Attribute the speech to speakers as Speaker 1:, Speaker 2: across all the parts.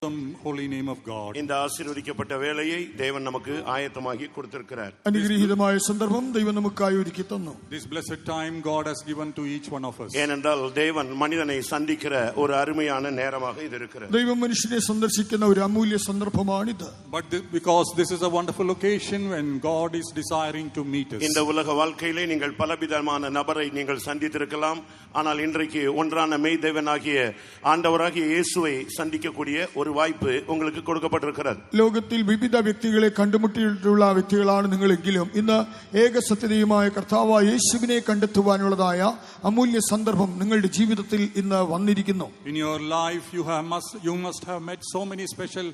Speaker 1: holy name of God.
Speaker 2: இந்த ஆசீர்வதிக்கப்பட்ட வேளையை தேவன் நமக்கு ஆயத்தமாகி கொடுத்திருக்கிறார்.
Speaker 3: അനുഗ്രഹീതമായ സന്ദർഭം ദൈവം നമുക്കായി ഒരുക്കി തന്നു.
Speaker 1: This blessed time God has given to each one of us.
Speaker 2: ஏனென்றால் தேவன் மனிதனை சந்திக்கிற ஒரு அருமையான நேரமாக இது இருக்கிறது.
Speaker 3: ദൈവം മനുഷ്യനെ സന്ദർശിക്കുന്ന ഒരു അമൂല്യ സന്ദർഭമാണിത്.
Speaker 1: But because this is a wonderful occasion when God is desiring to meet us.
Speaker 2: இந்த உலக வாழ்க்கையிலே நீங்கள் பலவிதமான நபரை நீங்கள் சந்தித்திருக்கலாம். ஆனால் இன்றைக்கு ஒன்றான மெய் தேவனாகிய ஆண்டவராகிய இயேசுவை சந்திக்கக்கூடிய ஒரு வாய்ப்பு உங்களுக்கு கொடுக்கப்பட்டிருக்கிறது.
Speaker 3: ലോകത്തിൽ വിവിധ വ്യക്തികളെ കണ്ടുമുട്ടിയിട്ടുള്ള വ്യക്തികളാണ് നിങ്ങളെങ്കിലും ഇന്ന് ഏക സത്യദൈവമായ കർത്താവായ യേശുവിനെ കണ്ടെത്തുവാനുള്ളതായ അമൂല്യ സന്ദർഭം നിങ്ങളുടെ ജീവിതത്തിൽ ഇന്ന് വന്നിരിക്കുന്നു.
Speaker 1: In your life you must have met so many special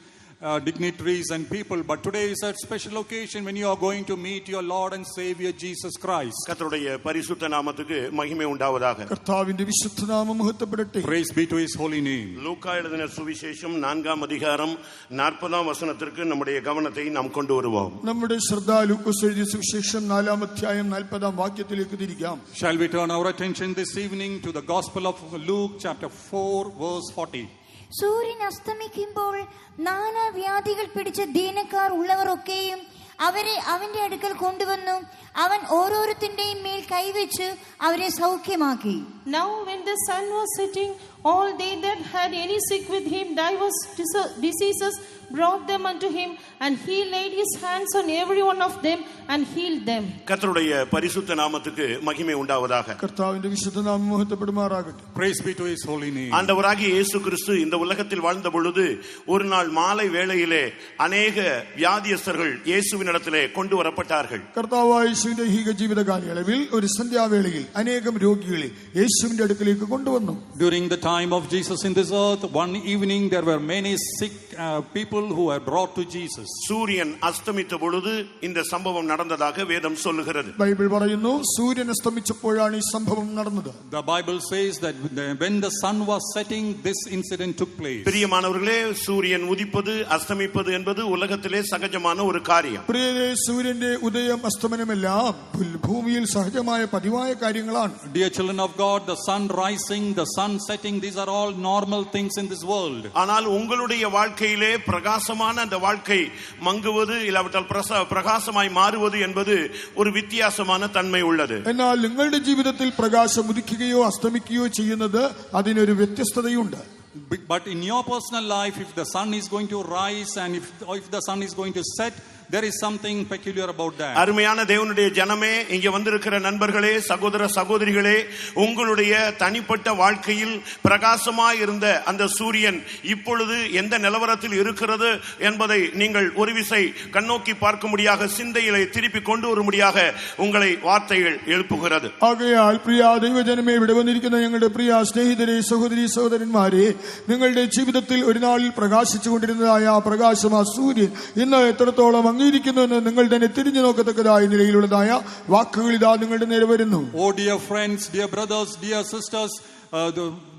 Speaker 1: dignitaries and people, but today is a special occasion when you are going to meet your Lord and Savior Jesus Christ.
Speaker 2: கர்த்தருடைய பரிசுத்த நாமத்துக்கு மகிமை உண்டாவதாக.
Speaker 3: കർത്താവിന്റെ വിശുദ്ധ നാമം മഹത്വപ്പെടട്ടെ.
Speaker 1: Praise be to his holy name.
Speaker 2: லூக்கா எழுதின சுவிசேஷம் 4ஆம் அதிகாரம் 40ஆம் வசனத்திற்கு நம்முடைய கவனத்தை நாம் கொண்டு வருவோம்.
Speaker 3: നമ്മുടെ ശ്രദ്ധ ലൂക്കോസ് എഴുതിയ സുവിശേഷം 4ആം അധ്യായം 40ആം വാക്യത്തിലേക്ക് തിരിക്കാം.
Speaker 1: Shall we turn our attention this evening to the Gospel of Luke chapter 4 verse 40.
Speaker 4: സൂര്യൻ അസ്തമിക്കുമ്പോൾ നാനാവ്യാധികൾ പിടിച്ച ദീനക്കാർ ഉള്ളവരൊക്കെയും അവരെ അവന്റെ അടുക്കൽ കൊണ്ടുവന്നു അവൻ ഓരോരുത്തരുടെയും മേൽ കൈവച്ച് അവരെ സൗഖ്യമാക്കി.
Speaker 5: Now when the sun was setting, all they that had any sick with him diverse diseases brought them unto him, and he laid his hands on every one of them and healed them.
Speaker 2: கர்த்தருடைய பரிசுத்த நாமத்துக்கு மகிமை உண்டாவதாக.
Speaker 3: കർത്താവിന്റെ വിശുദ്ധ നാമം മഹത്വപ്പെടുമാറാകട്ടെ.
Speaker 1: Praise be to his holy name.
Speaker 2: ஆண்டவராகிய இயேசு கிறிஸ்து இந்த உலகத்தில் வாழ்ந்த பொழுது ஒரு நாள் மாலை வேளையிலே அநேக வியாதியஸ்தர்கள் இயேசுவினிடத்திலே கொண்டு வரப்பட்டார்கள்.
Speaker 3: കർത്താവായ യേശുവിന്റെ ഈ ജീവിത കാലയളവിൽ ഒരു സന്ധ്യാവേളയിൽ അനേകം രോഗികളെ യേശുവിന്റെ അടുക്കലേക്ക് കൊണ്ടുവന്നു.
Speaker 1: During the time of Jesus in this earth, one evening there were many sick people who were brought to Jesus.
Speaker 2: சூரியன் அஸ்தமித்த பொழுது இந்த சம்பவம் நடந்ததாக வேதம் சொல்லுகிறது.
Speaker 3: ബൈബിൾ പറയുന്നു സൂര്യൻ അസ്തമിച്ചപ്പോഴാണ് ഈ സംഭവം നടന്നത്.
Speaker 1: The Bible says that when the sun was setting, this incident took place.
Speaker 2: பிரியமானவர்களே, சூரியன் உதிப்பது அஸ்தமிப்பது என்பது உலகத்திலே சகஜமான ஒரு காரியம்.
Speaker 3: പ്രിയരേ, സൂര്യന്റെ ഉദയം അസ്തമനമെല്ലാം ഭൂമിയിൽ സഹജമായ പതിവായ കാര്യങ്ങളാണ്.
Speaker 1: Dear children of God, the sun rising, the sun setting, these are all normal things in this world.
Speaker 2: ஆனால் உங்களுடைய வாழ்க்கையிலே பிரகாசமான அந்த வாழ்க்கை மங்குவது இல்லாவிட்டால் பிரகாசமாய் மாறுவது என்பது ஒரு வித்தியாசமான தன்மை உள்ளது.
Speaker 3: എന്നാൽ നിങ്ങളുടെ ജീവിതത്തിൽ പ്രകാശം ഉദിക്കുകയോ അസ്തമിക്കുകയോ ചെയ്യുന്നത് അതിനൊരു വ്യത്യസ്തതയുണ്ട്.
Speaker 1: But in your personal life, if the sun is going to rise and if the sun is going to set, there is something peculiar about that.
Speaker 2: அருமையான தேவனுடைய ஜனமே, இங்கே வந்திருக்கிற நண்பர்களே, சகோதர சகோதரிகளே, உங்களுடைய தனிப்பட்ட வாழ்க்கையில் பிரகாசமாய் இருந்த அந்த சூரியன் இப்பொழுது எந்த நிலவரத்தில் இருக்கிறது என்பதை நீங்கள் ஒரு விசை கண்ணோக்கி பார்க்கும்படியாக சிந்தையிலே திருப்பி கொண்டு வரும்படியாக உங்களை வார்த்தைகள் எழுப்புகிறது.
Speaker 3: ആകയാൽ പ്രിയ ദൈവജനമേ, ഇവിടെ വന്നിരിക്കുന്ന ഞങ്ങളുടെ പ്രിയ സ്നേഹിതരെ, സഹോദരി സഹോദരന്മാരെ, നിങ്ങളുടെ ജീവിതത്തിൽ ഒരു നാളിൽ പ്രകാശിച്ചുകൊണ്ടിരുന്നതായ ആ പ്രകാശം, ആ സൂര്യൻ ഇന്ന് എത്രത്തോളം അംഗീകരിക്കുന്നുവെന്ന് നിങ്ങൾ തന്നെ തിരിഞ്ഞു നോക്കത്തക്കതായ നിലയിലുള്ളതായ വാക്കുകൾ ഇതാ നിങ്ങളുടെ നേരെ വരുന്നു.
Speaker 1: Oh dear friends, dear brothers, dear sisters,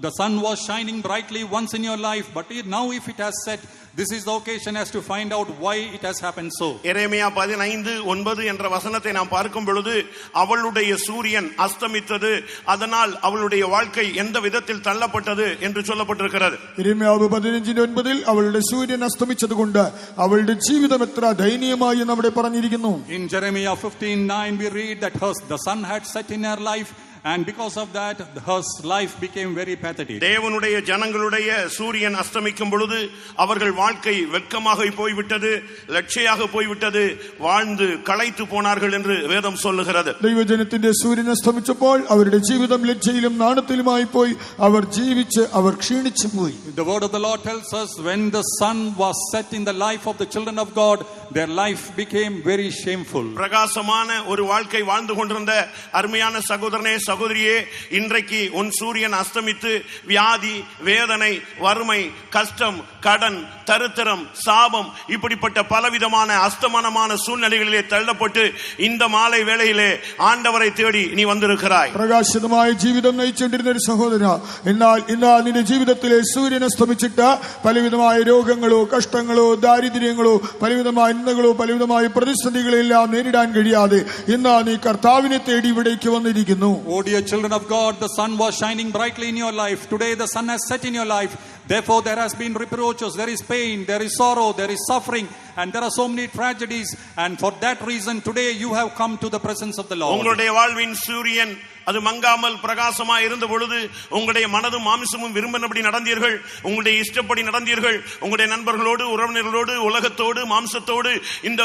Speaker 1: the sun was shining brightly once in your life, but now if it has set, this is the occasion as to find out why it has happened so.
Speaker 2: எரேமியா 15:9 என்ற வசனத்தை நாம் பார்க்கும் பொழுது, அவளுடைய சூரியன் அஸ்தமித்தது, அதனால் அவளுடைய வாழ்க்கை எந்த விதத்தில் தள்ளப்பட்டது என்று சொல்லப்பட்டிருக்கிறது.
Speaker 3: എരേമിയാവ് 15:9 അവളുടെ സൂര്യൻ അസ്തമിച്ചതുകൊണ്ട് അവളുടെ ജീവിതം എത്ര ദയനീയമായി എന്ന് അവിടെ പറഞ്ഞിരിക്കുന്നു.
Speaker 1: In Jeremiah 15:9 we read that the sun had set in her life, and because of that her life became very pathetic.
Speaker 2: தேவனுடைய ஜனங்களுடைய சூரியன் அஸ்தமிக்கும் பொழுது அவர்கள் வாழ்க்கை வெட்கமாக போய்விட்டது, லட்சியாக போய்விட்டது, வாழ்ந்து களைத்து போனார்கள் என்று வேதம் சொல்லுகிறது.
Speaker 3: ദൈവജനത്തിന്റെ സൂര്യൻ അസ്തമിച്ചപ്പോൾ അവരുടെ ജീവിതം ലജ്ജയിലും നാണത്തിലുമായി പോയി. അവർ ജീവിച്ച് അവർ ക്ഷീണിച്ചു പോയി.
Speaker 1: The word of the Lord tells us when the sun was set in the life of the children of God, their life became very shameful.
Speaker 2: பிரகாசமான ஒரு வாழ்க்கை வாழ்ந்து கொண்டிருந்த அருமையான சகோதரனே, சகோதரியே, இன்றைக்கு உன் சூரியன் அஸ்தமித்து வியாதி, வேதனை, வறுமை, கஷ்டம், கடன், தரித்திரம், சாபம், இப்படிப்பட்ட பலவிதமான அஸ்தமனமான சூழ்நிலைகளிலே தள்ளப்பட்டு இந்த மாலை வேளையிலே ஆண்டவரை தேடி நீ வந்திருக்கிறாய்.
Speaker 3: പ്രകാശിതമായ ജീവിതം നയിച്ചുകൊണ്ടിരുന്ന ഒരു സഹോദര, എന്നാൽ ഇന്ന് നിന്റെ ജീവിതത്തിലെ സൂര്യൻ അസ്തമിച്ചിട്ട് പലവിധമായ രോഗങ്ങളോ കഷ്ടങ്ങളോ ദാരിദ്ര്യങ്ങളോ പലവിധമായ നിന്ദകളോ പലവിധമായ പ്രതിസന്ധികളെല്ലാം നേരിടാൻ കഴിയാതെ ഇന്ന് നീ കർത്താവിനെ തേടി ഇവിടേക്ക് വന്നിരിക്കുന്നു.
Speaker 1: Dear children of God, the sun was shining brightly in your life. Today the sun has set in your life, Therefore there has been reproaches, there is pain, there is sorrow, there is suffering, and there are so many tragedies, and for that reason today you have come to the presence of the Lord.
Speaker 2: உங்களுடைய வாழ்வின் சூரியன் அது மங்காமல் பிரகாசமா இருந்த பொழுது உங்களுடைய மனதும் மாமிசமும் விரும்பினபடி நடந்தீர்கள், உங்களுடைய இஷ்டப்படி நடந்தீர்கள், உங்களுடைய நண்பர்களோடு, உறவினர்களோடு, உலகத்தோடு, மாம்சத்தோடு, இந்த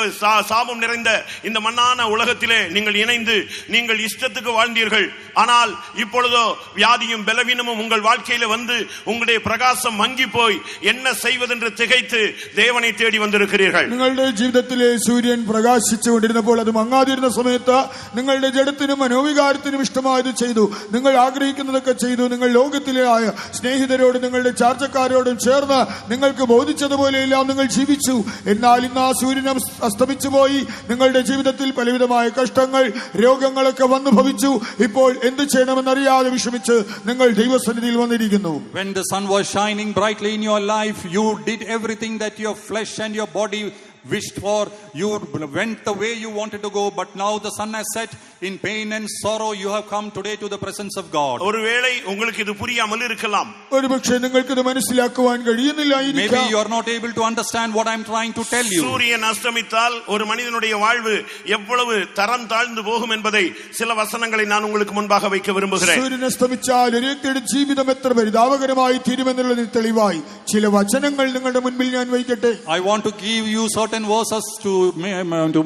Speaker 2: சாபம் நிறைந்த இந்த மண்ணான உலகத்திலே நீங்கள் இணைந்து நீங்கள் இஷ்டத்துக்கு வாழ்ந்தீர்கள். ஆனால் இப்பொழுதோ வியாதியும் பலவீனமும் உங்கள் வாழ்க்கையில வந்து உங்களுடைய பிரகாசம் மங்கி போய் என்ன செய்வதென்று திகைத்து தேவனை தேடி வந்திருக்கிறீர்கள்.
Speaker 3: നിങ്ങളുടെ ജീവിതത്തിലെ സൂര്യൻ പ്രകാശിച്ചുകൊണ്ടിരുന്നപ്പോൾ അത് മങ്ങാതിരുന്ന സമയത്ത് നിങ്ങളുടെ ജഡത്തിനും മനോവികാരത്തിനും ഇഷ്ടമായി ചെയ്തു, നിങ്ങൾ ആഗ്രഹിക്കുന്നതൊക്കെ ചെയ്തു. നിങ്ങൾ ലോകത്തിലെ സ്നേഹിതരോട് നിങ്ങളുടെ ചാർച്ചക്കാരോടും ചേർന്ന് നിങ്ങൾക്ക് ബോധിച്ചതുപോലെയെല്ലാം നിങ്ങൾ ജീവിച്ചു. എന്നാൽ ഇന്ന് ആ സൂര്യൻ അസ്തമിച്ചു പോയി. നിങ്ങളുടെ ജീവിതത്തിൽ പലവിധമായ കഷ്ടങ്ങൾ, രോഗങ്ങളൊക്കെ വന്നു ഭവിച്ചു. ഇപ്പോൾ എന്ത് ചെയ്യണമെന്നറിയാതെ വിഷമിച്ച് നിങ്ങൾ ദൈവസന്നിധിയിൽ വന്നിരിക്കുന്നു.
Speaker 1: When the sun was shining brightly in your life, you did everything that your flesh and your body wished for. You went the way you wanted to go, but now the sun has set. In pain and sorrow you have come today to the presence of God.
Speaker 2: ஒருவேளை உங்களுக்கு இது புரியாமல் இருக்கலாம்.
Speaker 3: ഒരുപക്ഷേ നിങ്ങൾക്ക് ഇത് മനസ്സിലാക്കുവാൻ കഴിയുന്നില്ലായിരിക്കാം.
Speaker 1: Maybe you are not able to understand what I am trying to tell you.
Speaker 2: சூரியன் அஸ்தமித்தால் ஒரு மனிதனுடைய வாழ்வு எவ்வளவு தரம் தாழ்ந்து போகும் என்பதை சில வசனங்களை நான் உங்களுக்கு முன்பாக வைக்க விரும்புகிறேன்.
Speaker 3: സൂര്യൻ അസ്തമിച്ചാൽ ഒരു വ്യക്തിയുടെ ജീവിതം എത്ര പരിതാപകരമായി തീരുമെന്നുള്ളതിന് തെളിവായി ചില വചനങ്ങൾ നിങ്ങളുടെ മുൻപിൽ ഞാൻ വയ്ക്കട്ടെ.
Speaker 1: I want to give you certain verses to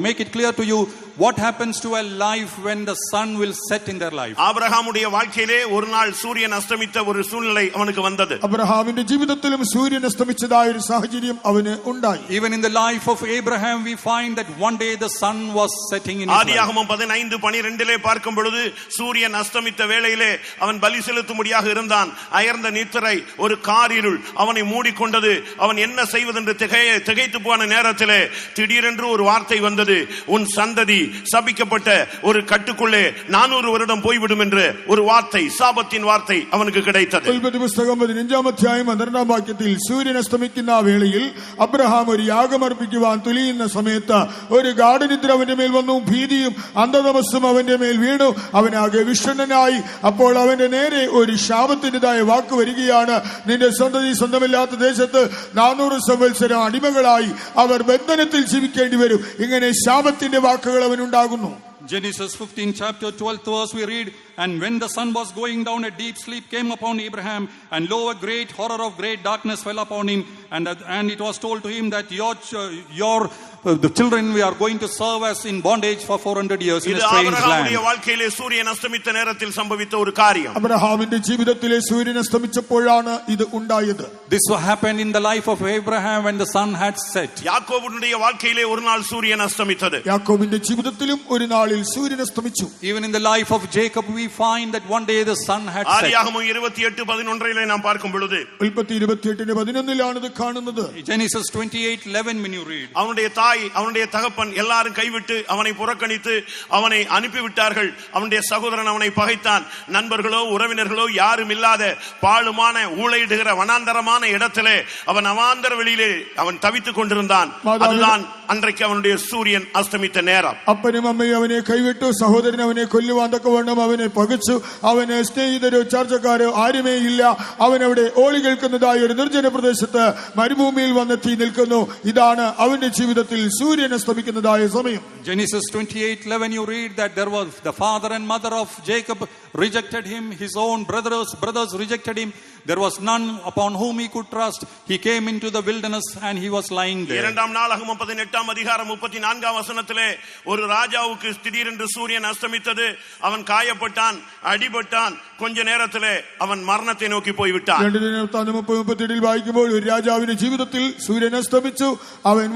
Speaker 1: make it clear to you what happens to a life when the sun will set in their life.
Speaker 2: ஆபிரகாமுடைய வாழ்க்கையிலே ஒரு நாள் சூரியன் அஸ்தமித்த ஒரு சூழ்நிலை அவனுக்கு வந்தது.
Speaker 3: അബ്രഹാമിന്റെ ജീവിതത്തിലും സൂര്യൻ അസ്തമിച്ചതായ ഒരു സാഹചര്യം അവന് ഉണ്ടായി.
Speaker 1: Even in the life of Abraham we find that one day the sun was setting in his life.
Speaker 2: ஆதியாகமம் 15:12 பார்க்கும் பொழுது சூரியன் அஸ்தமித்த வேளையிலே அவன் பலி செலுத்தும்படியாக இருந்தான். அயர்ந்த நித்திரை, ஒரு காரிருள் அவனை மூடிக்கொண்டது. அவன் என்ன செய்வதென்று திகைத்து போன நேரத்திலே திடீரென்று ஒரு வார்த்தை வந்தது. உன் சந்ததி சபிக்கப்பட்ட ஒரு கட்டுக்குள்ளே 400 வருடம் போய்விடும் என்று ஒரு வார்த்தை, சாபத்தின் வார்த்தை அவனுக்கு கிடைத்தது.
Speaker 3: ഉൽപ്പത്തി പുസ്തകം 15-ാം അധ്യായം 12-ാം വാക്യത്തിൽ സൂര്യൻ അസ്തമിക്കുന്ന വേളയിൽ അബ്രഹാം ഒരു യാഗമർപ്പിക്കുവാൻ തുനിയുന്ന സമയത്ത് ഒരു ഗാഠനിദ്ര അവന്റെ മേൽ വന്നു. ഭീതിയും അന്ധതമസ്സും അവന്റെ മേൽ വീണു. അവനാകെ വിഷണ്ണനായി. അപ്പോൾ അവന്റെ നേരെ ഒരു ശാപത്തിൻ്റെതായ വാക്ക് വരികയാണ്. നിന്റെ സന്തതി സ്വന്തമില്ലാത്ത ദേശത്ത് 400 സംവത്സരം അടിമകളായി അവർ ബന്ധനത്തിൽ ജീവിക്കേണ്ടി വരും. ഇങ്ങനെ ശാപത്തിന്റെ വാക്കുകൾ അവനുണ്ടാകുന്നു.
Speaker 1: Genesis 15 chapter 12th verse we read, and when the sun was going down, a deep sleep came upon Abraham, and lo, a great horror of great darkness fell upon him, and it was told to him that the children we are going to serve as in bondage for 400 years in a strange land.
Speaker 2: இது வாழ்க்கையிலே சூரியன் அஸ்தமித்த நேரத்தில் சம்பவித்த ஒரு காரியம்.
Speaker 3: അബ്രഹാമിന്റെ ജീവിതത്തിലെ സൂര്യൻ അസ്തമിച്ചപ്പോഴാണ് ഇത് ഉണ്ടായത്.
Speaker 1: This happened in the life of Abraham when the sun had set.
Speaker 2: யாக்கோபுடைய வாழ்க்கையிலே ஒரு நாள் சூரியன் அஸ்தமித்தது.
Speaker 3: യാക്കോബിന്റെ ജീവിതത്തിലും ഒരു നാളിൽ സൂര്യൻ അസ്തമിച്ചു.
Speaker 1: Even in the life of Jacob we find that one day the sun had set.
Speaker 2: ஆதியாகமம் 28:11 நாம் பார்க்கும் பொழுது,
Speaker 3: ഉൽപ്പത്തി 28:11 ഇത് കാണുന്നത്.
Speaker 1: Genesis 28:11 when you read,
Speaker 2: அவனுடைய தாய், அவனுடைய தகப்பன் எல்லாரும் கைவிட்டு அவனை புறக்கணித்து அவனை அனுப்பிவிட்டார்கள். அவனுடைய சகோதரன் அவனை பகைத்தான். நண்பர்களோ உறவினர்களோ யாரும் இல்லாத பாழுமான ஊளையிடுகிற வனாந்தரமான இடத்திலே அவன் அவாந்தர வெளியிலே அவன் தவித்துக் கொண்டிருந்தான். அதுதான் அன்றைக்கு அவனுடைய சூரியன் அஸ்தமித்த நேரம்.
Speaker 3: അപ്പനും അമ്മയും അവനെ കൈവിട്ടു. സഹോദരൻ അവനെ കൊല്ലുവാൻ തക്കവണ്ണം അവനെ പകച്ചു. അവന് സ്നേഹിതരോ ചാർച്ചക്കാരോ ആരുമേ ഇല്ല. അവൻ അവിടെ ഓളി കേൾക്കുന്നതായ ഒരു നിർജ്ജന പ്രദേശത്ത് മരുഭൂമിയിൽ വന്നെത്തി നിൽക്കുന്നു. ഇതാണ് അവന്റെ ജീവിതത്തിൽ സൂര്യൻ അസ്തമിക്കുന്നതായ സമയം.
Speaker 1: Genesis 28:11 you read that there was the father and mother of Jacob rejected him, his own brothers rejected him. There was none upon whom he could trust. He came into the wilderness and he was lying there.
Speaker 2: 2 நாளாகமம் 18-ாம் அதிகாரம் 34-ாம் வசனத்திலே ஒரு ராஜாவுக்கு திடீரென்று சூரியன் அஸ்தமித்தது. அவன் காயப்பட்டான், அடிபட்டான். கொஞ்ச நேரத்திலே അവൻ മരണത്തെ നോക്കി പോയി വിട്ടാൻ.
Speaker 3: 2-37 വായിക്കുമ്പോൾ ഒരു രാജാവിന്റെ ജീവിതത്തിൽ സൂര്യൻ അസ്തമിച്ചു. അവൻ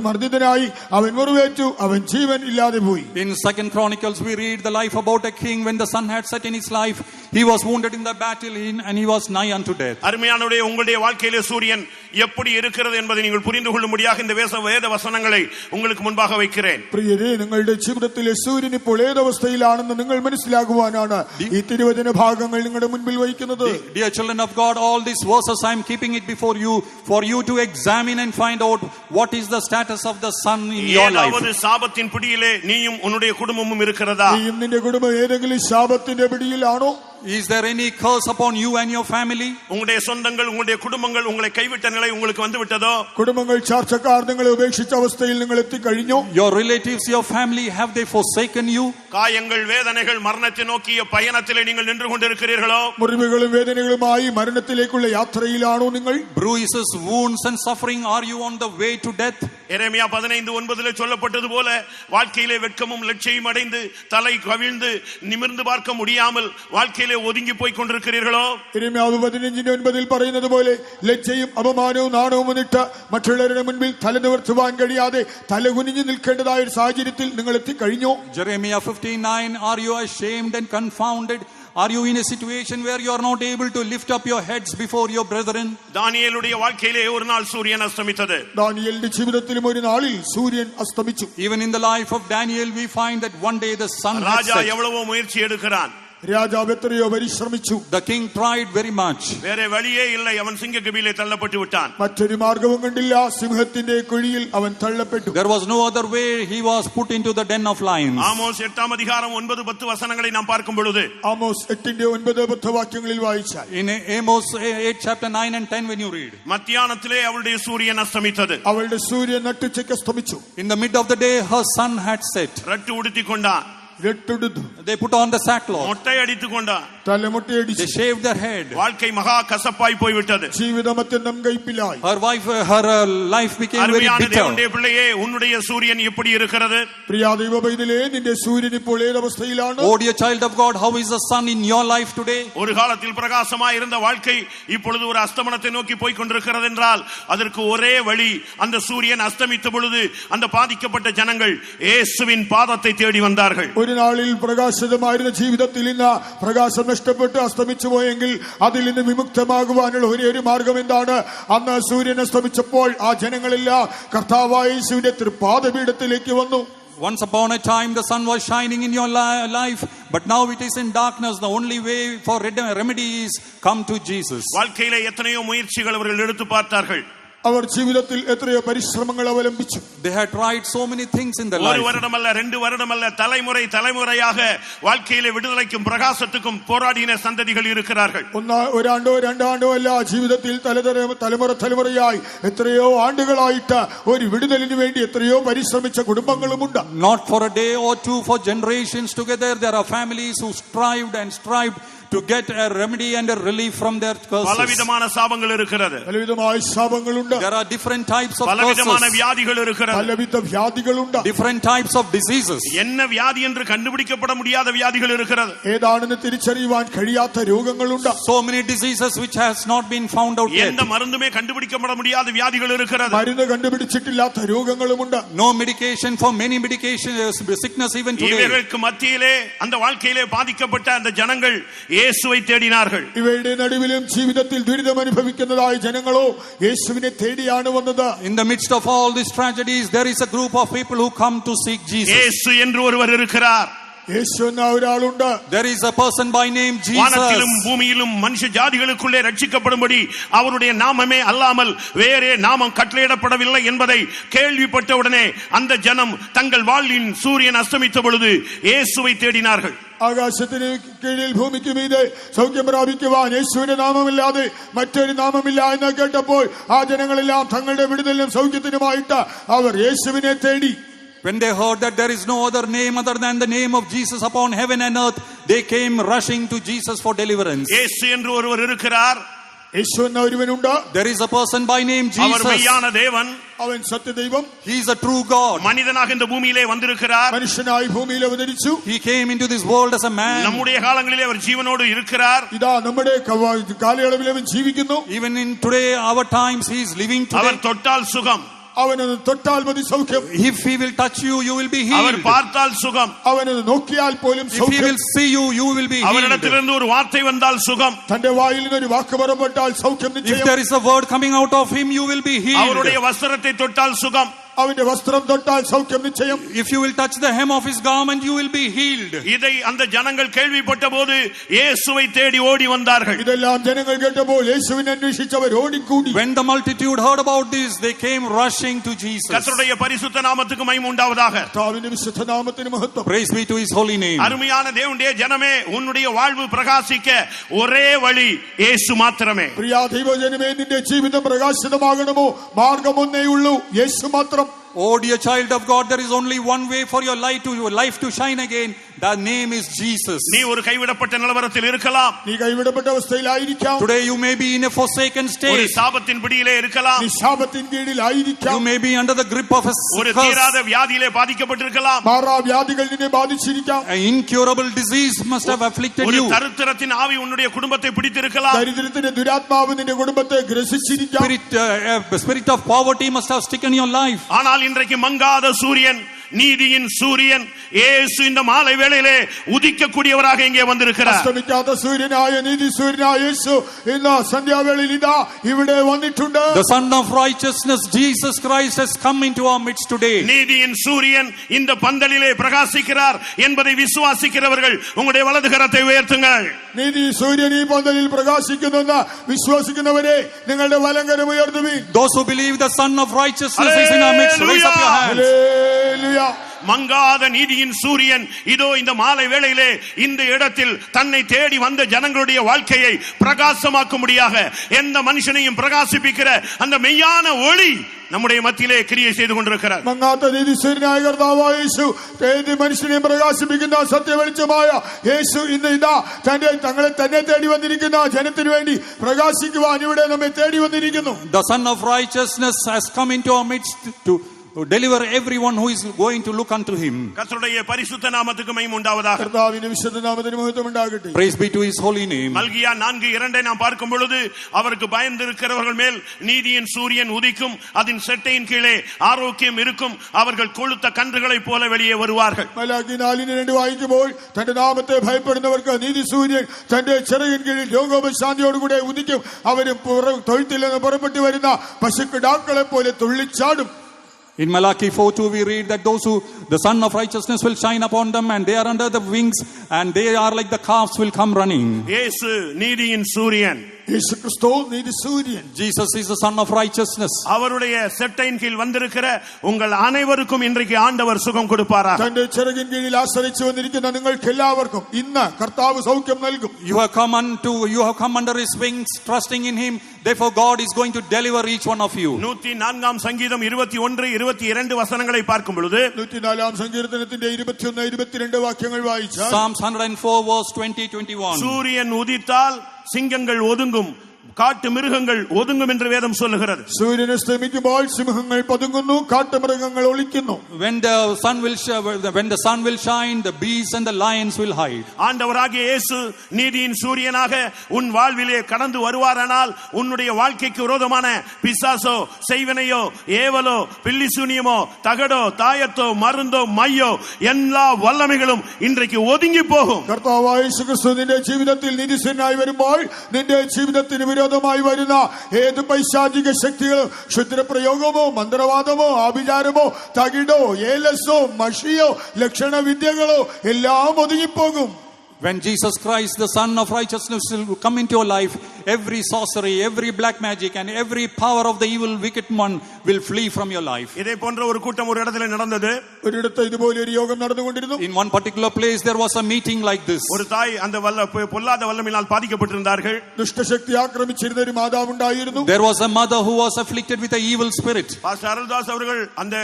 Speaker 3: മർദ്ദിതനായി, അവൻ മുറിവേറ്റു, അവൻ ജീവൻ ഇല്ലാതെ പോയി.
Speaker 1: In 2 Chronicles we read the life about a king. When the sun had set in his life, he was wounded in the battle and he was nigh unto death.
Speaker 2: அருமையானவரே, உங்களுடைய வாழ்க்கையிலே சூரியன் எப்படி இருக்கிறது என்பதை நீங்கள் புரிந்து கொள்ளும்படியாக இந்த வேத வசனங்களை உங்களுக்கு முன்பாக வைக்கிறேன்.
Speaker 3: പ്രിയരേ, നിങ്ങളുടെ ജീവിതത്തിലെ സൂര്യൻ ഇപ്പോൾ ഏതവസ്ഥയിലാണെന്ന് നിങ്ങൾ മനസ്സിലാക്കുവാനാണ് ഈ തിരുവചന ഭാഗങ്ങൾ നിങ്ങളുടെ മുൻപിൽ വയ്ക്കുന്നത്.
Speaker 1: Dear children of God, all these verses I am keeping it before you for you to examine and find out what is the status of the sun in your life.
Speaker 2: ஏதாவது சாபத்தின் பிடியிலே நீயும் உன்னுடைய குடும்பமும் இருக்கிறதா?
Speaker 3: നീയും നിന്റെ കുടുംബം ഏതെങ്കിലും ശാപത്തിന്റെ പിടിയിലാണോ?
Speaker 1: Is there any curse upon you and your family?
Speaker 2: உங்களுடைய சொந்தங்கள் உங்களுடைய குடும்பங்கள் உங்களை கைவிட்ட நிலை உங்களுக்கு வந்து விட்டதோ?
Speaker 3: കുടുംബങ്ങൾ ചാർച്ചക്കാർ നിങ്ങളെ ഉപേക്ഷിച്ച അവസ്ഥയിൽ നിങ്ങൾ എത്തിക്കഴിഞ്ഞോ?
Speaker 1: Your relatives, your family, have they forsaken you?
Speaker 2: காயங்கள் வேதனைகள் மரணத்தை நோக்கிய பயணத்திலே நீங்கள் நின்று கொண்டிருக்கிறீர்களோ?
Speaker 3: മുറിവുകളും വേദനകളുമായി മരണത്തിലേക്കുള്ള യാത്രയിലാണോ നിങ്ങൾ?
Speaker 1: Bruises, wounds and suffering, are you on the way to death?
Speaker 2: எரேமியா 15:9 சொல்லப்பட்டது போல வாழ்க்கையிலே வெட்கமும் லட்சியம் அடைந்து தலை கவிழ்ந்து நிமிர்ந்து பார்க்க முடியாமல் வாழ்க்கையிலே ஒதுங்கி போய் கொண்டிருக்கிறீர்களோ?
Speaker 3: യെരമ്യാവ് 15:9 പറയുന്നത് പോലെ ലജ്ജയും അപമാനവും നാണവും വന്നിട്ട് മറ്റുള്ളവരുടെ മുൻപിൽ തല നിവർത്തുവാൻ കഴിയാതെ തലകുനിഞ്ഞു നിൽക്കേണ്ടതായ ഒരു സാഹചര്യത്തിൽ നിങ്ങൾ എത്തിക്കഴിഞ്ഞോ?
Speaker 1: Jeremiah 15:9, are you ashamed and confounded? Are you in a situation where you are not able to lift up your heads before your brethren?
Speaker 2: தானியேலுடைய வாழ்க்கையிலே ஒரு நாள் சூரியன் அஸ்தமித்தது.
Speaker 3: ദാനിയേലിന്റെ ജീവിതത്തിലും ഒരു നാളിൽ സൂര്യൻ അസ്തമിച്ചു.
Speaker 1: Even in the life of Daniel we find that one day the sun had
Speaker 2: Raja
Speaker 1: set.
Speaker 2: எவ்வளவோ முயற்சி எடுக்கிறான்.
Speaker 3: രാജാവ് എത്രയോ പരിശ്രമിച്ചു.
Speaker 1: The king tried very much.
Speaker 2: வேற வழியே இல்லை, அவன் சிங்க கபியிலே தள்ளப்பட்டு விட்டான்.
Speaker 3: മറ്റൊരു മാർഗവും കണ്ടില്ല, സിംഹത്തിന്റെ കുഴിയിൽ അവൻ തള്ളപ്പെട്ടു.
Speaker 1: There was no other way, he was put into the den of lions.
Speaker 2: Amos 8:9-10 வசனங்களை நாம் பார்க்கும் பொழுது
Speaker 3: ആമോസ് 8:9-10 വാക്യങ്ങളിൽ വായിച്ചാൽ,
Speaker 1: In Amos 8 chapter 9 and 10 when you read,
Speaker 2: மத்தியானத்திலே அவளுடைய சூரியன் அஸ்தமித்தது.
Speaker 3: അവളുടെ സൂര്യൻ നട്ടുച്ചയ്ക്ക് അസ്തമിച്ചു.
Speaker 1: in the mid of the day her sun had set.
Speaker 2: ரட்டு உடுத்திக் கொண்டான்.
Speaker 3: രട്ടെടുത്തു.
Speaker 1: They put on the sackcloth.
Speaker 2: மொட்டை அடித்துக் கொண்டான்.
Speaker 3: തലമുട്ടയടിച്ചു.
Speaker 1: They shaved their head.
Speaker 2: வாழ்க்கை மகா கசப்பாய் போய்விட்டது.
Speaker 3: ജീവിതം അത്യന്തം കൈപ്പിലായി.
Speaker 1: Her life became very
Speaker 2: அருமையான
Speaker 1: bitter.
Speaker 2: தேவனுடைய பிள்ளையே, உன்னுடைய சூரியன் எப்படி இருக்கிறது?
Speaker 3: പ്രിയ ദൈവപൈതലേ, നിന്റെ സൂര്യൻ ഇപ്പോൾ ഏതവസ്ഥയിലാണ്?
Speaker 1: Oh dear child of God, how is the sun in your life today?
Speaker 2: ஒரு காலத்தில் பிரகாசமாய் இருந்த வாழ்க்கை இப்பொழுது ஒரு அஸ்தமனத்தை நோக்கி போய் கொண்டிருக்கிறது என்றால் அதற்கு ஒரே வழி, அந்த சூரியன் அஸ்தமித்த பொழுது அந்த பாதிக்கப்பட்ட ஜனங்கள் இயேசுவின் பாதத்தை தேடி வந்தார்கள்.
Speaker 3: ഒരു നാളിൽ പ്രകാശിതമായിരുന്ന ജീവിതത്തിൽ നിന്ന് പ്രകാശം നഷ്ടപ്പെട്ട് അസ്തമിച്ചു പോയെങ്കിൽ അതിൽ നിന്ന് വിമുക്തമാകുവാനുള്ള ഒരു മാർഗം എന്താണ്? അന്ന് സൂര്യൻ അസ്തമിച്ചപ്പോൾ ആ ജനങ്ങളെല്ലാം കർത്താവായ യേശുവിന്റെ തൃപാദപീഠത്തിലേക്ക് വന്നു.
Speaker 1: Once upon a time the sun was shining in your life, but now it is in darkness. The only way for remedy is come to Jesus.
Speaker 2: வாழ்க்கையிலே எத்தனையோ முயற்சிகள் அவர்கள் எடுத்து பார்த்தார்கள்.
Speaker 3: അവർ ജീവിതത്തിൽ എത്രയോ പരിശ്രമങ്ങൾ അവലംബിച്ചു.
Speaker 1: They had tried so many things in their life.
Speaker 2: ஒரு வருடமல்ல, 2 வருடமல்ல, தலைமுறையாக வாழ்க்கையிலே விடுதலைக்கும் பிரகாசத்துக்கும் போராடின சந்ததிகள் இருக்கிறார்கள்.
Speaker 3: ഒരാണ്ടോ രണ്ടാണ്ടോ അല്ല, ജീവിതത്തിൽ തലമുറയായി എത്രയോ ആണ്ടുകളായിട്ട് ഒരു വിടുതലിന് വേണ്ടി എത്രയോ പരിശ്രമിച്ച കുടുംബങ്ങളുമുണ്ട്.
Speaker 1: Not for a day or two, for generations together there are families who strived to get a remedy and a relief from their curses.
Speaker 2: பலவிதமான சாபங்கள் இருக்கிறது.
Speaker 3: പലവിധമായ ശാപങ്ങളുണ്ട്.
Speaker 1: There are different types of
Speaker 2: பலவிதமான
Speaker 1: curses.
Speaker 2: வியாதிகள் இருக்கிறது.
Speaker 3: പലവിധ വ്യാധികളുണ്ട്.
Speaker 1: Different types of diseases.
Speaker 2: என்ன வியாதி என்று கண்டுபிடிக்கப்பட முடியாத வியாதிகள் இருக்கிறது.
Speaker 3: ഏതാണെന്ന് തിരിച്ചറിയുവാൻ കഴിയാത്ത രോഗങ്ങളുണ്ട്.
Speaker 1: So many diseases which has not been found out yet.
Speaker 2: எந்த மருந்துமே கண்டுபிடிக்கப்பட முடியாத வியாதிகள் இருக்கிறது.
Speaker 3: മരുന്ന് കണ്ടുപിടിച്ചിട്ടില്ലാത്ത രോഗങ്ങളുമുണ്ട്.
Speaker 1: No medication for many sickness even today.
Speaker 2: இவர்களுக்கு மத்தியிலே அந்த வாழ்க்கையிலே பாதிக்கப்பட்ட அந்த ஜனங்கள் இயேசுவை தேடினார்கள்.
Speaker 3: ഇവയുടെ നടുവിലും ജീവിതത്തിൽ ദുരിതം അനുഭവിക്കുന്നതായ ജനങ്ങളോ യേശുവിനെ തേടിയാണ് വന്നത്.
Speaker 1: In the midst of all these tragedies there is a group of people who come to seek Jesus.
Speaker 2: இயேசு என்று ஒருவர் இருக்கிறார்.
Speaker 3: യേശു എന്ന ഒരാളുണ്ട്.
Speaker 1: There is a person by name Jesus.
Speaker 2: வானத்திலும் பூமியிலும் மனுஷ ஜாதிகளுக்குள்ளே ரட்சிக்கப்படும்படி அவருடைய நாமமே அல்லாமல் வேறே நாமம் கட்டளையிடப்படவில்லை என்பதை கேள்விப்பட்டவுடனே அந்த ஜனம் தங்கள் வாழ்வின் சூரியன் அஸ்தமித்த பொழுது இயேசுவை தேடினார்கள்.
Speaker 3: ആകാശത്തിന് കീഴിൽ ഭൂമിക്ക് മീതെ സൗഖ്യം പ്രാപിക്കുവാൻ യേശുവിന്റെ നാമമില്ലാതെ മറ്റൊരു നാമമില്ല എന്ന് കേട്ടപ്പോൾ ആ ജനങ്ങളെല്ലാം തങ്ങളുടെ വിടുതലിനും സൗഖ്യത്തിനുമായിട്ട് അവർ യേശുവിനെ തേടി.
Speaker 1: When they heard that there is no other name other than the name of Jesus upon heaven and earth, they came rushing to Jesus for deliverance.
Speaker 2: இயேசு என்று ஒருவர் இருக்கிறார்.
Speaker 3: യേശു എന്ന ഒരുവനുണ്ട്.
Speaker 1: There is a person by name Jesus.
Speaker 2: அவர் மெய்யான தேவன்.
Speaker 3: അവൻ സത്യദൈവം.
Speaker 1: He is a true God.
Speaker 2: மனிதனாக இந்த பூமியிலே வந்திருக்கிறார்.
Speaker 3: മനുഷ്യനായി ഭൂമിയിൽ അവതരിച്ചു.
Speaker 1: He came into this world as a man.
Speaker 2: நம்முடைய காலங்களிலே அவர் ஜீவனோடு இருக்கிறார்.
Speaker 3: ഇതാ നമ്മുടെ കാലയളവിൽ അവൻ ജീവിക്കുന്നു.
Speaker 1: Even in today our times he is living today.
Speaker 2: அவர் தொட்டால் சுகம்.
Speaker 3: അവനത് തൊട്ടാൽ മതി സൗഖ്യം.
Speaker 1: If he will touch you, you will be healed.
Speaker 2: அவர் பார்த்தால் சுகம்.
Speaker 3: അവനത് നോക്കിയാൽ പോലും
Speaker 1: If he
Speaker 3: സൗഖ്യം.
Speaker 1: will see you, you will be healed.
Speaker 2: அவரிடத்திலிருந்து ஒரு வார்த்தை வந்தால் சுகம்.
Speaker 3: തന്റെ വായിൽ നിന്നൊരു വാക്ക് പുറപ്പെട്ടാൽ സൗഖ്യം
Speaker 1: If
Speaker 3: നിശ്ചയം.
Speaker 1: there is a word coming out of him, you will be healed.
Speaker 2: அவருடைய வஸ்திரத்தை தொட்டால் சுகம்.
Speaker 3: അവന്റെ വസ്ത്രം തൊട്ടാൽ സൗഖ്യം നിശ്ചയം.
Speaker 1: If you will touch the hem of his garment, you will be healed.
Speaker 2: இதை அந்த ஜனங்கள் கேள்விப்பட்டபோது இயேசுவை தேடி ஓடி வந்தார்கள்.
Speaker 3: ഇതെല്ലാം ജനങ്ങൾ കേട്ടപ്പോൾ യേശുവിനെ അന്വേഷിച്ചവർ ഓടിക്കൂടി.
Speaker 1: When the multitude heard about this, they came rushing to Jesus.
Speaker 2: கர்த்தருடைய பரிசுத்த நாமத்துக்கு மகிமை உண்டாவதாக.
Speaker 3: കർത്താവിന്റെ വിശുദ്ധ നാമത്തിന് മഹത്വം.
Speaker 1: Praise be to his holy name.
Speaker 2: அருமையான தேவனுடைய ஜனமே, உன்னுடைய வாழ்வு பிரகாசிக்க ஒரே வழி இயேசு மாத்திரமே.
Speaker 3: പ്രിയ ദൈവജനമേ, നിന്റെ ജീവിതം പ്രകാശിതമാകണമോ മാർഗം ഒന്നേ ഉള്ളൂ, യേശു മാത്രം.
Speaker 1: Oh dear child of God, there is only one way for your life to shine again. That name is Jesus.
Speaker 2: நீ ஒரு கைவிடப்பட்ட நிலவரத்தில் இருக்கலாம்.
Speaker 3: നീ കൈവിടപ്പെട്ട അവസ്ഥയിലായിരിക്കാം.
Speaker 1: Today you may be in a forsaken
Speaker 2: ஒரு
Speaker 1: state.
Speaker 2: சாபத்தின் பிடியிலே இருக்கலாம்.
Speaker 3: നീ ശാപത്തിൻ കീഴിലായിരിക്കാം.
Speaker 1: You may be under the grip of a
Speaker 2: ஒரு
Speaker 1: curse.
Speaker 2: தீராத வியாதியிலே பாதிக்கப்பட்டிருக்கலாம்.
Speaker 3: മാറാവ്യാധികൾ നിന്നെ ബാധിച്ചിരിക്കാം.
Speaker 1: An incurable disease must have afflicted
Speaker 2: ஒரு
Speaker 1: you.
Speaker 2: தரித்திரத்தின் ஆவி உன்னுடைய குடும்பத்தை பிடித்திருக்கலாம்.
Speaker 3: ദരിദ്രത്തിന്റെ ദുരാത്മാവ് നിന്റെ കുടുംബത്തെ ഗ്രസിച്ചിരിക്കാം.
Speaker 1: Spirit of poverty must have stricken your life.
Speaker 2: ஆனால் இன்றைக்கு மங்காத சூரியன், நீதியின் சூரியன் இயேசு இந்த மாலை வேளையிலே உதிக்கக்கூடியவராக இங்கே வந்திருக்கிறார்.
Speaker 3: അസ്തമിക്കാത്ത സൂര്യനായ നീതി സൂര്യനായ യേശു ഇന്ന് സന്ധ്യാവേളയിൽ ഇതാ ഇവിടെ വന്നിട്ടുണ്ട്.
Speaker 1: The Son of Righteousness, Jesus Christ, has come into our midst today.
Speaker 2: நீதியின் சூரியன் இந்த பந்தலிலே பிரகாசிக்கிறார் என்பதை விசுவாசிக்கிறவர்கள் உங்களுடைய வலது கரத்தை உயர்த்துங்கள்.
Speaker 3: നീതി സൂര്യൻ ഈ പന്തലിൽ പ്രകാശിക്കുന്നെന്ന് വിശ്വസിക്കുന്നവരെ നിങ്ങളുടെ വലങ്കരം ഉയർത്തുവിൻ.
Speaker 1: Those who believe the Son of Righteousness is in our midst, raise up your hands.
Speaker 3: Hallelujah.
Speaker 2: மங்காத நீதியின் சூரியன் இதோ இந்த மாலை வேளையிலே இந்த இடத்தில் தன்னை தேடி வந்த ஜனங்களுடைய வாழ்க்கையை பிரகாசமாக்கும்படியாக எந்த மனுஷனையும் பிரகாசிப்பிக்கிற அந்த மெய்யான ஒளி நம்முடைய மத்தியிலே கிரியை செய்து கொண்டிருக்கிறார்.
Speaker 3: മങ്ങാത്ത നീതി സൂര്യനായ കർത്താവായ യേശു ഏത് മനുഷ്യനെയും പ്രകാശിപ്പിക്കുന്ന സത്യവെളിച്ചമായ യേശു ഇന്ന് ഇതാ തങ്ങളെ തന്നെ തേടി വന്നിരിക്കുന്ന ജനത്തിനു വേണ്ടി പ്രകാശിക്കുവാൻ ഇവിടെ നമ്മെ തേടി വന്നിരിക്കുന്നു.
Speaker 1: The Son of Righteousness has come into our midst to deliver everyone who is going to look unto him.
Speaker 2: கர்த்தருடைய பரிசுத்த நாமத்துக்கு மகிமை உண்டாவதாக.
Speaker 3: കർത്താവിന്റെ വിശുദ്ധ നാമത്തിന് മഹത്വം ഉണ്ടാകട്ടെ.
Speaker 1: Praise be to his holy name.
Speaker 2: மல்கியா 4:2 நாம் பார்க்கும் பொழுது அவருக்கு பயந்திருக்கிறவர்கள் மேல் நீதியின் சூரியன் உதிக்கும், அதன் செட்டையின் கீழே ஆரோக்கியம் இருக்கும், அவர்கள் கொழுத்த கன்றுகளைப் போல வெளியே வருவார்கள்.
Speaker 3: മലാക്കി 4:2 വായിക്കുമ്പോൾ തന്റെ നാമത്തെ ഭയപ്പെടുന്നവർക്ക് നീതി സൂര്യൻ തന്റെ ചിറകിൻ കീഴിൽ രോഗോപശാന്തിയോടുകൂടെ ഉദിക്കും, അവരും തൊഴുത്തിൽ നിന്ന് പുറപ്പെട്ടു വരുന്ന പശുക്കിടാക്കളെ പോലെ തുള്ളിച്ചാടും.
Speaker 1: In Malachi 4:2 we read that those who the Son of Righteousness will shine upon them, and they are under the wings, and they are like the calves will come running.
Speaker 2: இயேசு நீதியின் சூரியன்.
Speaker 3: യേശു ക്രിസ്തു നീതി സൂര്യൻ.
Speaker 1: Jesus is the Son of Righteousness.
Speaker 2: அவருடைய செட்டையின் கீழ் வந்திருக்கிற உங்கள் அனைவருக்கும் இன்றைக்கு ஆண்டவர் சுகம் கொடுப்பாராக.
Speaker 3: തന്റെ ചിറകിൻ കീഴിൽ ആശ്രയിച്ചു വന്നിരിക്കുന്ന നിങ്ങൾക്ക് എല്ലാവർക്കും ഇന്ന് കർത്താവ് സൗഖ്യം നൽകും.
Speaker 1: You have come under his wings, trusting in him. Therefore God is going to deliver each one of you.
Speaker 2: 104 சங்கீதம் 21-22 வசனங்களை பார்க்கும் பொழுது
Speaker 3: 104 സങ്കീർത്തനത്തിന്റെ 21-22 വാക്യങ്ങൾ വായിച്ചാൽ
Speaker 1: Psalms 104 verse 20-21.
Speaker 2: சூரியன் உதித்தால் சிங்கங்கள் ஒதுங்கும், காட்டு மிருகங்கள் ஒதுங்கும் என்று வேதம் சொல்லுகிறது.
Speaker 3: സൂര്യൻ അസ്തമിക്കുമ്പോൾ സിംഹങ്ങൾ പതുങ്ങുന്നു, കാട്ടുമൃഗങ്ങൾ ഒളിക്കുന്നു.
Speaker 1: When the sun will shine, the beasts and the lions will hide.
Speaker 2: ஆண்டவராகிய இயேசு நீதியின் சூரியனாக உன் வாழ்விலே கடந்து வருவாரானால் உன்னுடைய வாழ்க்கைக்கு விரோதமான பிசாசோ, செய்வனையோ, ஏவலோ, பில்லிசூனியமோ, தகடோ, தாயத்தோ, மருந்தோ, மையோ எல்லா வல்லமைகளும் இன்றைக்கு ஒதுங்கி போகும்.
Speaker 3: കർത്താവായ യേശു ക്രിസ്തു നിന്റെ ജീവിതത്തിൽ നീതിസൂര്യനായി വരുമ്പോൾ നിന്റെ ജീവിതത്തിന് വിരോധമായി വരുന്ന ഏത് പൈശാചിക ശക്തികളും ക്ഷുദ്രപ്രയോഗമോ, മന്ത്രവാദമോ, ആഭിചാരമോ, തകിടോ, ഏലസോ, മഷിയോ, ലക്ഷണവിദ്യകളോ എല്ലാം ഒതുങ്ങിപ്പോകും.
Speaker 1: When Jesus Christ, the Son of Righteousness, will come into your life, every sorcery, every black magic, and every power of the evil wicked one will flee from your life.
Speaker 2: இதே போன்ற ஒரு கூட்டம் ஒரு இடத்துல நடந்தது.
Speaker 3: ഒരിടത്ത് ഇതുപോലെ ഒരു യോഗം നടന്നുകൊണ്ടിരുന്നു.
Speaker 1: In one particular place there was a meeting like this.
Speaker 2: ஒரு தாய் அந்த பொல்லாத வல்லமையினால் பாதிக்கப்பட்டிருந்தார்கள்.
Speaker 3: ദുഷ്ടശക്തി ആക്രമിച്ചിരുന്ന ഒരു മാതാവ് ഉണ്ടായിരുന്നു.
Speaker 1: There was a mother who was afflicted with an evil spirit.
Speaker 2: Pastor Aruldas அவர்கள் அந்த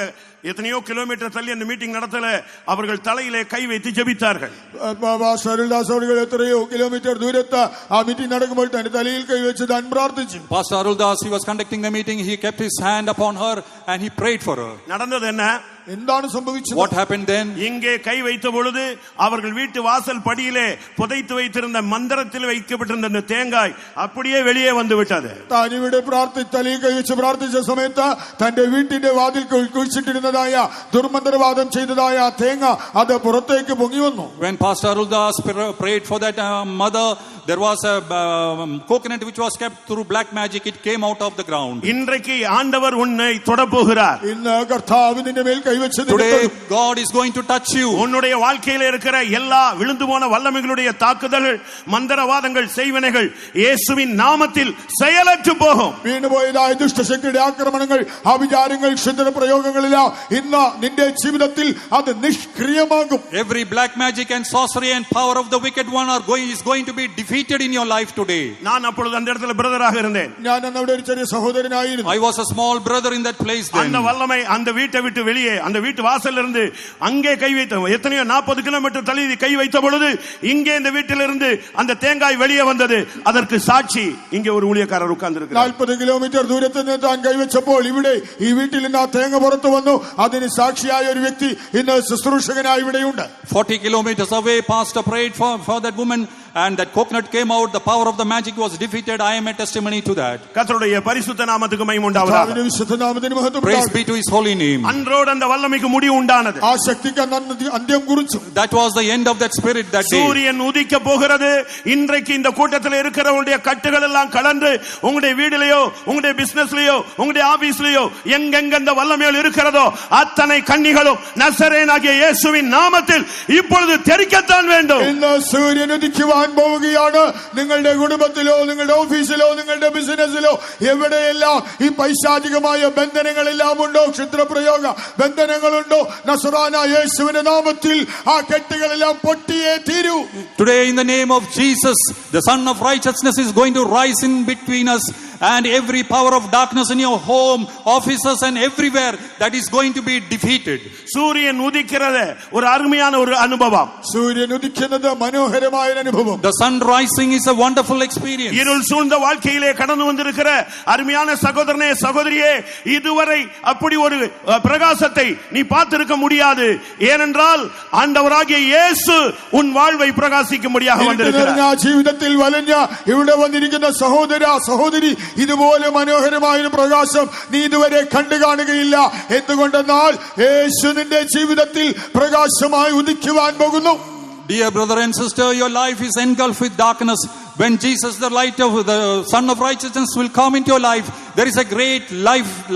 Speaker 2: எத்தனையோ கிலோமீட்டர் தள்ளி அந்த மீட்டிங் நடத்தல, அவர்கள் தலையிலே கை வைத்து ஜெபித்தார்கள்.
Speaker 3: അരുൾദാസ് അവர்கள் എത്രയോ കിലോമീറ്റർ ദൂരത്ത് ആ മീറ്റിംഗ് നടക്കുമ്പോൾ തന്റെ തലയിൽ കൈവച്ച് താൻ പ്രാർത്ഥിച്ചു.
Speaker 1: Pastor Aruldas, he was conducting the meeting, he kept his hand upon her and he prayed for her.
Speaker 2: நடந்தது என்ன?
Speaker 3: എന്താണ് സംഭവിച്ചത്?
Speaker 1: What happened then?
Speaker 2: இங்கே கை வைத்த பொழுது அவர்கள் வீட்டு வாசல் படியிலே புதைத்து வைத்திருந்த மந்திரத்தில் வைக்கப்பட்டிருந்த அந்த தேங்காய் அப்படியே வெளியே வந்து விட்டது.
Speaker 3: താൻ ഇവിടെ തലയിൽ കൈവച്ച് പ്രാർത്ഥിച്ച സമയത്ത് തന്റെ വീട്ടിന്റെ വാതിൽ കുഴിച്ചിട്ടിരുന്നതായ ദുർമന്ത്രവാദം ചെയ്തതായ തേങ്ങ അത് പുറത്തേക്ക് പൊങ്ങി വന്നു.
Speaker 1: When Pastor Aruldas prayed for that mother, there was a coconut which was kept through black magic. It came out of the ground.
Speaker 2: இன்றைக்கு ஆண்டவர் உன்னை தொட போகிறார்.
Speaker 3: ഇന്ന് കർത്താവ് നിന്റെ മേൽ കൈവച്ച്
Speaker 1: Today God is going to touch you.
Speaker 2: உன்னுடைய வாழ்க்கையில இருக்கிற எல்லா விழுந்து போன வல்லமைகளுடைய தாக்குதல்கள், மந்திரவாதங்கள், செய்வினைகள் இயேசுவின் நாமத்தில் செயலற்று போகும்.
Speaker 3: വീണുപോയതായ ദുഷ്ടശക്തിയുടെ ആക്രമണങ്ങൾ, അവിചാരങ്ങൾ, ക്ഷുദ്ര പ്രയോഗങ്ങളെല്ലാം ഇന്ന് നിന്റെ ജീവിതത്തിൽ അത് നിഷ്ക്രിയമാകും.
Speaker 1: Every black magic and sorcery and power of the wicked one is going to be defeated in your life today.
Speaker 2: நான் அப்பொழுது அந்த இடத்துல பிரதராக இருந்தேன்.
Speaker 3: ഞാൻ അന്ന് അവിടെ ഒരു ചെറിയ സഹോദരനായിരുന്നു.
Speaker 1: I was a small brother in that place then.
Speaker 2: அந்த வல்லமை அந்த வீட்டை விட்டு வெளியே, அந்த வீட்டு வாசல்ல இருந்து அங்கே கை வைத்த எத்தனையோ 40 கிலோமீட்டர் தள்ளி கை வைத்த பொழுது இங்கே இந்த வீட்டிலிருந்து அந்த தேங்காய் வெளியே வந்தது. அதற்கு சாட்சி இங்கே ஒரு ஊழியக்காரர் உட்கார்ந்திருக்கிறார்.
Speaker 3: 40 കിലോമീറ്റർ ദൂരത്ത് നിന്ന് താൻ കൈവച്ചപ്പോൾ ഇവിടെ ഈ വീട്ടിൽ നിന്ന് ആ തേങ്ങ പുറത്തു വന്നു. അതിന് സാക്ഷിയായ ഒരു വ്യക്തി ഇന്ന് ശുശ്രൂഷകനായി ഇവിടെയുണ്ട്.
Speaker 1: 40 kilometers away, pastor prayed for that woman and that coconut came out. The power of the magic was defeated. I am a testimony to that.
Speaker 2: கர்த்தருடைய பரிசுத்த நாமத்துக்கு மகிமை உண்டாவதாக.
Speaker 3: വിശുദ്ധ നാമത്തിന് മഹത്വം.
Speaker 1: Praise be to his holy name.
Speaker 2: அன்றோடு அந்த வல்லமைக்கு முடிவு உண்டானது.
Speaker 3: ആ ശക്തിക്ക് അന്ത്യം കുറിച്ചു.
Speaker 1: That was the end of that spirit that day.
Speaker 2: சூரியன் உதிக்க போகிறது. இன்றைக்கு இந்த கூட்டத்தில் இருக்கிறவங்களுடைய கட்டுகள் எல்லாம் கலந்து உங்களுடைய வீட்டிலேயோ, உங்களுடைய பிசினஸ்லயோ, உங்களுடைய ஆபீஸ்லயோ எங்கெங்க இந்த வல்லமைகள் இருக்கிறதோ அத்தனை கன்னிகளும் நசரேயனாகிய இயேசுவின் நாமத்தில் இப்பொழுது தெரிக்கத்தான் வேண்டும்.
Speaker 3: ഇന്ന് സൂര്യൻ ഉദിക്കുവാൻ പോവുകയാണ്. നിങ്ങളുടെ കുടുംബത്തിലോ, നിങ്ങളുടെ ഓഫീസിലോ, നിങ്ങളുടെ ബിസിനസ്സിലോ എവിടെയെല്ലാം ഈ പൈശാചികമായ ബന്ധനങ്ങളെല്ലാം ഉണ്ടോ, ക്ഷുദ്രപ്രയോഗ ബന്ധനങ്ങളുണ്ടോ, നസറാന യേശുവിന്റെ നാമത്തിൽ ആ കെട്ടുകളെല്ലാം പൊട്ടിയേ തീരൂ.
Speaker 1: Today in the name of Jesus, the Son of Righteousness is going to rise in between us, and every power of darkness in your home, offices and everywhere, that is going to be defeated.
Speaker 2: சூரியன் உதிக்கிறது ஒரு அருமையான ஒரு அனுபவம்.
Speaker 3: സൂര്യൻ ഉദിക്കുന്നത് മനോഹരമായ അനുഭവം.
Speaker 1: The sun rising is a wonderful experience.
Speaker 2: இருள் சூழ்ந்த வாழ்க்கையிலே கடந்து வந்திருக்கிற அருமையான சகோதரனே, சகோதரியே, இதுவரை அப்படி ஒரு பிரகாசத்தை நீ பார்த்திருக்க முடியாது. ஏனென்றால் ஆண்டவராகிய இயேசு உன் வாழ்வை பிரகாசிக்கும்படியாக வந்திருக்கிறார்.
Speaker 3: ജീവിതത്തിൽ വലഞ്ഞ ഇവിടെ വന്നിരിക്കുന്ന സഹോദര, സഹോദരി, ഇതുപോലെ മനോഹരമായ ഒരു പ്രകാശം നീ ഇതുവരെ കണ്ടു കാണുകയില്ല. എന്തുകൊണ്ടെന്നാൽ യേശു നിന്റെ ജീവിതത്തിൽ പ്രകാശമായി ഉദിക്കുവാൻ പോകുന്നു.
Speaker 1: Dear brother and sister, your life is engulfed with darkness. When Jesus, the light of the Son of Righteousness, will come into your life, there is a great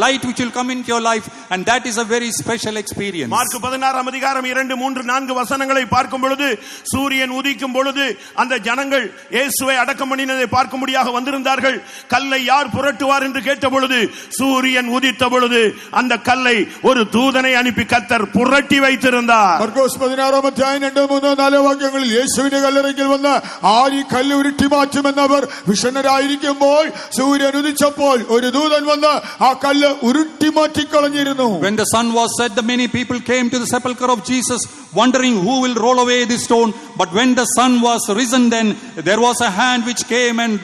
Speaker 1: light which will come into your life, and that is a very special experience.
Speaker 2: Mark 16 அதிகாரம் 2, 3, 4 வசனங்களை பார்க்கும் பொழுது, சூரியன் உதிக்கும் பொழுது அந்த ஜனங்கள் இயேசுவை அடக்கம் பண்ணினதை பார்க்கும்படியாக வந்திருந்தார்கள். கல்லை யார் புரட்டுவார் என்று கேட்ட பொழுது, சூரியன் உதித்த பொழுது அந்த கல்லை ஒரு தூதனை அனுப்பி கர்த்தர் புரட்டி வைத்திருந்தார்.
Speaker 3: മാർക്കോസ് 16 അധ്യായം 2, 3, 4 വാക്യങ്ങളിൽ യേശുവിന്റെ കല്ലറയ്ക്കൽ വന്ന് ആര് ഈ കല്ല് ഉരുട്ടി മാറ്റുമെന്നവർ വിഷണ്ണരായിരിക്കുമ്പോൾ സൂര്യൻ ഉദിച്ചപ്പോൾ ഒരു ദൂതൻ വന്ന് ആ കല്ല് ഉരുട്ടി മാറ്റിക്കളഞ്ഞിരുന്നു.
Speaker 1: When the sun was set, the many people came to the sepulchre of Jesus, wondering who will roll away this stone. But when the sun was risen, then there was a hand which came and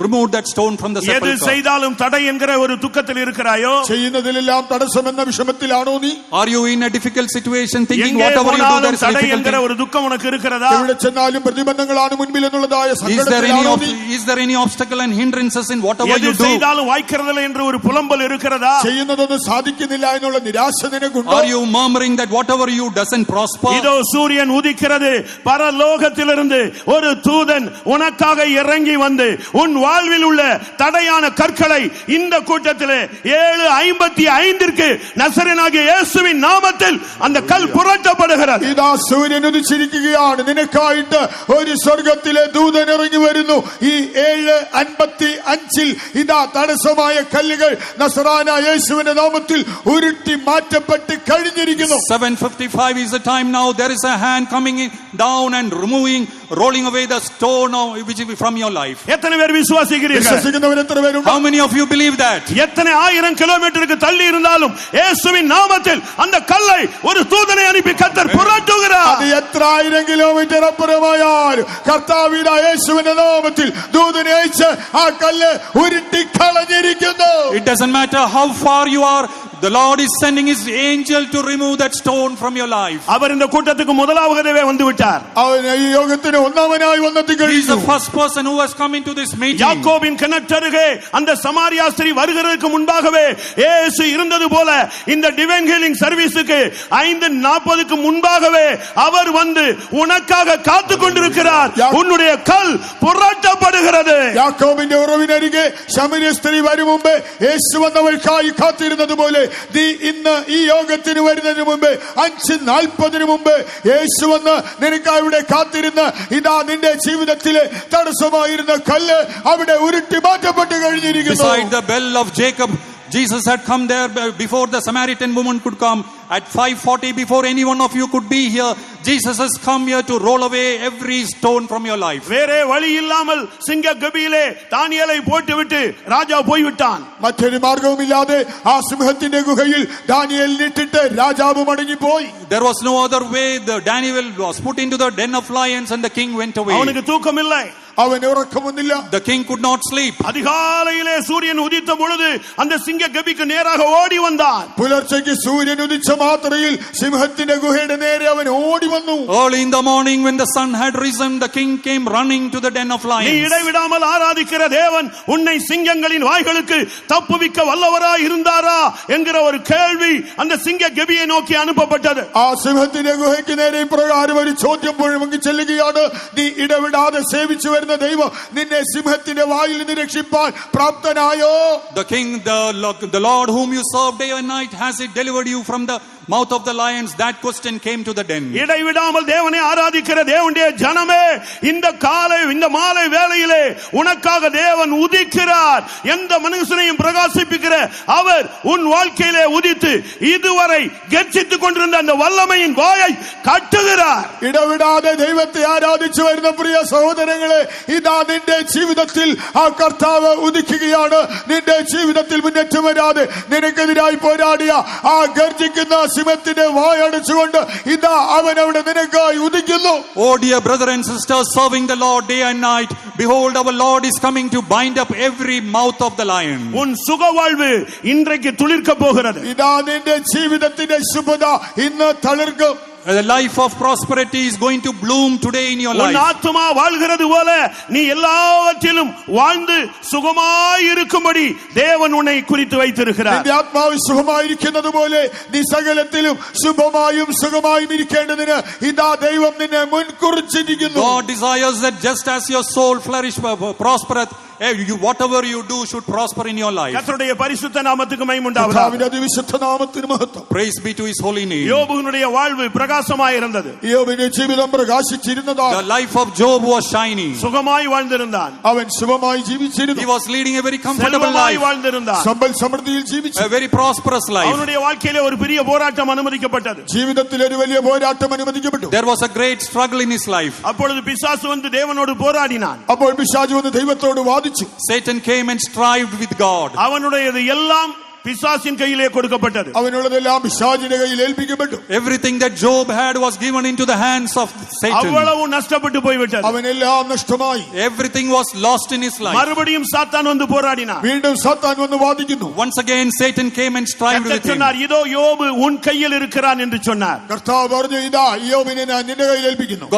Speaker 1: removed that stone from the sepulchre.
Speaker 2: எது செய்தாலும் தடை என்கிற ஒரு துக்கத்தில் இருக்கிறாயோ?
Speaker 3: ചെയ്യുന്നതിലെല്ലാം തടസ്സമെന്ന വിഷമത്തിലാണോ നീ?
Speaker 1: Are you in a difficult situation thinking whatever you do there is
Speaker 2: தடை என்கிற
Speaker 1: difficult?
Speaker 2: ஒரு துக்கம் உனக்கு இருக்கிறதா?
Speaker 3: എവിടെ ചെന്നാലും പ്രതിബന്ധങ്ങളാണ് മുൻപിൽ എന്നുള്ളതായ സങ്കടത്തിലാണോ നീ?
Speaker 1: Is there any obstacle and hindrances in whatever
Speaker 2: எது
Speaker 1: you do?
Speaker 2: செய்தாலும் வாய்க்கிறதில்லை என்று ஒரு புலம்பல் இருக்கிறதா?
Speaker 3: ചെയ്യുന്നതൊന്നും സാധിക്കുന്നില്ല എന്നുള്ള നിരാശ നിനക്കുണ്ടോ?
Speaker 1: Are you murmuring that whatever you doesn't prosper?
Speaker 2: இதோ சூரியன் உதிக்கிறது. பரலோகத்திலிருந்து ஒரு தூதன் உனக்காக இறங்கி வந்து உன் வாழ்வில் உள்ள தடையான கற்களை இந்த கூட்டத்திலே 7:55 நசரேயனாகிய இயேசுவின் நாமத்தில் அந்த கல் புரட்டப்படுகிறது.
Speaker 3: ഇതാ സൂര്യൻ ഉദിച്ചിരിക്കുകയാണ്. നിനക്കായിട്ട് ഒരു സ്വർഗത്തിലെ ദൂതൻ ഇറങ്ങി വരുന്നു. ഈ 7:55 ഇതാ തടസ്സമായ കല്ലുകൾ നസറാന യേശുവിന്റെ നാമത്തിൽ ഉരുട്ടി മാറ്റപ്പെട്ട് കഴിഞ്ഞിരിക്കുന്നു.
Speaker 1: 7:55 is the time now. There is a hand coming in down and rolling away the stone which is from your life.
Speaker 2: எத்தனை பேர் விசுவாசிக்கிறீர்கள்?
Speaker 3: വിശ്വസിക്കുന്നവർ എത്ര പേരുണ്ട്?
Speaker 1: How many of you believe that?
Speaker 2: எத்தனை 1000 கிலோமீட்டருக்கு தள்ளி இருந்தாலும் இயேசுவின் நாமத்தில் அந்த கல்லை ஒரு தூதனை அனுப்பி கர்த்தர் புரட்டுகிறார்.
Speaker 3: അത് എത്ര 1000 കിലോമീറ്റർ അപ്പുറമായാലും കർത്താവിന്റെ യേശുവിന്റെ നാമത്തിൽ ദൂതനെ അയച്ച് ആ കല്ല് ഉരുട്ടി കളഞ്ഞിരിക്കുന്നു.
Speaker 1: It doesn't matter how far you are, the Lord is sending his angel to remove that stone from your life.
Speaker 2: அவர் இந்த கூட்டத்துக்கு முதலாவதே வந்து விட்டார்.
Speaker 3: അവൻ ഈ യോഗത്തിന് ഒന്നാമനായി വന്നെത്തി
Speaker 1: He is
Speaker 3: കഴിഞ്ഞു.
Speaker 1: the first person who has come into this meeting.
Speaker 2: யாக்கோபின் கிணற்றருகே அந்த சமாரியா ஸ்திரீ வருகிறதுக்கு முன்பாகவே இயேசு இருந்தது போல இந்த டிவைன் ஹீலிங் சர்வீஸுக்கு 5:40க்கு முன்பாகவே அவர் வந்து உனக்காக காத்து கொண்டிருக்கிறார். உன்னுடைய கல் புரட்டப்படுகிறது.
Speaker 3: യാക്കോബിന്റെ ഉറവിനരികെ ശമരിയ സ്ത്രീ വരും മുമ്പേ യേശു വന്നവൾക്കായി കാത്തിരുന്നത് പോലെ നീ ഇന്ന് ഈ യോഗത്തിന് വരുന്നതിന് മുമ്പ് 5:40 മുമ്പ് യേശു വന്ന് നിനക്കായി ഇവിടെ കാത്തിരുന്ന് ഇതാ നിന്റെ ജീവിതത്തിലെ തടസ്സമായിരുന്ന കല്ല് അവിടെ ഉരുട്ടി മാറ്റപ്പെട്ട് കഴിഞ്ഞിരിക്കുന്നു.
Speaker 1: Beside the bell of Jacob, Jesus had come there before the Samaritan woman could come. At 5:40, before any one of you could be here, Jesus has come here to roll away every stone from your life.
Speaker 2: வேறே வழி இல்லாமல் சிங்க கபியிலே தானியேலை போட்டுவிட்டு ராஜா போய்விட்டான்.
Speaker 3: മറ്റൊരു മാർഗവുമില്ലാതെ ആ സിംഹത്തിന്റെ ഗുഹയിൽ ദാനിയേലിനെ ഇട്ടിട്ട് രാജാവ് മടങ്ങിപ്പോയി.
Speaker 1: There was no other way. Daniel was put into the den of lions and the king went away.
Speaker 2: அவனுக்கு தூக்கம் இல்லை.
Speaker 3: അവന് ഉറക്കമൊന്നില്ല.
Speaker 1: The king could not sleep.
Speaker 2: அதிகாலையிலே சூரியன் உதித்த பொழுது அந்த சிங்க கபிக்கு நேராக ஓடி வந்தான்.
Speaker 3: പുലർച്ചയ്ക്ക് സൂര്യൻ ഉദിച്ച മാത്രയിൽ സിംഹത്തിന്റെ ഗുഹയുടെ നേരെ അവൻ ഓടി വന്നു.
Speaker 1: Early in the morning when the sun had risen, the king came running to the den of lions.
Speaker 2: நீ இடைவிடாமல் ஆராதிக்கிற தேவன் உன்னை சிங்கங்களின் வாய்களுக்கு தப்புவிக்க வல்லவராய் இருந்தாரா என்கிற ஒரு கேள்வி அந்த சிங்க கபியை நோக்கி அனுப்பப்பட்டது.
Speaker 3: ആ സിംഹത്തിന്റെ ഗുഹയ്ക്ക് നേരെ ഇപ്രകാരം ഒരു ചോദ്യം മുഴങ്ങി ചെല്ലുകയാണ്. നീ ഇടവിടാതെ സേവിച്ചു വരുന്ന ദൈവം നിന്നെ സിംഹത്തിന്റെ വായിൽ നിന്ന് രക്ഷിപ്പാൻ പ്രാപ്തനായോ?
Speaker 1: The king, the Lord whom you serve day and night, has he delivered you from the mouth of the lions? That question came to the den.
Speaker 2: இடைவிடாமல் தேவனை ஆராதிக்கிற தேவனுடைய ஜனமே, இந்த மாலை வேளையிலே உனக்காக தேவன் உதிக்கிறார். எந்த மனுஷனையும் பிரகாசிப்பிக்கிற அவர் உன் வாழ்க்கையிலே உதித்து இதுவரை கர்ஜித்துக் கொண்டிருந்த அந்த வல்லமையின் வாயை கட்டுகிறார்.
Speaker 3: ഇടവിടാതെ ദൈവത്തെ ആരാധിച്ചു വരുന്ന പ്രിയ സഹോദരങ്ങളെ, ഇതാ നിന്റെ ജീവിതത്തിൽ ആ കർത്താവ് ഉദിക്കുകയാണ്. നിന്റെ ജീവിതത്തിൽ മുന്നേറ്റം വരാതെ നിനക്കെതിരായി പോരാടിയ ആ ഗർജിക്കുന്ന സിംഹത്തിന്റെ വായടച്ചുകൊണ്ട് ഇതാ അവൻ അവിടെ നിനക്കായി ഉദിക്കുന്നു.
Speaker 1: Oh dear brother and sister, serving the Lord day and night, behold, our Lord is coming to bind up every mouth of the lion.
Speaker 2: உன் சுகவாழ்வு இன்றைக்கு துளிர்க்க போகிறது.
Speaker 3: ഇതാ നിന്റെ ജീവിതത്തിന്റെ ശുഭത ഇന്ന് തളിർക്കും.
Speaker 1: The life of prosperity is going to bloom today in your life.
Speaker 2: உன் ஆத்துமா வாழ்கிறது போல நீ எல்லாவற்றிலும் வாழ்ந்து சுகமாய் இருக்கும்படி தேவன் உன்னை குறித்து வைத்திருக்கிறார்.
Speaker 3: നിന്റെ ആത്മാവ് സുഖമായിരിക്കുന്നത് പോലെ നീ സകലത്തിലും ശുഭമായും സുഖമായും ഇരിക്കേണ്ടതിന് ഇതാ ദൈവം നിന്നെ മുൻകുറിച്ചിരിക്കുന്നു.
Speaker 1: God desires that just as your soul flourish, prospereth, whatever you do should prosper in your life.
Speaker 2: கர்த்தருடைய பரிசுத்த நாமத்துக்கு மகிமை உண்டாவதாக.
Speaker 3: കർത്താവിന്റെ അതിവിശുദ്ധ നാമത്തിന് മഹത്വം.
Speaker 1: Praise be to his holy name.
Speaker 2: யோபுவினுடைய வாழ்வு பிரகாசமாய் இருந்தது.
Speaker 3: യോബിന്റെ ജീവിതം പ്രകാശിച്ചിരുന്നതാണ്.
Speaker 1: The life of Job was shining.
Speaker 2: சுகமாய் வாழ்ந்திருந்தான்.
Speaker 3: അവൻ സുഖമായി ജീവിച്ചിരുന്നു.
Speaker 1: He was leading a very comfortable
Speaker 2: செல்வமாய்
Speaker 1: life,
Speaker 2: வாழ்ந்திருந்தான்.
Speaker 3: സമ്പൽ സമൃദ്ധിയിൽ ജീവിച്ചു.
Speaker 1: a very prosperous life.
Speaker 2: அவனுடைய வாழ்க்கையிலே ஒரு பெரிய போராட்டம் அனுமதிக்கப்பட்டது.
Speaker 3: ജീവിതത്തിൽ ഒരു വലിയ പോരാട്ടം അനുവദിക്കപ്പെട്ടു.
Speaker 1: There was a great struggle in his life.
Speaker 2: அப்பொழுது பிசாசு வந்து தேவனோடு போராடினான்.
Speaker 3: അപ്പോൾ പിശാച് വന്ന് ദൈവത്തോട് വാദിച്ചു.
Speaker 1: Satan came and strived with God.
Speaker 2: அவனுடையது எல்லாம் பிசாசின் கையிலே கொடுக்கப்பட்டது.
Speaker 3: അവനുള്ളതെല്ലാം പിശാചിന്റെ കയ്യിൽ ഏൽപ്പിക്കപ്പെട്ടു.
Speaker 1: Everything that Job had was given into the hands of Satan.
Speaker 2: அவ்வளவு நஷ்டப்பட்டு போய்விட்டது.
Speaker 3: അവനെല്ലാം നഷ്ടമായി.
Speaker 1: Everything was lost in his life.
Speaker 2: மறுபடியும் சாத்தான் வந்து போராடினான்.
Speaker 3: വീണ്ടും സാത്താൻ വന്ന് വാദിക്കുന്നു.
Speaker 1: Once again Satan came and strived with him.
Speaker 2: சொன்னார், இதோ யோபு உன் கையில் இருக்கிறான் என்று சொன்னார்.
Speaker 3: കർത്താവ് പറഞ്ഞു, ഇതാ യോബിനെ ഞാൻ നിന്റെ കയ്യിൽ ഏൽപ്പിക്കുന്നു.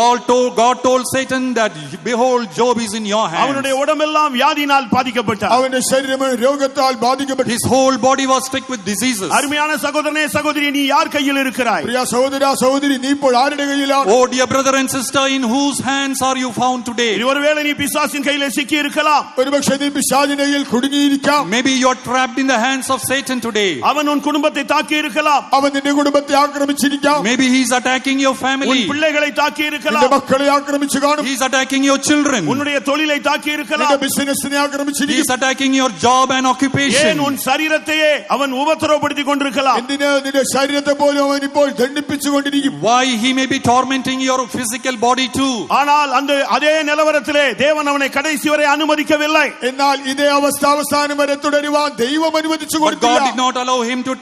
Speaker 1: God told Satan that behold, Job is in your hands.
Speaker 2: அவனுடைய உடம்பெல்லாம் வியாதியினால் பாதிக்கப்பட்டார்.
Speaker 3: അവന്റെ ശരീരം രോഗത്താൽ ബാധിക്കപ്പെട്ടു.
Speaker 1: His whole body was stricken with diseases.
Speaker 2: அருமையான சகோதரனே சகோதரி, நீ யார் கையில் இருக்கிறாய்?
Speaker 3: പ്രിയ സഹോദരാ സഹോദരി, നീ ഇപ്പോൾ ആരുടെ കയ്യിലാണ്?
Speaker 1: Oh dear brother and sister, in whose hands are you found today?
Speaker 2: ஒருவேளை நீ பிசாசின் கையிலே சிக்கி இருக்கலாம்.
Speaker 3: ഒരുപക്ഷേ നീ പിശാചിന്റെ കയ്യിൽ കുടുങ്ങിയിരിക്കാം.
Speaker 1: Maybe you are trapped in the hands of Satan today.
Speaker 2: அவன் உன் குடும்பத்தை தாக்கி இருக்கலாம்.
Speaker 3: അവൻ നിന്റെ കുടുംബത്തെ ആക്രമിച്ചിരിക്കാം.
Speaker 1: Maybe he is attacking your family.
Speaker 2: உன் பிள்ளைகளை தாக்கி
Speaker 3: നിന്റെ
Speaker 2: இருக்கலாம்.
Speaker 3: മക്കളെ ആക്രമിച്ചു കാണും.
Speaker 1: He is attacking your children.
Speaker 2: உன்னுடைய தொழிலை தாக்கி
Speaker 3: നിന്റെ
Speaker 2: இருக்கலாம்.
Speaker 3: ബിസിനസിനെ
Speaker 1: He
Speaker 3: ആക്രമിച്ചിരിക്കും.
Speaker 1: is attacking your job and occupation.
Speaker 2: ஏன் உன் சரீரத்தையே அவன் உபத்திரவப்படுத்திக் கொண்டிருக்கலாம்.
Speaker 3: എന്തിന് നിന്റെ ശരീരത്തെ പോലും അവൻ ഇപ്പോൾ ദണ്ഡിപ്പിച്ചുകൊണ്ടിരിക്കും.
Speaker 1: Why he may be tormenting your physical body too.
Speaker 2: ஆனால் அதே நிலவரத்திலே தேவன் அவனை கடைசி வரை அனுமதிக்கவில்லை.
Speaker 3: എന്നാൽ ഇതേ അവസ്ഥ അവസാനം വരെ തുടരുവാൻ ദൈവം അനുവദിച്ചു
Speaker 1: But God did
Speaker 3: കൊടുത്തില്ല.
Speaker 1: not allow him to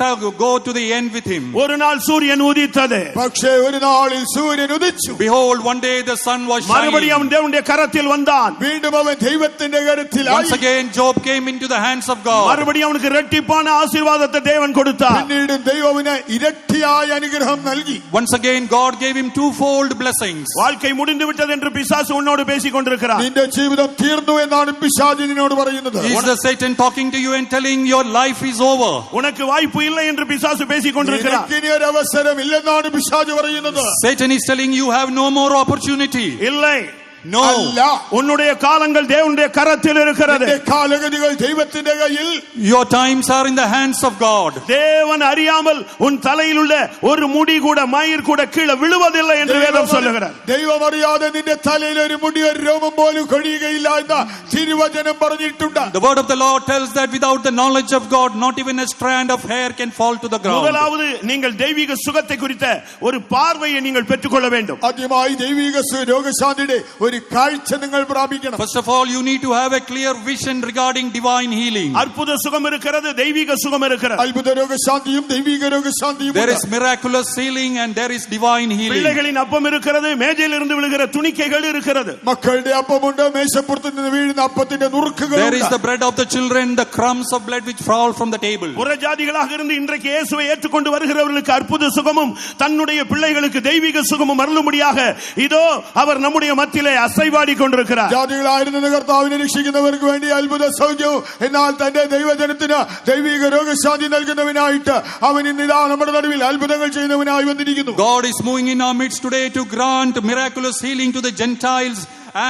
Speaker 1: go to the end with him.
Speaker 2: ஒரு நாள் சூரியன் உதித்தது.
Speaker 3: പക്ഷേ ഒരു നാളിൽ സൂര്യൻ ഉദിച്ചു.
Speaker 1: Behold, one day the sun was
Speaker 2: மறுபடியும்
Speaker 1: shining.
Speaker 2: அவன் தேவனுடைய கரத்தில் வந்தான்.
Speaker 3: വീണ്ടും അവൻ ദൈവത്തിന്റെ കരത്തിലായി.
Speaker 1: Once again Job came into the hands of God.
Speaker 2: மறுபடியும் அவனுக்கு இரட்டிப்பான ஆசீர்வாதத்தை தேவன் கொடுத்தார்.
Speaker 3: പിന്നീട് ദൈവം അവന് ഇരട്ടിയായ അനുഗ്രഹം നൽകി.
Speaker 1: Once again God gave him twofold blessings.
Speaker 2: வாழ்க்கை முடிந்து விட்டது என்று பிசாசு உன்னோடு பேசிக் கொண்டிருக்கிறார்.
Speaker 3: നിന്റെ ജീവിതം തീർന്നു എന്നാണ് പിശാച് നിന്നോട് പറയുന്നത്.
Speaker 1: Is the Satan talking to you and telling your life is over?
Speaker 2: உனக்கு வாய்ப்பு இல்லை என்று பிசாசு பேசிக் கொண்டிருக்கிறார்.
Speaker 3: നിനക്കിനി ഒരു അവസരം ഇല്ലെന്നാണ് പിശാച് പറയുന്നത്.
Speaker 1: Satan is telling you have no more opportunity.
Speaker 2: இல்லை,
Speaker 1: No.
Speaker 2: உன்னுடைய காலங்கள் தேவனுடைய கரத்தில் இருக்கிறது.
Speaker 3: காலகதிகள் தெய்வத்தின் கையில்.
Speaker 1: Your times are in the hands of God.
Speaker 2: தேவன் அறியாமல் உன் தலையில் உள்ள ஒரு முடி கூட மயிர் கூட கீழே விழுவதில்லை என்று வேதம் சொல்லுகிறது.
Speaker 3: தெய்வம் அறியாத നിന്റെ തലയിൽ ഒരു മുടി ഒരു രോമം പോലും കൊഴിയുകയില്ല എന്ന് തിരുവചനം പറഞ്ഞിട്ടുണ്ട്.
Speaker 1: The word of the Lord tells that without the knowledge of God not even a strand of hair can fall to the ground.
Speaker 2: முதலாவது நீங்கள் தெய்வீக சுகத்தை குறித்த ஒரு பார்வையை நீங்கள் பெற்றுக்கொள்ள வேண்டும்.
Speaker 3: ആദ്യമായി ദൈവിക രോഗശാന്തിയുടെ ഒരു കാഴ്ച നിങ്ങൾ പ്രാപിക്കണം.
Speaker 1: First of all, you need to have a clear vision regarding divine healing.
Speaker 2: அற்புத சுகம் இருக்கிறது, தெய்வீக சுகம் இருக்கிறது.
Speaker 3: അത്ഭുത രോഗശാന്തിയും ദൈവിക രോഗശാന്തിയും.
Speaker 1: There is miraculous healing and there is divine healing.
Speaker 2: பிள்ளைகளின் அப்பம் இருக்கிறது, மேஜையில் இருந்து விழுகிற துணிக்கைகள் இருக்கிறது.
Speaker 3: മക്കളുടെ അപ്പമുണ്ട്, മേശപ്പുറത്ത് നിന്ന് വീഴുന്ന അപ്പത്തിന്റെ നുറുക്കുകൾ.
Speaker 1: There is the bread of the children, the crumbs of bread which fall from the table.
Speaker 2: புறஜாதிகளாக இருந்து இன்றைக்கு இயேசுவை ஏற்றுக்கொண்டு வருகிறவர்களுக்கு அற்புத சுகமும் தன்னுடைய பிள்ளைகளுக்கு தெய்வீக சுகமும் அருளும்படியாக இதோ அவர் நம்முடைய மத்தியிலே அசைவாடி கொண்டிருக்கிறார்.
Speaker 3: ജാതികളായിരുന്ന കർത്താവിനെ രക്ഷിക്കുന്നവർക്ക് വേണ്ടി അത്ഭുത സൗഖ്യവും എന്നാൽ തന്റെ ദൈവജനത്തിന് ദൈവിക രോഗശാന്തി നൽകുന്നവനായിട്ട് അവൻ ഇന്നിതാ നമ്മുടെ നടുവിൽ അത്ഭുതങ്ങൾ ചെയ്യുന്നവനായി വന്നിരിക്കുന്നു.
Speaker 1: God is moving in our midst today to grant miraculous healing to the Gentiles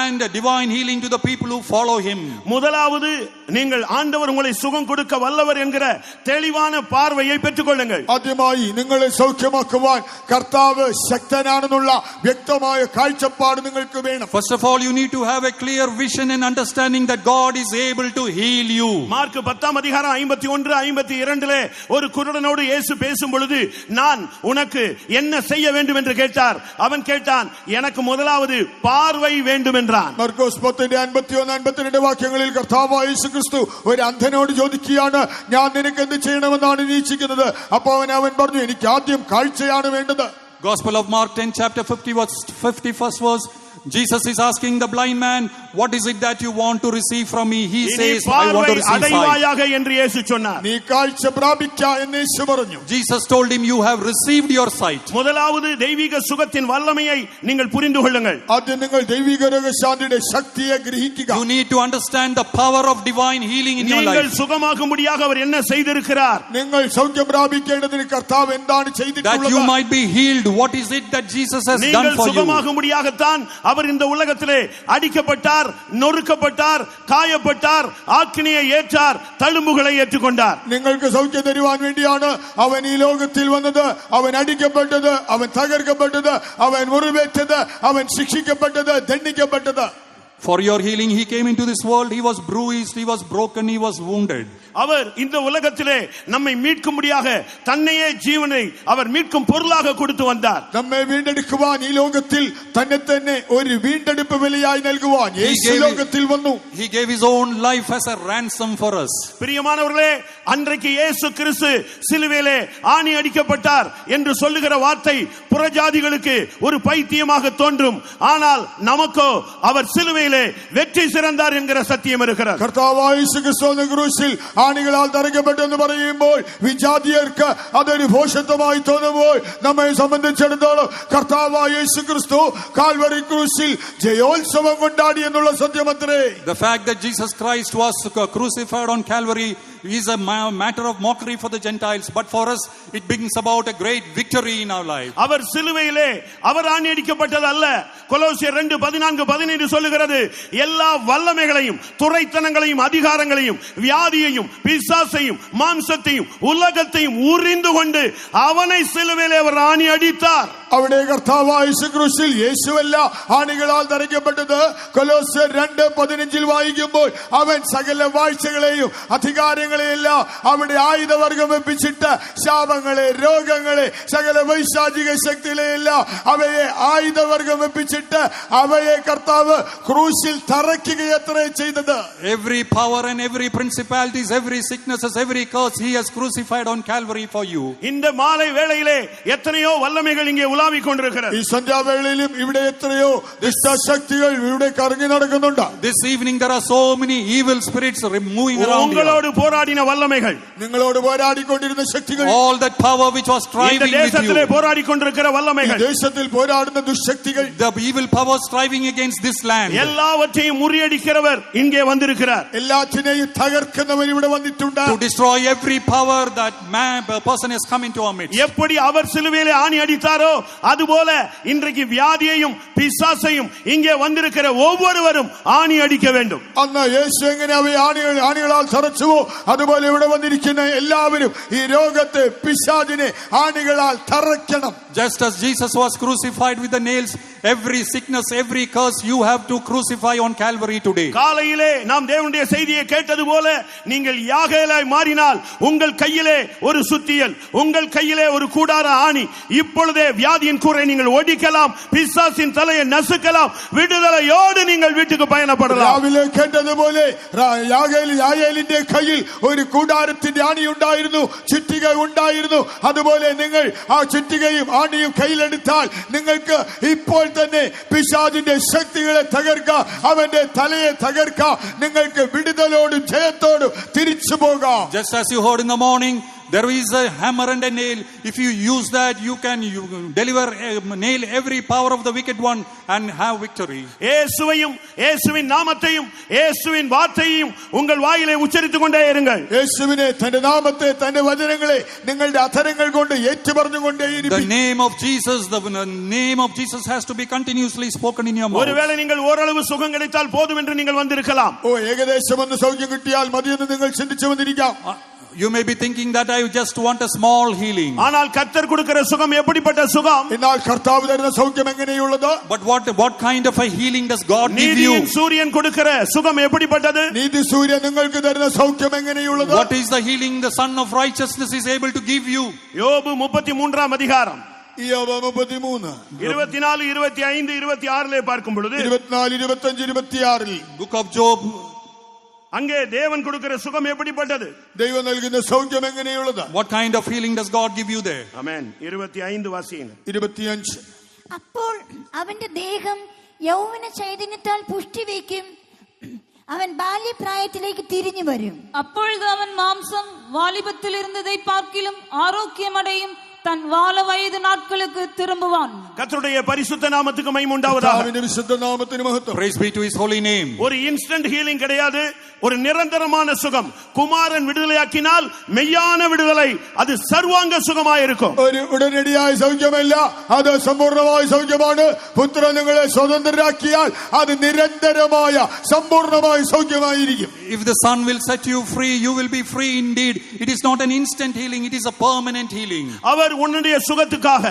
Speaker 1: and divine healing to the people who follow him.
Speaker 2: முதலாவது நீங்கள் ஆண்டவர் உங்களை சுகம் கொடுக்க வல்லவர் என்கிற தெளிவான பார்வையை பெற்றுக்கொள்ளுங்கள்.
Speaker 3: ആദ്യമായി നിങ്ങളെ സൗഖ്യമാക്കുവാൻ കർത്താവ് ശക്തനാണെന്നുള്ള വ്യക്തമായ കാഴ്ചപ്പാട് നിങ്ങൾക്ക് വേണം.
Speaker 1: First of all, you need to have a clear vision and understanding that God is able to heal you.
Speaker 2: Mark 10 அதிகாரம் 51 52 ஒரு குருடனோடு இயேசு பேசும் பொழுது நான் உனக்கு என்ன செய்ய வேண்டும் என்று கேட்டார். அவன் கேட்டான், எனக்கு முதலாவது பார்வை வேண்டும் என்றான்.
Speaker 3: മർക്കോസ് 10:51-52 വാക്യങ്ങളിൽ കർത്താവായ യേശുക്രിസ്തു ഒരു അന്ധനോട് ചോദിക്കുകയാണ്, ഞാൻ നിനക്ക് എന്ത് ചെയ്യണമെന്നാണ് നിരീക്ഷിക്കുന്നത്? അപ്പോൾ അവൻ പറഞ്ഞു, എനിക്ക് ആദ്യം കാഴ്ചയാണ് വേണ്ടത്.
Speaker 1: Gospel of Mark 10 chapter 51st verse. Jesus is asking the blind man, what is it that you want to receive from me? He says, I want to receive sight.
Speaker 2: என்று இயேசு சொன்னார்.
Speaker 3: நீ காഴ്ച പ്രാപിക്ക എന്ന് യേശു പറഞ്ഞു.
Speaker 1: Jesus told him, you have received your sight.
Speaker 2: முதலாவது தெய்வீக சுகத்தின் வல்லமையை நீங்கள் புரிந்து கொள்ளுங்கள்.
Speaker 3: ആദ്യം നിങ്ങൾ ദൈവിക രോഗശാന്തിയുടെ ശക്തിയെ ഗ്രഹിക്കുക.
Speaker 1: You need to understand the power of divine healing in your life.
Speaker 2: நீங்கள் சுகமாகும்படியாக அவர் என்ன செய்திருக்கிறார்?
Speaker 3: നിങ്ങൾ സൗഖ്യം പ്രാപിക്കേണ്ടതിന് കർത്താവ് എന്താണ് ചെയ്തിട്ടുള്ളത്?
Speaker 1: That you might be healed. What is it that Jesus has done for you?
Speaker 2: நீங்கள் சுகமாகும்படியாகத்தான் அவர் இந்த உலகத்திலே அடிக்கப்பட்டார், நொறுக்கப்பட்டார், காயப்பட்டார், ஆக்கினையை ஏற்றார், தழும்புகளை ஏற்றுக்கொண்டார்.
Speaker 3: നിങ്ങൾക്ക് സൗഖ്യം തരുവാൻ വേണ്ടിയാണ് അവൻ ഈ ലോകത്തിൽ വന്നത്. അവൻ അടിക്കപ്പെട്ടത്, അവൻ തകർക്കപ്പെട്ടത്, അവൻ മുറിവേറ്റത്, അവൻ ശിക്ഷിക്കപ്പെട്ടത്, ദണ്ഡിക്കപ്പെട്ടത്.
Speaker 1: For your healing he came into this world. He was bruised, he was broken, he was wounded.
Speaker 2: அவர் இந்த உலகத்திலே நம்மை மீட்கும்படியாக தன்னையே ஜீவனை அவர் மீட்கும் பொருளாக கொடுத்து வந்தார்.
Speaker 3: നമ്മെ വീണ്ടെടുക്കുവാൻ ഈ ലോകത്തിൽ തന്നെ തന്നെ ഒരു വീണ്ടെടുപ്പ് വിലയായി നൽകുവാൻ യേശു ലോകത്തിൽ വന്നു.
Speaker 1: He gave his own life as a ransom for us.
Speaker 2: பிரியமானவர்களே, அன்றைக்கு இயேசு கிறிஸ்து சிலுவையிலே ஆணி அடிக்கப்பட்டார் என்று சொல்லுகிற வார்த்தை புறஜாதிகளுக்கு ஒரு பைத்தியமாக தோன்றும். ஆனால் நமக்கோ அவர் சிலுவையிலே வெற்றி சிறந்தார் என்கிற சத்தியம் இருக்கிறது.
Speaker 3: കർത്താവായ യേശു ക്രിസ്തു ക്രൂശിൽ ആണികളാൽ തറയ്ക്കപ്പെട്ടെന്ന് പറയുമ്പോൾ വിജാതിയർക്ക് അതൊരു ഭോഷത്വമായി തോന്നുമ്പോൾ നമ്മെ സംബന്ധിച്ചിടത്തോളം കർത്താവായ യേശു ക്രിസ്തു കാൽവരി ക്രൂശിൽ ജയോത്സവം കൊണ്ടാടി എന്നുള്ള സത്യമത്രേ.
Speaker 1: The fact that Jesus Christ was crucified on Calvary is a matter of mockery for the Gentiles, but for us it brings about a great victory in our life.
Speaker 2: அவர் சிலுவையிலே அவர் ஆணி அடிக்கப்பட்டது அல்ல. கொலோசியர் 2:14-15 சொல்லுகிறது, எல்லா வல்லமைகளையும் துரைத்தனங்களையும் அதிகாரங்களையும் வியாதியையும் பிசாசையும் மாம்சத்தையும் உலகத்தையும் உரிந்து கொண்டு அவனை சிலுவையிலே அவர் ஆணி அடித்தார்.
Speaker 3: അവിടെ കർത്താവായ യേശു ക്രൂശിൽ യേശുവല്ല ആണികളാൽ തറയ്ക്കപ്പെട്ടത്. കൊലോസ്യർ 2:15 വായിക്കുമ്പോൾ അവൻ സകല വാഴ്ചകളെയും അധികാരങ്ങളെയെല്ലാം അവിടെ ആയുധവർഗം വെപ്പിച്ചിട്ട് ശാപങ്ങളെ, രോഗങ്ങളെ, സകല വൈശാചിക ശക്തികളെയെല്ലാം അവയെ ആയുധവർഗം വെപ്പിച്ചിട്ട് അവയെ കർത്താവ് ക്രൂശിൽ തറയ്ക്കുകയത്രേ ചെയ്തത്.
Speaker 1: Every power and every principalities, every sicknesses, every curse he has crucified on Calvary for you.
Speaker 2: இந்த மாலை வேளையிலே எத்தனையோ வல்லமைகள் இங்கே உலாவிக் கொண்டிருக்கிறது.
Speaker 3: ഈ സന്ധ്യാവേളയിലും ഇവിടെ എത്രയോ ദുഷ്ടശക്തികൾ ഇവിടെ കറങ്ങി നടക്കുന്നുണ്ട്.
Speaker 1: This evening there are so many evil spirits moving around you.
Speaker 2: உங்களோடு போராடின வல்லமைகள்,
Speaker 3: നിങ്ങളോട് പോരാടിക്കൊണ്ടിരുന്ന ശക്തികൾ,
Speaker 1: all that power which was striving
Speaker 2: இந்த
Speaker 1: with
Speaker 2: தேசத்திலே
Speaker 1: you,
Speaker 2: போராடிக் கொண்டிருக்கிற வல்லமைகள்,
Speaker 3: ദേശത്തിൽ പോരാടുന്ന ദുഷ്ടശക്തികൾ,
Speaker 1: the evil power striving against this land,
Speaker 2: எல்லாவற்றையும் முறியடிக்கிறவர் இங்கே வந்திருக்கிறார்.
Speaker 3: എല്ലാറ്റിനെയും തകർക്കുന്നവർ ഇവിടെ വന്നിട്ടുണ്ട്.
Speaker 1: to destroy every power that person has come into our midst.
Speaker 2: எப்படி அவர் சிலுவையிலே ஆணி அடித்தாரோ அதுபோல இன்றைக்கு வியாதியையும் பிசாசையும் இங்கே வந்திருக்கிற ஒவ்வொருவரும் ஆணி அடிக்க வேண்டும்.
Speaker 3: അന്ന് യേശു എങ്ങനെ അവയെ ആണികളാൽ തറച്ചുവോ അതുപോലെ ഇവിടെ വന്നിരിക്കുന്ന എല്ലാവരും ഈ രോഗത്തെ പിശാചിനെ ആണികളാൽ തറയ്ക്കണം.
Speaker 1: Just as Jesus was crucified with the nails, every sickness, every curse you have to crucify on Calvary today.
Speaker 2: காலையிலே நாம் தேவனுடைய செய்தியை கேட்டது போல நீங்கள் யாகேலாய் மாறினால் உங்கள் கையிலே ஒரு சுத்தியல், உங்கள் கையிலே ஒரு கூடார ஆணி, இப்பொழுதே வியாதியின் கூரை நீங்கள் ஒடிக்கலாம், பிசாசின் தலையை நசுக்கலாம், விடுதலையோடு நீங்கள் வீட்டுக்கு பயணப்படலாம்.
Speaker 3: രാവിലെ കേട്ടതുപോലെ യാഗേലിന്റെ കയ്യിൽ ഒരു കൂടാരത്തിന്റെ ആണി ഉണ്ടായിരുന്നു, ചുറ്റിക ഉണ്ടായിരുന്നു. അതുപോലെ നിങ്ങൾ ആ ചുറ്റികയും ആണിയും കയ്യിലെടുത്താൽ നിങ്ങൾക്ക് ഇപ്പോൾ തന്നെ പിശാചിന്റെ ശക്തികളെ തകർക്കാം, അവന്റെ തലയെ തകർക്കാം. നിങ്ങൾക്ക് വിടുതലോടും ജയത്തോടും തിരിച്ചു പോകാം.
Speaker 1: Just as you heard in the morning, there is a hammer and a nail. If you use that, you can deliver, nail every power of the wicked one and have victory.
Speaker 2: இயேசுவையும் இயேசுவின் நாமத்தையும் இயேசுவின் வார்த்தையையும் உங்கள் வாயிலே உச்சரித்துக் கொண்டே இருங்கள்.
Speaker 3: യേശുവിനെ, തന്റെ നാമത്തെ, തന്റെ വചനങ്ങളെ നിങ്ങളുടെ അധരങ്ങൾ കൊണ്ട് ഏറ്റുപറഞ്ഞുകൊണ്ടേയിരിക്കും.
Speaker 1: The name of Jesus has to be continuously spoken in your mouth.
Speaker 2: ஒருவேளை நீங்கள் ஓரளவு சுகம் கிடைத்தால் போதும் என்று நீங்கள் வந்திருக்கலாம்.
Speaker 3: ഏകദേശം ഒന്ന് സൗഖ്യം കിട്ടിയാൽ മതിയെന്ന് നിങ്ങൾ ചിന്തിച്ചു വന്നിരിക്കാം.
Speaker 1: You may be thinking that I just want a small healing.
Speaker 2: ஆனால் கர்த்தர் கொடுக்கிற சுகம் எப்படிப்பட்ட சுகம்?
Speaker 3: എന്നാൽ കർത്താവ് തരുന്ന സൗഖ്യം എങ്ങനെയുള്ളത്?
Speaker 1: But what kind of a healing does God give you?
Speaker 2: நீதியின் சூரியன் கொடுக்கிற சுகம் எப்படிப்பட்டது?
Speaker 3: നീതി സൂര്യൻ നിങ്ങൾക്ക് തരുന്ന സൗഖ്യം എങ്ങനെയുള്ളത്?
Speaker 1: What is the healing the Son of Righteousness is able to give you?
Speaker 2: யோபு 33 அதிகாரம்
Speaker 3: 33
Speaker 2: 24 25 26 பார்க்கும் பொழுது
Speaker 3: 24 25 26
Speaker 1: Book of Job,
Speaker 2: அங்கே தேவன் கொடுக்கிற சுகம் எப்படிப்பட்டது?
Speaker 3: ദൈവം നൽകുന്ന സൗഖ്യം എങ്ങനെയുള്ളത്?
Speaker 1: what kind of healing does God give you there?
Speaker 2: ആമേൻ. 25 വാസിയുന്നു.
Speaker 3: 25
Speaker 4: അപ്പോൾ അവന്റെ ദേഹം യൗവന ചൈതന്യത്താൽ പുഷ്ടി വയ്ക്കും, അവൻ ബാല്യപ്രായത്തിലേക്ക് തിരിഞ്ഞു വരും.
Speaker 6: அப்பொழுது அவன் மாம்சம் வாலிபத்தில் இருந்ததை பார்க்கிலும் ஆரோக்கியமடையும், தன் வால வயது நாட்களுக்கு திரும்புவான்.
Speaker 2: கர்த்தருடைய பரிசுத்த நாமத்துக்கு மகிமை உண்டாவதாக.
Speaker 3: കർത്താവിന്റെ വിശുദ്ധ നാമത്തിന് മഹത്വം.
Speaker 1: Praise be to his holy name.
Speaker 2: ஒரு இன்ஸ்டன்ட் ஹீலிங் கிடையாது, ஒரு நிரந்தரமான சுகம். குமாரன் விடுதலையாக்கினால் மெய்யான விடுதலை, அது சர்வாங்க சுகமாய் இருக்கும்.
Speaker 3: ഒരു ഉടനടിയായ സൗഖ്യമല്ല, അത് സമ്പൂർണ്ണമായ സൗഖ്യമാണ്. പുത്രൻ നിങ്ങളെ സ്വതന്ത്രരാക്കിയാൽ അത് നിരന്തരമായ സമ്പൂർണ്ണമായ സൗഖ്യമായിരിക്കും.
Speaker 1: If the Son will set you free, you will be free indeed. It is not an instant healing, it is a permanent healing.
Speaker 2: அவர் உன்னுடைய சுகத்துக்காக,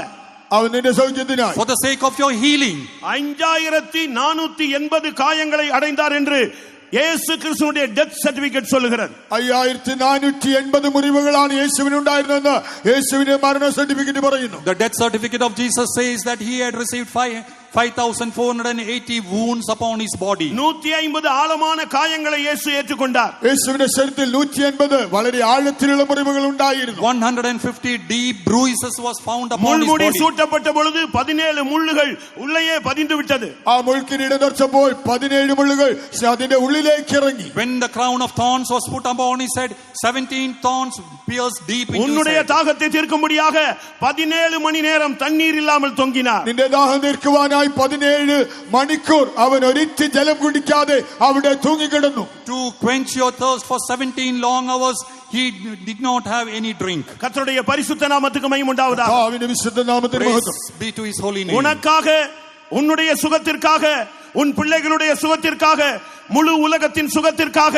Speaker 3: അവൻ നിന്റെ സൗഖ്യത്തിനായി,
Speaker 1: for the sake of your healing,
Speaker 2: 5480 காயங்களை அடைந்தார் என்று இயேசு கிறிஸ்துவினுடைய டெத் சர்டிபிகேட் சொல்லுகிறது.
Speaker 3: 5480 മുറിവുകളാണ് യേശുവിനുണ്ടായിരുന്നെന്ന് യേശുവിന്റെ മരണ സർട്ടിഫിക്കറ്റ് പറയുന്നു.
Speaker 1: The death certificate of Jesus says that he had received 5,480 wounds upon his body.
Speaker 2: 150 ஆழமான காயங்களை இயேசு ஏற்றுக்கொண்டார்.
Speaker 3: യേശുവിന്റെ ശരീരത്തിൽ 150 വളരെ ആഴത്തിലുള്ള മുറിവുകൾ ഉണ്ടായിരുന്നു.
Speaker 1: 150 deep bruises was found upon his
Speaker 2: முள்முடி
Speaker 1: body.
Speaker 2: சூட்டப்பட்ட பொழுது 17 முள்ளுகள் உள்ளே பதிந்து விட்டது.
Speaker 3: ആ മുൾക്കിരീടം ധരിച്ചപ്പോൾ 17 മുള്ളുകൾ അതിന്റെ ഉള്ളിലേക്ക് ഇറങ്ങി.
Speaker 1: When the crown of thorns was put upon his head, 17 thorns pierced deep into his
Speaker 2: உன்னுடைய
Speaker 1: head.
Speaker 2: தாகத்தை தீர்க்கும்படியாக 17 மணி நேரம் தண்ணீர் இல்லாமல் தொங்கினார்.
Speaker 3: നിന്റെ ദാഹം തീർക്കുവാനായി 17 മണിക്കൂർ അവൻ ഒരിറ്റ് ജലം കുടിക്കാതെ അവിടെ തൂങ്ങിക്കിടന്നു.
Speaker 1: To quench your thirst for 17 long hours, he did not have any drink.
Speaker 2: கர்த்தருடைய பரிசுத்த நாமத்துக்கு மகிமை உண்டாவதாக.
Speaker 3: കർത്താവിന്റെ വിശുദ്ധ നാമത്തിന് മഹത്വം.
Speaker 1: Praise be to his holy name.
Speaker 2: உனக்காக, உன்னுடைய சுகத்திற்காக, உன் பிள்ளைகளுடைய சுகத்திற்காக, முழு உலகத்தின் சுகத்திற்காக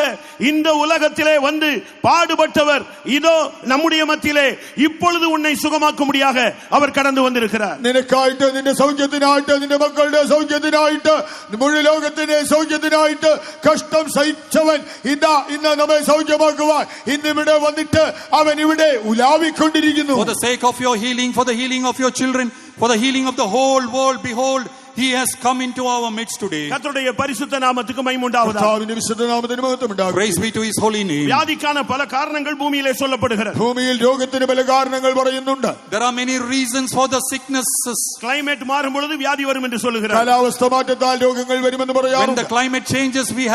Speaker 2: இந்த உலகத்திலே வந்து பாடுபட்டவர் இதோ நம்முடைய மத்தியிலே இப்பொழுது உன்னை சுகமாக்கும்படியாக அவர் கடந்து வந்திருக்கிறார்.
Speaker 3: നിനക്കായിട്ട്, നിന്റെ സൗഖ്യത്തിനായിട്ട്, നിന്റെ മക്കളുടെ സൗഖ്യത്തിനായിട്ട്, മുഴു ലോകത്തിന്റെ സൗഖ്യത്തിനായിട്ട് കഷ്ടം സഹിച്ചവൻ ഇതാ ഇന്ന് നമ്മെ സൗഖ്യമാക്കുവാൻ ഇന്നിവിടെ വന്നിട്ട് അവൻ ഇവിടെ ഉലാവിക്കൊണ്ടിരിക്കുന്നു.
Speaker 1: For the sake of your healing, for the healing of your children, for the healing of the whole world, behold, he has come into our midst today.
Speaker 2: கர்த்தருடைய பரிசுத்த நாமத்துக்கு மகிமை உண்டாவதாக.
Speaker 3: കർത്താവിന്റെ വിശുദ്ധ നാമത്തിന് മഹത്വം ഉണ്ടാകട്ടെ.
Speaker 1: Praise be to his holy name.
Speaker 2: வியாதிக்கான பல காரணங்கள் பூமியிலே சொல்லப்படுகிறது.
Speaker 3: ഭൂമിയിൽ രോഗത്തിന് പല കാരണങ്ങൾ പറയുന്നുണ്ട്.
Speaker 1: There are many reasons for the sicknesses.
Speaker 2: Climate மாறும் பொழுது வியாதி வரும் என்று சொல்லுகிறார்.
Speaker 3: കാലാവസ്ഥ മാറ്റത്താൽ രോഗങ്ങൾ വരുമെന്ന്
Speaker 1: When
Speaker 3: പറയാറുണ്ട്.
Speaker 1: the climate changes, we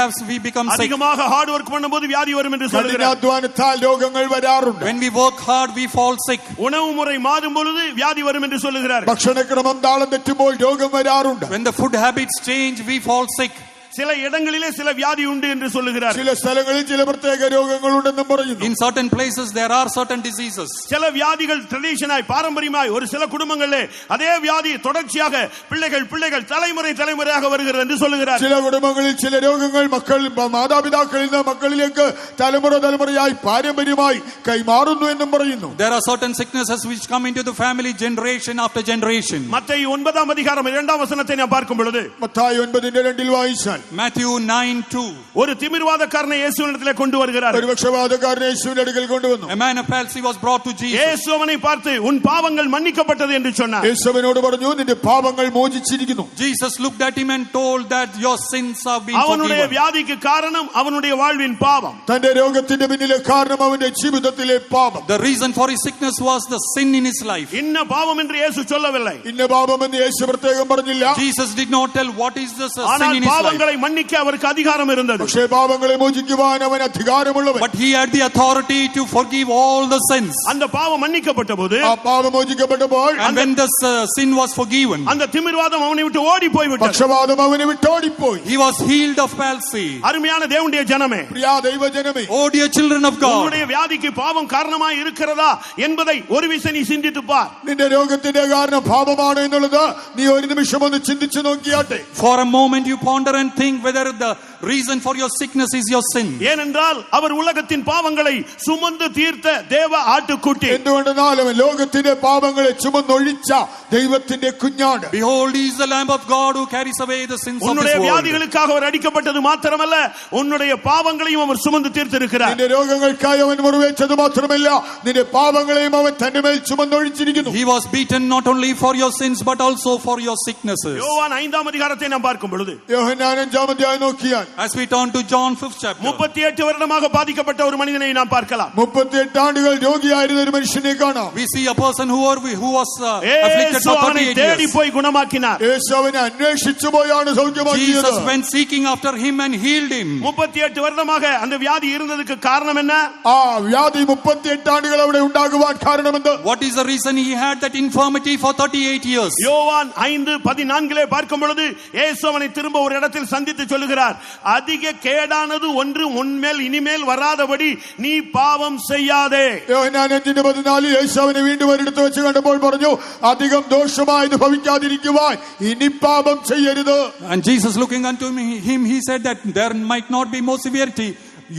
Speaker 1: become sick.
Speaker 2: அதிகமாக ஹார்ட் வர்க் பண்ணும்போது வியாதி வரும் என்று சொல்லுகிறார்.
Speaker 3: കഠിനാധ്വാനത്താൽ രോഗങ്ങൾ വരാറുണ്ട്.
Speaker 1: When we work hard, we fall sick.
Speaker 2: உணவு முறை மாறும் பொழுது வியாதி வரும் என்று சொல்லுகிறார்.
Speaker 3: ഭക്ഷണക്രമം താളം തെറ്റുമ്പോൾ രോഗം വരാറുണ്ട്.
Speaker 1: When the food habits change, we fall sick.
Speaker 2: சில இடங்களிலே சில வியாதி உண்டு என்று சொல்லுகிறார்.
Speaker 3: ചില സ്ഥലങ്ങളിൽ ചില പ്രത്യേക രോഗങ്ങൾ ഉണ്ടെന്നും പറയുന്നു.
Speaker 1: In certain places there are certain diseases.
Speaker 2: சில வியாதிகள் ட்ரெடிஷனாய் பாரம்பரியமாய் ஒரு சில குடும்பங்களிலே அதே வியாதி தொடர்ச்சியாக பிள்ளைகள் தலைமுறையாக வருகிறது என்று சொல்லுகிறார்.
Speaker 3: ചില കുടുംബങ്ങളിൽ ചില രോഗങ്ങൾ മക്കൾ മാതാപിതാക്കളിൽ നിന്ന് മക്കളിലേക്ക് തലമുറയായി പാരമ്പര്യമായി കൈമാറുന്നു എന്നും പറയുന്നു.
Speaker 1: There are certain sicknesses which come into the family generation after generation.
Speaker 2: மத்தேயு 9 அதிகாரம் 2 வசனத்தை நாம் பார்க்கும் பொழுது
Speaker 3: മത്തായി 9:2 വായിച്ചാൽ
Speaker 1: Matthew 9:2
Speaker 2: ஒரு திமிர்வாதக்காரனை இயேசுவினிடத்திலே கொண்டு வருகிறார்.
Speaker 3: ഒരു പക്ഷവാതക്കാരനെ യേശുവിന്റെ അടുക്കൽ കൊണ്ടുവന്നു.
Speaker 1: A man of palsy was brought to Jesus.
Speaker 2: இயேசு அவனை பார்த்து உன் பாவங்கள் மன்னிக்கப்பட்டது என்று சொன்னார்.
Speaker 3: യേശുവിനോട് പറഞ്ഞു നിന്റെ പാപങ്ങൾ മോചിച്ചിരിക്കുന്നു.
Speaker 1: Jesus looked at him and told that your sins have been
Speaker 2: அவனுடைய
Speaker 1: forgiven.
Speaker 2: வியாதிக்கு காரணம் அவனுடைய வாழ்வின் பாவம்.
Speaker 3: തന്റെ രോഗത്തിന്റെ പിന്നിലെ കാരണം അവന്റെ ജീവിതത്തിലെ പാപം.
Speaker 1: The reason for his sickness was the sin in his life.
Speaker 2: இன்ன பாவம் என்று இயேசு சொல்லவில்லை.
Speaker 3: ഇന്ന പാപമെന്ന് യേശു പ്രത്യേകം പറഞ്ഞില്ല.
Speaker 1: Jesus did not tell what is the sin
Speaker 2: ஆனால்
Speaker 1: in his life.
Speaker 2: பாவங்களை மன்னிக்க அவருக்கு அதிகாரம் இருந்தது.
Speaker 3: പക്ഷേ പാപങ്ങളെ മോചിക്കുവാൻ അവൻ അധികാരമുള്ളവൻ.
Speaker 1: But he had the authority to forgive all the sins.
Speaker 2: அந்த பாவம் மன்னிக்கப்பட்டபோது
Speaker 3: ആ പാപം മോചിക്കപ്പെട്ടപ്പോൾ
Speaker 1: And when the sin was forgiven,
Speaker 2: அந்த திமிர்வாதம் அவனை விட்டு ஓடி போய் விட்டது.
Speaker 3: പക്ഷവാതം അവനെ വിട്ടോടിപ്പോയി.
Speaker 1: he was healed of palsy.
Speaker 2: அருமையான தேவனுடைய ஜனமே,
Speaker 3: പ്രിയ ദൈവജനമേ,
Speaker 1: Oh dear children of God,
Speaker 2: உன்னுடைய வியாதிக்கு பாவம் காரணமாய் இருக்கிறதா என்பதை ஒரு விசை நீ சிந்தித்து பார்.
Speaker 3: നിന്റെ രോഗത്തിന്റെ കാരണം പാപമാണ് എന്നുള്ളത് നീ ഒരു നിമിഷം ഒന്ന് ചിന്തിച്ചു നോക്കിയാട്ടെ.
Speaker 1: for a moment you ponder and think whether the reason for your sickness is your sin.
Speaker 2: ஏனென்றால் அவர் உலகத்தின் பாவங்களை சுமந்து தீர்த்த தேவ ஆட்டுக்குட்டி.
Speaker 3: എന്തുകൊണ്ടെന്നാൽ അവൻ ലോകത്തിന്റെ പാപങ്ങളെ ചുമന്നൊഴിച്ച ദൈവത്തിന്റെ കുഞ്ഞാട്.
Speaker 1: Behold, he is the Lamb of God who carries away the sins of
Speaker 2: உன்னுடைய
Speaker 1: this world.
Speaker 2: வியாதிகளுக்காக அவர் அடிக்கப்பட்டது மாத்திரமல்ல, உன்னுடைய பாவங்களையும் அவர் சுமந்து தீர்த்திருக்கிறார்.
Speaker 3: നിന്റെ രോഗങ്ങൾക്കായി അവൻ മുറിവേറ്റത് മാത്രമല്ല, നിന്റെ പാപങ്ങളെയും അവൻ തന്റെ മേൽ ചുമന്നൊഴിച്ചിരിക്കുന്നു.
Speaker 1: He was beaten not only for your sins but also for your sicknesses.
Speaker 2: யோவான் 5 அதிகாரத்தை நாம் பார்க்கும் பொழுது
Speaker 3: യോഹന്നാൻ 5 അധ്യായം നോക്കിയാൽ
Speaker 1: As we turn to John 5th chapter,
Speaker 2: 38 வருடமாக பாதிக்கப்பட்ட ஒரு மனிதனை நாம் பார்க்கலாம்.
Speaker 3: 38 ആണ്ടുകൾ രോഗിയായിരുന്ന ഒരു മനുഷ്യനെ കാണാം.
Speaker 1: we see a person who was afflicted for 38
Speaker 2: தேடி
Speaker 1: years.
Speaker 2: போய் குணமாக்கினார்.
Speaker 3: യേശു അവനെ അന്വേഷിച്ചു പോയാണ് സൗഖ്യമാക്കിയത്.
Speaker 1: Jesus went seeking after him and healed him.
Speaker 2: 38 வருடமாக அந்த வியாதி இருந்ததுக்கு காரணம் என்ன?
Speaker 3: ആ വ്യാധി 38 ആണ്ടുകൾ അവിടെ ഉണ്ടാകുവാൻ കാരണമെന്ത്?
Speaker 1: What is the reason he had that infirmity for 38 years?
Speaker 2: யோவான் 5:14 பார்க்கும் பொழுது இயேசு அவனை திரும்ப ஒரு இடத்தில் சந்தித்து சொல்லுகிறார், அதிக கேடானது ஒன்று உன்மேல் இனிமேல் வராதபடி நீ பாவம் செய்யாதே.
Speaker 3: യോഹന്നാൻ 5:14 യേശു അവനെ വീണ്ടും ഒരിടത്ത് വെച്ച് കണ്ടപ്പോൾ പറഞ്ഞു, അധികം ദോഷമായത് ഭവിക്കാതിരിക്കുവാൻ ഇനി പാപം ചെയ്യരുത്.
Speaker 1: And Jesus looking unto him, he said that there might not be more severity.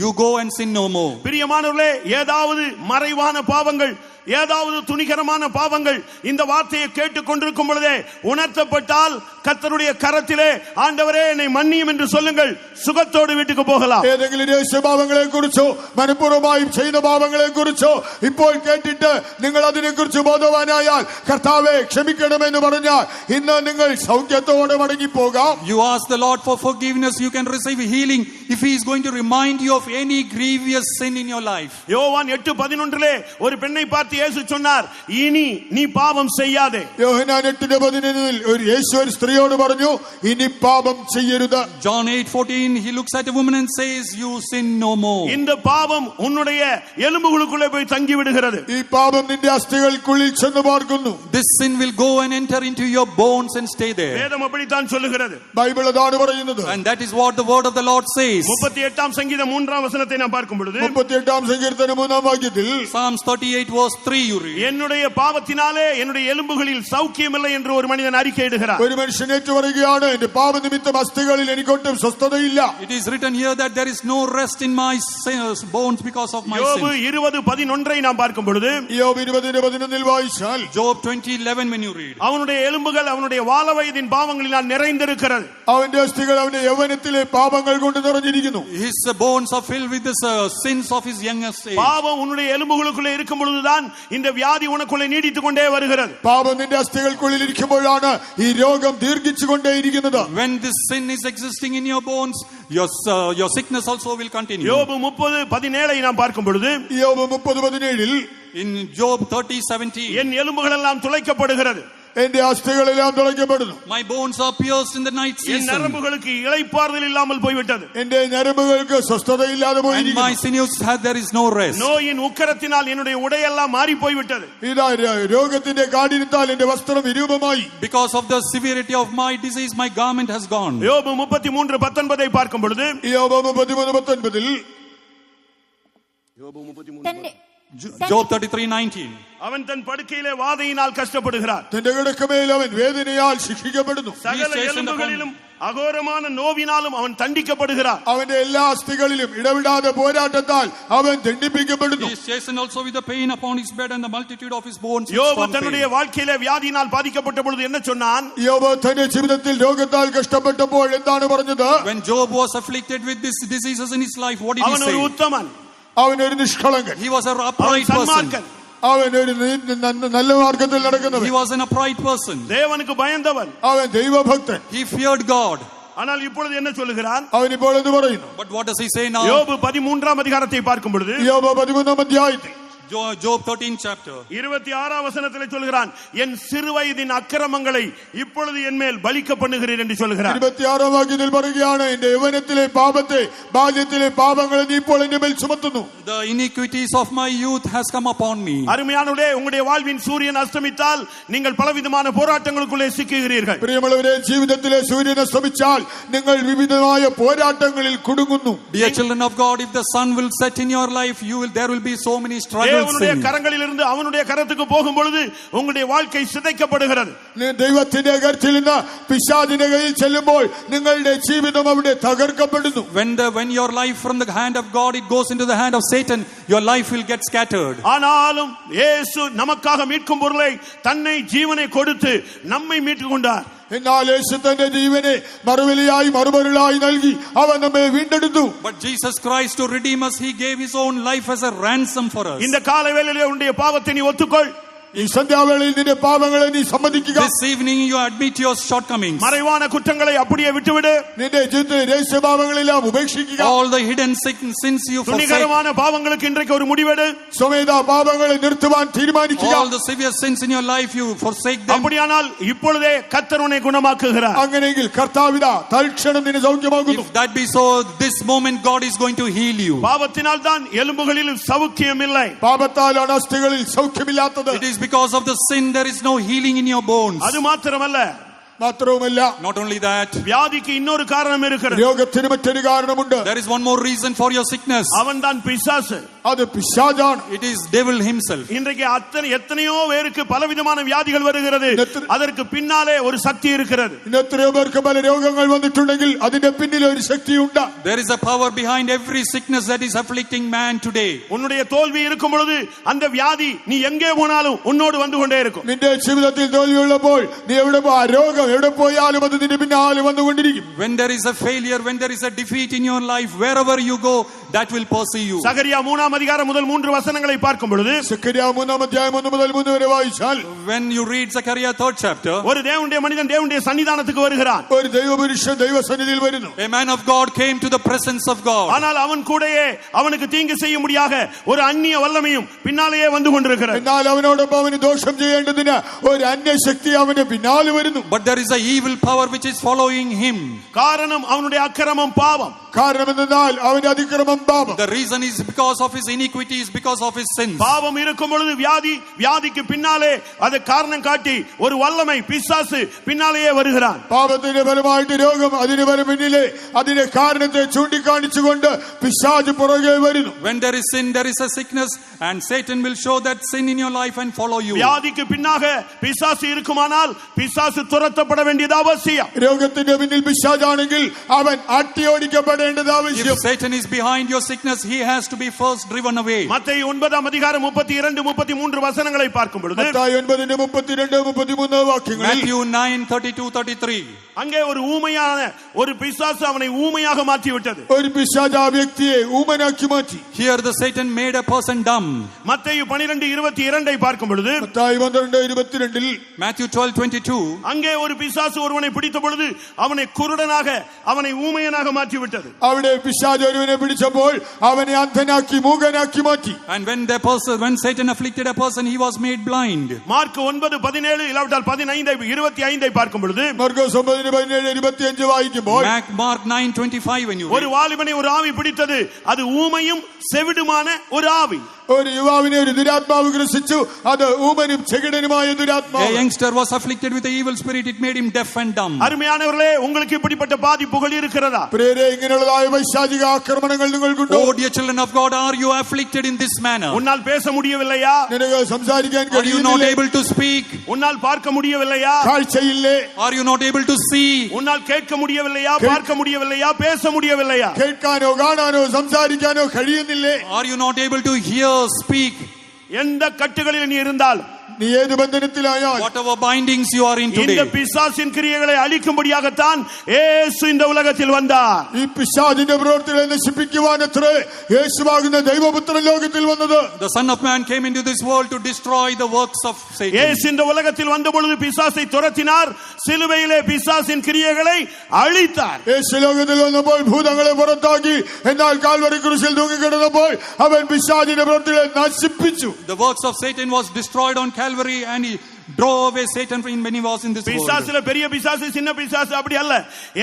Speaker 1: You go and sin no more.
Speaker 2: பிரியமானவர்களே, ஏதாவது மறைவான பாவங்கள், ஏதாவது துணிகரமான பாவங்கள் இந்த வார்த்தையை கேட்டுக் கொண்டிருக்கும் பொழுதே உணர்த்தப்பட்டால் கர்த்தருடைய கரத்திலே ஆண்டவரே என்னை மன்னியும் என்று சொல்லுங்கள், சுகத்தோடு வீட்டுக்கு போகலாம்.
Speaker 3: ഏതെങ്കിലും രഹസ്യപാപങ്ങളെ കുറിച്ചോ മനഃപൂർവ്വമായും ചെയ്ത പാപങ്ങളെ കുറിച്ചോ ഇപ്പോൾ കേട്ടിട്ട് നിങ്ങൾ അതിനെ കുറിച്ച് ബോധവാനായാൽ കർത്താവേ ക്ഷമിക്കണമെന്ന് പറഞ്ഞാൽ ഇന്ന് നിങ്ങൾ സൗഖ്യത്തോടെ മടങ്ങിപ്പോകാം.
Speaker 1: You ask the Lord for forgiveness, you can receive healing if he is going to remind you of any grievous sin in your life.
Speaker 2: யோவான் 8:11 ஒரு பெண்ணை பார்த்து இயேசு சொன்னார், இனி நீ பாவம் செய்யாதே.
Speaker 3: യോഹന്നാൻ 8:11 ഒരു യേശു ഒരു സ്ത്രീയോട് പറഞ്ഞു, ഇനി പാപം ചെയ്യരുത്.
Speaker 1: John 8:14 he looks at a woman and says, you sin no more.
Speaker 2: இந்த பாவம் உன்னுடைய எலும்புகளுக்குள்ளே போய் தங்கி விடுகிறது.
Speaker 3: ഈ പാപം നിന്റെ അസ്ഥികൾക്കുള്ളിൽ ചെന്ന് പാർക്കുന്നു.
Speaker 1: This sin will go and enter into your bones and stay there.
Speaker 2: வேதம் அப்படித்தான் சொல்லுகிறது.
Speaker 3: ബൈബിൾ അതാണ് പറയുന്നത്.
Speaker 1: And that is what the word of the Lord says.
Speaker 2: 38 சங்கீதம் 3 வசனத்தை நாம் பார்க்கும் பொழுது
Speaker 3: 38 സങ്കീർത്തനം 3 വാക്യത്തിൽ
Speaker 1: Psalms 38 verse 3 you read.
Speaker 2: என்னுடைய பாவத்தினாலே என்னுடைய எலும்புகளில் சௌக்கியமில்லை என்று ஒரு மனிதன் அறிக்கையிடுகிறார்.
Speaker 3: ഒരു മനുഷ്യൻ ഏറ്റുപറയുകയാണ്, എന്റെ പാപനിമിത്തം അസ്ഥികളിൽ എനിക്കൊട്ടും സ്വസ്ഥതയില്ല.
Speaker 1: It is written here that there is no rest in my bones because of my
Speaker 2: யோபு
Speaker 1: sins.
Speaker 2: 20:11 நாம் பார்க்கும் பொழுது
Speaker 3: യോബ് 20:11 വായിച്ചാൽ
Speaker 1: Job 20:11 when you read.
Speaker 2: அவனுடைய எலும்புகள் அவனுடைய வால வயதின் பாவங்களினால் நிறைந்திருக்கிறது.
Speaker 3: അവന്റെ അസ്ഥികൾ അവന്റെ യൗവനത്തിലെ പാപങ്ങൾ കൊണ്ട് നിറഞ്ഞിരിക്കുന്നു.
Speaker 1: His bones are filled with the sins of his youngest age.
Speaker 2: பாவம் உன்னுடைய எலும்புகளுக்குள்ளே இருக்கும் பொழுதுதான் இந்த வியாதி உனக்குள்ளே நீடித்துக் கொண்டே வருகிறது.
Speaker 3: പാപം നിന്റെ അസ്ഥികൾക്കുള്ളിൽ ഇരിക്കുമ്പോഴാണ് ഈ രോഗം ദീർഘിച്ചുകൊണ്ടേയിരിക്കുന്നത്.
Speaker 1: When this sin is existing in your bones, your sickness also will continue.
Speaker 2: யோபு 30:17 நாம் பார்க்கும் பொழுது
Speaker 3: യോബ് 30:17
Speaker 1: In Job 30:17
Speaker 2: என் எலும்புகள் எல்லாம் துளைக்கப்படுகிறது.
Speaker 3: എന്റെ അസ്ഥികളെല്ലാം തുളയ്ക്കപ്പെടുന്നു.
Speaker 1: My bones are pierced in the night
Speaker 2: N
Speaker 1: season.
Speaker 2: நரம்புகளுக்கு இளைப்பாறுதல் இல்லாமல் போய்விட்டது.
Speaker 3: എന്റെ ഞരമ്പുകൾക്ക് സ്വസ്ഥതയില്ലാതെ
Speaker 1: And my
Speaker 3: പോയിരിക്കുന്നു.
Speaker 1: sinews there is no rest.
Speaker 2: நோயின் உக்கரத்தினால் என்னுடைய உடையெல்லாம் மாறி போய்விட்டது.
Speaker 3: ഇതാ രോഗത്തിന്റെ കാഠിന്യത്താൽ എന്റെ വസ്ത്രം വിരൂപമായി.
Speaker 1: Because of the severity of my disease, my garment has gone.
Speaker 2: யோபு 33:19 பார்க்கும் பொழுது
Speaker 3: യോബ് 33:19
Speaker 4: തന്റെ
Speaker 1: Job 33:19.
Speaker 2: அவன் தன் படுக்கையிலே வாதையினால் கஷ்டப்படுகிறார்.
Speaker 3: തന്റെ കിടക്കമേൽ അവൻ വേദനയാൽ ശിക്ഷിക്കപ്പെടുന്നു.
Speaker 2: சகல எலும்புகளிலும் அகோரமான நோவினாலும் அவன் தண்டிக்கப்படுகிறார்.
Speaker 3: അവന്റെ എല്ലാ അസ്ഥികളിലും ഇടവിടാതെ പോരാട്ടത്താൽ അവൻ ദണ്ഡിപ്പിക്കപ്പെടുന്നു.
Speaker 1: He is chastened also with the pain upon his bed and the multitude of his bones. with
Speaker 2: யோபு
Speaker 1: strong
Speaker 2: தன்னுடைய
Speaker 1: pain.
Speaker 2: வாழ்க்கையிலே வியாதியினால் பாதிக்கப்பட்ட பொழுது என்ன சொன்னான்?
Speaker 3: യോബ് തന്റെ ജീവിതത്തിൽ രോഗത്താൽ കഷ്ടപ്പെട്ടപ്പോൾ എന്താണ് പറഞ്ഞത്?
Speaker 1: When Job was afflicted with these diseases in his life, what did he
Speaker 2: அவன் ஒரு
Speaker 1: say?
Speaker 2: உத்தமன்,
Speaker 3: അവനൊരു നിഷ്കളങ്കൻ,
Speaker 1: He was an
Speaker 2: அவன்
Speaker 1: upright person.
Speaker 2: சன்மார்க்கன்,
Speaker 3: അവനൊരു നല്ല മാർഗത്തിൽ നടക്കുന്നവൻ,
Speaker 1: He was an upright person.
Speaker 2: தேவனுக்கு பயந்தவன்.
Speaker 3: അവൻ ദൈവഭക്തൻ.
Speaker 1: He feared God.
Speaker 2: ஆனால் இப்பொழுது என்ன சொல்லுகிறான்?
Speaker 3: അവൻ ഇപ്പോൾ എന്ത് പറയുന്നു?
Speaker 1: But what does he say now?
Speaker 2: யோபு 13 அதிகாரத்தை பார்க்கும் பொழுது
Speaker 3: യോബ് 13 അധ്യായത്തിൽ
Speaker 1: Job 13 chapter.
Speaker 2: 26 வசனத்திலே சொல்கிறான், என் சிறுவயதின் அக்கிரமங்களை இப்பொழுது என் மேல் பலிக்க பண்ணுகிறேன் என்று சொல்கிறார்.
Speaker 3: 26 വാക്യത്തിൽ പറയുകയാണ്, എന്റെ യൗവനത്തിലെ പാപത്തെ ബാല്യത്തിലെ പാപങ്ങളെ നീ ഇപ്പോൾ എന്റെ മേൽ ചുമത്തുന്നു.
Speaker 1: The iniquities of my youth has come upon me.
Speaker 2: அருமையானவர்களே, உங்களுடைய வாழ்வின் சூரியன் அஸ்தமித்தால் நீங்கள் பலவிதமான போராட்டங்களுக்குள்ளே சிக்குகிறீர்கள்.
Speaker 3: പ്രിയമുള്ളവരെ, ജീവിതത്തിലെ സൂര്യൻ അസ്തമിച്ചാൽ നിങ്ങൾ വിവിധമായ പോരാട്ടങ്ങളിൽ കുടുങ്ങുന്നു.
Speaker 1: Dear children of God, if the sun will set in your life, there will be so many struggles.
Speaker 2: தேவனுடைய கரங்களிலிருந்து அவனுடைய கரத்துக்கு போகும் பொழுது உங்களுடைய வாழ்க்கை சிதைக்கப்படுகிறது.
Speaker 3: ദൈവത്തിന്റെ കരത്തിൽ നിന്ന് പിശാചിന്റെ കയ്യിൽ ചെല്ലുമ്പോൾ നിങ്ങളുടെ ജീവിതം അവിടെ തകർക്കപ്പെടുന്നു.
Speaker 1: When your life from the hand of God it goes into the hand of Satan, your life will get scattered.
Speaker 2: ஆனாலும் இயேசு நமக்காக மீட்கும் பொருளை தன்னை ஜீவனை கொடுத்து நம்மை மீட்டுக் கொண்டார்.
Speaker 3: എന്നാൽ യേശു തന്റെ ജീവനെ മറുവിലയായി മറുപൊരുളായി നൽകി അവൻ നമ്മെ വീണ്ടെടുത്തു.
Speaker 1: But Jesus Christ, to redeem us, he gave his own life as a ransom for us.
Speaker 2: இந்த காலவேளையிலே உன்னுடைய பாவத்தை நீ ஒத்துக்கொள்.
Speaker 3: ഈ സന്ധ്യാവേളയിൽ നിന്റെ പാപങ്ങളെ നീ സമ്മതിക്കുക.
Speaker 1: This evening you admit your shortcomings.
Speaker 2: மறைவான குற்றங்களை அப்படியே விட்டுவிடு.
Speaker 3: നിന്റെ ജീവിതത്തിലെ രഹസ്യപാപങ്ങളെല്ലാം ഉപേക്ഷിക്കുക.
Speaker 1: All the hidden sins you forsake.
Speaker 2: துணிகரமான பாவங்களுக்கு இன்றைக்கு ஒரு முடிவெடு.
Speaker 3: സ്വമേധ പാപങ്ങളെ നിർത്തുവാൻ തീരുമാനിക്കുക.
Speaker 1: All the severe sins in your life you forsake them.
Speaker 2: அப்படியானால் இப்பொழுதே கர்த்தர் உன்னை குணமாக்குகிறார்.
Speaker 3: അങ്ങനെയെങ്കിൽ കർത്താവിതാ തൽക്ഷണം നിന്നെ സൗഖ്യമാക്കുന്നു.
Speaker 1: If that be so, this moment God is going to heal you.
Speaker 2: பாவத்தினால் தான் எலும்புகளில் சவுக்கியம் இல்லை.
Speaker 3: പാപത്താലാണ് അസ്ഥികളിൽ സൗഖ്യമില്ലാത്തത്.
Speaker 1: It is because of the sin there is no healing in your bones.
Speaker 2: அது மாத்திரமல்ல,
Speaker 3: മാത്രവുമല്ല,
Speaker 1: Not only that,
Speaker 2: வியாதிக்கு இன்னொரு காரணம் இருக்கிறது.
Speaker 3: രോഗത്തിന് മറ്റൊരു കാരണമുണ്ട്.
Speaker 1: there is one more reason for your sickness.
Speaker 2: அவன் தான் பிசாசு.
Speaker 3: അത് പിശാചാണ്.
Speaker 1: It is devil himself.
Speaker 2: இன்றைக்கு எத்தனையோ பேருக்கு பலவிதமான வியாதிகள் வருகிறது. அதற்கு பின்னாலே ஒரு சக்தி இருக்கிறது.
Speaker 3: ഇന്ന് എത്രയോ പേർക്ക് പല രോഗങ്ങൾ വന്നിട്ടുണ്ടെങ്കിൽ അതിന്റെ പിന്നിൽ ഒരു ശക്തിയുണ്ട്.
Speaker 1: There is a power behind every sickness that is afflicting man today.
Speaker 2: உன்னுடைய தோல்வி இருக்கும் பொழுது அந்த வியாதி நீ எங்கே போனாலும் உன்னோடு வந்து கொண்டே இருக்கும்.
Speaker 3: നിന്റെ ജീവിതത്തിൽ തോൽവിയുള്ളപ്പോൾ നീ എവിടെ പോ, ആ രോഗം എവിടെ പോയാലും അത് നിന്റെ പിന്നാലെ വന്നുകൊണ്ടിരിക്കും.
Speaker 1: When there is a failure, when there is a defeat in your life, wherever you go, that will pursue you.
Speaker 2: சகரியா 3 அதிகாரம் முதல் 3 வசனங்களை பார்க்கும் பொழுது,
Speaker 3: സെക്കരിയ 3 അധ്യായം 1 മുതൽ 3 വരെ വായിച്ചാൽ,
Speaker 1: When you read Zechariah 3rd chapter,
Speaker 2: ஒரு தேவனுடைய மனிதன் தேவனுடைய சன்னிதானத்துக்கு வருகிறான்.
Speaker 3: ഒരു ദൈവപുരുഷൻ ദൈവസന്നിധിയിൽ വരുന്നു.
Speaker 1: a man of God came to the presence of God.
Speaker 2: ஆனால் அவன் கூடயே அவனுக்கு தீங்கு செய்ய முடியாத ஒரு அந்நிய வல்லமையும் பின்னாலேயே வந்து கொண்டிருக்கிறது.
Speaker 3: എന്നാൽ അവനോടൊപ്പം അവന് ദോഷം ചെയ്യേണ്ടതിന് ഒരു അന്യശക്തി അവന്റെ പിന്നാലെ വരുന്നു.
Speaker 1: But there is a evil power which is following him.
Speaker 2: காரணம் அவனுடைய அக்கிரமம் பாவம்.
Speaker 3: കാരണം എന്തെന്നാൽ അവന്റെ അതിക്രമം പാപം.
Speaker 1: The reason is because of his iniquities, because of his sins.
Speaker 2: பாவம் இருக்கும் பொழுது வியாதிக்கு பின்னாலே அதை காரணம் காட்டி ஒரு வல்லமை பிசாசு பின்னாலேயே வருகிறான்.
Speaker 3: പാപത്തിന്റെ ഫലമായിട്ട് രോഗം, അതിന് പിന്നിലെ അതിന്റെ കാരണത്തെ ചൂണ്ടിക്കാണിച്ചുകൊണ്ട് പിശാച് പുറകെ വരുന്നു.
Speaker 1: When there is sin, there is a sickness, and Satan will show that sin in your life and follow you.
Speaker 2: வியாதிக்கு பின்னாக பிசாசு இருக்குமானால் பிசாசு துரத்தப்பட வேண்டியது அவசியம்.
Speaker 3: രോഗത്തിന്റെ പിന്നിൽ പിശാചാണെങ്കിൽ അവൻ അട്ടിയോടിക്കപ്പെടേണ്ടത് ആവശ്യം.
Speaker 1: If Satan is behind your sickness, he has to be first driven away.
Speaker 2: மத்தேயு 9 அதிகாரம் 32 33 வசனங்களை பார்க்கும் பொழுது,
Speaker 3: മത്തായി 9:32-33 വാക്യങ്ങളിൽ,
Speaker 1: Matthew 9:32-33.
Speaker 2: அங்கே ஒரு ஊமையான ஒரு பிசாசு அவனை ஊமையாக மாற்றி விட்டது.
Speaker 3: ഒരു പിശാച് ആ വ്യക്തിയെ ഊമനാക്കി മാറ്റി.
Speaker 1: Here the Satan made a person dumb.
Speaker 2: மத்தேயு 12:22 பார்க்கும் பொழுது,
Speaker 3: മത്തായി 12:22
Speaker 1: Matthew 12:22.
Speaker 2: அங்கே ஒரு பிசாசு ஒருவனை பிடித்த பொழுது அவனை குருடனாக அவனை ஊமையனாக மாற்றி விட்டது.
Speaker 3: അവിടെ പിശാച് ഒരുവനെ പിടിച്ചപ്പോൾ വന്നപ്പോൾ അവനെ അന്ധനാക്കി മൂകനാക്കി മാറ്റി.
Speaker 1: And when Satan afflicted a person, he was made blind.
Speaker 2: Mark 9:17 இல்லாவிட்டால் 15:25 பார்க்கும் பொழுது
Speaker 3: മർക്കോസ് 9:17-25 വായിക്കുമ്പോൾ
Speaker 1: Mark 9:25 when you
Speaker 2: ஒரு வாலிபனை ஒரு ஆவி பிடித்தது, அது ஊமையும் செவிடுமான ஒரு ஆவி.
Speaker 3: ഒരു യുവാവിനെ ഒരു ദുരാത്മാവ് ഗ്രസിച്ചു, അത് ഊമനും ചെകിടനുമായ
Speaker 1: A
Speaker 3: ദുരാത്മാവ്.
Speaker 1: youngster was afflicted with the evil spirit, it made him deaf and dumb.
Speaker 2: அருமையானவர்களே, உங்களுக்கு இப்படிப்பட்ட பாதிப்புகள் இருக்கிறதா?
Speaker 3: പ്രിയരേ, ഇങ്ങനെയുള്ളതായ വൈശാചിക ആക്രമണങ്ങൾ നിങ്ങൾക്കുണ്ടോ?
Speaker 1: Oh dear children of God, are you afflicted in this manner?
Speaker 2: உன்னால் பேச முடியவில்லையா?
Speaker 3: നിനക്ക് സംസാരിക്കാൻ
Speaker 1: Are you not
Speaker 3: കഴിയുന്നില്ലേ?
Speaker 1: able to speak?
Speaker 2: உன்னால் பார்க்க முடியவில்லையா?
Speaker 3: കാഴ്ചയില്ലേ?
Speaker 1: Are you not able to see?
Speaker 2: உன்னால் கேட்க முடியவில்லையா? பார்க்க முடியவில்லையா? பேச முடியவில்லையா?
Speaker 3: കേൾക്കാനോ കാണാനോ സംസാരിക്കാനോ കഴിയുന്നില്ലേ?
Speaker 1: Are you not able to hear, speak?
Speaker 2: எந்த கட்டுகளில் நீ இருந்தால்,
Speaker 3: നീ ഏത് ബന്ധനത്തിലായാൽ,
Speaker 1: Whatever bindings you are in
Speaker 2: இந்த
Speaker 1: today,
Speaker 2: பிசாசின் கிரியைகளை அழிக்கும்படியாகத்தான் இயேசு இந்த உலகத்தில் வந்தார்.
Speaker 3: ഈ പിശാചിന്റെ പ്രവൃത്തികളെ നശിപ്പിക്കുവാനത്രേ യേശുവാകുന്ന ദൈവപുത്രൻ ലോകത്തിൽ വന്നത്.
Speaker 1: the Son of Man came into this world to destroy the works of Satan.
Speaker 2: இயேசு இந்த உலகத்தில் வந்த பொழுது பிசாசை துரத்தினார், சிலுவையிலே பிசாசின் கிரியைகளை அழித்தார்.
Speaker 3: യേശു ലോകത്തിൽ വന്നപ്പോൾ ഭൂതങ്ങളെ പുറത്താക്കി, എന്നാൽ കാൽവരി ക്രൂശിൽ തൂങ്ങിക്കിടന്നപ്പോൾ അവൻ പിശാചിന്റെ പ്രവൃത്തികളെ നശിപ്പിച്ചു.
Speaker 1: The works of Satan was destroyed on Calvary, and he drove away Satan when he was in this world.
Speaker 2: பிசாசுல பெரிய பிசாசு சின்ன பிசாசு அப்படி அல்ல,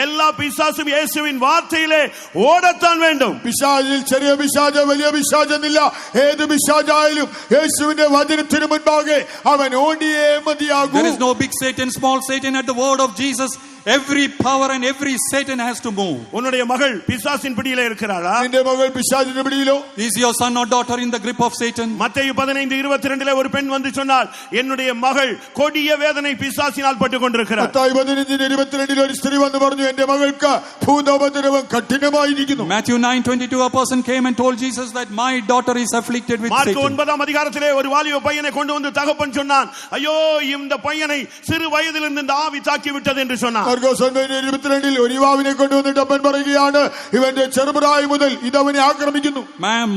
Speaker 2: எல்லா பிசாசும் இயேசுவின் வார்த்தையிலே ஓடத்தான் வேண்டும்.
Speaker 3: പിശാചിൽ ചെറിയ പിശാച് വലിയ പിശാചെന്നില്ല, ഏത് പിശാചായാലും യേശുവിന്റെ വചനത്തിന് മുൻപാകെ അവൻ ഓടിയേ മതിയാകൂ.
Speaker 1: There is no big Satan, small Satan. At the word of Jesus, every power and every Satan has to move.
Speaker 2: உன்னுடைய மகள் பிசாசின் பிடியிலே இருக்கிறாளா?
Speaker 3: നിന്റെ മകൾ പിശാചിന്റെ പിടിയിലോ?
Speaker 1: Is your son or daughter in the grip of Satan?
Speaker 2: மத்தேயு 15:22 ஒரு பெண் வந்து சொன்னாள், என்னுடைய மகள் கொடிய வேதனை பிசாசினால் பட்டுக் கொண்டிருக்கிறார்.
Speaker 3: മത്തായി 15:22 ഒരു സ്ത്രീ വന്ന് പറഞ്ഞു, എന്റെ മകൾക്ക് ഭൂതോപദ്രവം കഠിനമായിരിക്കുന്നു.
Speaker 1: Matthew 9:22 a person came and told Jesus that my daughter is afflicted with
Speaker 2: mark
Speaker 1: Satan.
Speaker 2: 9ஆம் அதிகாரத்திலே ஒரு வாலிப பையனை கொண்டு வந்து தகப்பன் சொன்னான், ஐயோ இந்த பையனை சிறு வயதிலிருந்து இந்த ஆவி தாக்கி விட்டது என்று சொன்னான்.
Speaker 3: മർക്കോസ് 9:22 ഒരു യുവാവിനെ കൊണ്ടുവന്നിട്ട് അപ്പൻ പറയുകയാണ്, ഇവന്റെ ചെറുപ്രായം മുതൽ ഇതവനെ ആക്രമിക്കുന്നു.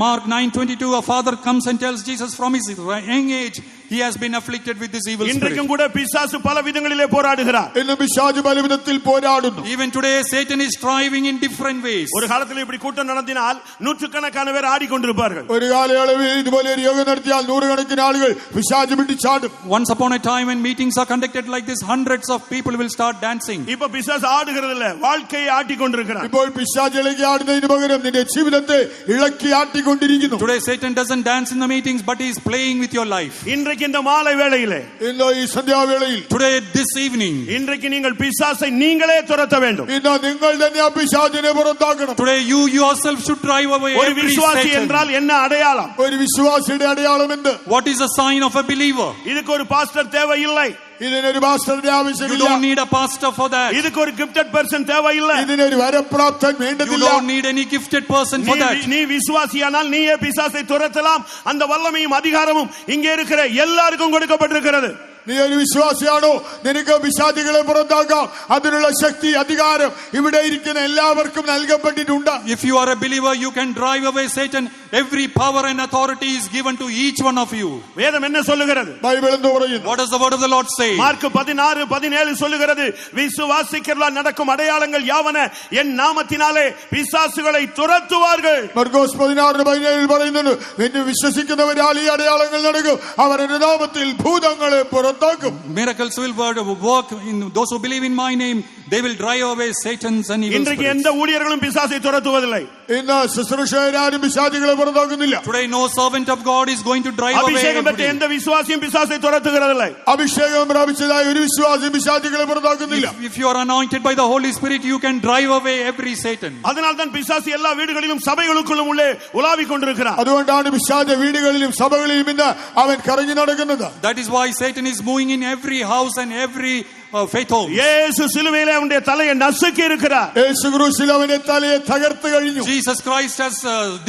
Speaker 1: Mark 9:22 a father comes and tells Jesus from his young age he has been afflicted with this evil spirit.
Speaker 2: இன்றைக்கும் கூட பிசாசு பல விதங்களிலே போராடுகிறார்.
Speaker 3: ഇന്ന് പിശാച് പല വിധത്തിൽ പോരാടുന്നു.
Speaker 1: Even today Satan is striving in different ways.
Speaker 2: ஒரு காலத்தில் இப்படி கூட்டம் நடத்தினால் நூற்றுக்கணக்கான பேர் ஆடிக்கொண்டிருப்பார்கள்.
Speaker 3: ഒരു കാലയളവിൽ ഇതുപോലെ ഒരു യോഗം നടത്തിയാൽ നൂറുകണക്കിന് ആളുകൾ പിശാച് പിടിച്ചാടും.
Speaker 1: Once upon a time when meetings are conducted like this, hundreds of people will start dancing.
Speaker 2: இப்ப பிசாசு ஆடுகிறது இல்ல, வாழ்க்கையை ஆட்டிக்கொண்டிருக்கிறார்.
Speaker 3: ഇപ്പോൾ പിശാച് ഇളക്കി ആടുന്നതിന് പകരം നിന്റെ ജീവിതത്തെ ഇളക്കി ആട്ടിക്കൊണ്ടിരിക്കുന്നു.
Speaker 1: Today Satan doesn't dance in the meetings, but he is playing with your life.
Speaker 2: இன்றைக்கு இந்த மாலை வேளையிலே,
Speaker 3: ഇന്ന് ഈ സന്ധ്യാവേളയിൽ,
Speaker 1: Today this evening,
Speaker 2: இன்றைக்கு நீங்கள் பிசாசை நீங்களே துரத்த வேண்டும்.
Speaker 3: ഇന്ന് നിങ്ങൾ തന്നെ ആ പിശാചിനെ പുറത്താക്കണം.
Speaker 1: today you yourself should drive away
Speaker 2: ஒரு
Speaker 1: every
Speaker 2: விசுவாசி
Speaker 1: Satan.
Speaker 2: என்றால் என்ன அடையாளம்?
Speaker 3: ഒരു വിശ്വാസിയുടെ അടയാളം എന്ത്?
Speaker 1: What is a sign of a believer?
Speaker 2: இதுக்கு ஒரு பாஸ்டர் தேவையில்லை,
Speaker 3: ഇതിനൊരു പാസ്റ്ററുടെ
Speaker 1: You
Speaker 3: ആവശ്യമില്ല.
Speaker 1: don't need a pastor for that.
Speaker 2: இதுக்கு ஒரு கிஃப்டட் பர்சன் தேவையில்லை.
Speaker 3: ഇതിനൊരു വരപ്രാപ്തൻ
Speaker 1: You
Speaker 3: വേണ്ടതില്ല.
Speaker 1: don't need any gifted person for that.
Speaker 2: நீ விசுவாசியானால் நீயே பிசாசை துரத்தலாம். அந்த வல்லமையும் அதிகாரமும் இங்கே இருக்கிற எல்லாருக்கும் கொடுக்கப்பட்டிருக்கிறது.
Speaker 3: നീ ഒരു വിശ്വാസിയാണോ? നിനക്ക് പിശാചുകളെ പുറത്താക്കാം. അതിനുള്ള ശക്തി, അധികാരം ഇവിടെ ഇരിക്കുന്ന എല്ലാവർക്കും നൽകപ്പെട്ടിട്ടുണ്ട്.
Speaker 1: If you are a believer, you can drive away Satan. Every power and authority is given to each one of you.
Speaker 2: வேதம் என்ன சொல்லுகிறது?
Speaker 3: ബൈബിൾ എന്ന് പറയുന്നു?
Speaker 1: What does the word of the Lord say?
Speaker 2: Mark 16:17 சொல்லுகிறது, விசுவாசிக்கிறவர்களால் நடக்கும் அடையாளங்கள் யாவன, என் நாமத்தினாலே பிசாசுகளை துரத்துவார்கள்.
Speaker 3: മർക്കോസ് 16:17 പറയുന്നുണ്ട്, എന്നെ വിശ്വസിക്കുന്നവരാൽ ഈ അടയാളങ്ങൾ നടക്കും, അവർ എന്റെ നാമത്തിൽ ഭൂതങ്ങളെ പുറത്താക്കും.
Speaker 1: Miracles will work in those who believe in my name. They will drive away Satan's and evil
Speaker 2: இன்றைக்கு
Speaker 1: spirits.
Speaker 2: எந்த ஊழியர்களும் பிசாசை துரத்துவதில்லை.
Speaker 3: ഇന്ന് ശുശ്രൂഷകരാരും പിശാചുകളെ പുറത്താക്കുന്നില്ല.
Speaker 1: Today no servant of God is going to drive away
Speaker 2: அபிஷேகம் பெற்ற
Speaker 1: everybody.
Speaker 2: எந்த விசுவாசியும் பிசாசை துரத்துகிறதில்லை.
Speaker 3: അഭിഷേകം പ്രാപിച്ചതായ ഒരു വിശ്വാസം പിശാചുകളെ പുറത്താക്കുന്നില്ല.
Speaker 1: If you are anointed by the Holy Spirit, you can drive away every Satan.
Speaker 2: அதனால் தான் பிசாசு எல்லா வீடுகளிலும் சபைகளுக்குள்ளும் உள்ளே உலாவிக் கொண்டிருக்கிறார்.
Speaker 3: അതുകൊണ്ടാണ് പിശാച് വീടുകളിലും സഭകളിലും ഇന്ന് അവൻ കറങ്ങി നടക്കുന്നത്.
Speaker 1: That is why Satan is moving in every house and every faith home.
Speaker 2: இயேசு சிலுவையிலே அவனுடைய தலையை நசுக்கி இருக்கிறார்.
Speaker 3: യേശു ക്രൂശിൽ അവന്റെ തലയെ തകർത്ത് കഴിഞ്ഞു.
Speaker 1: Jesus Christ has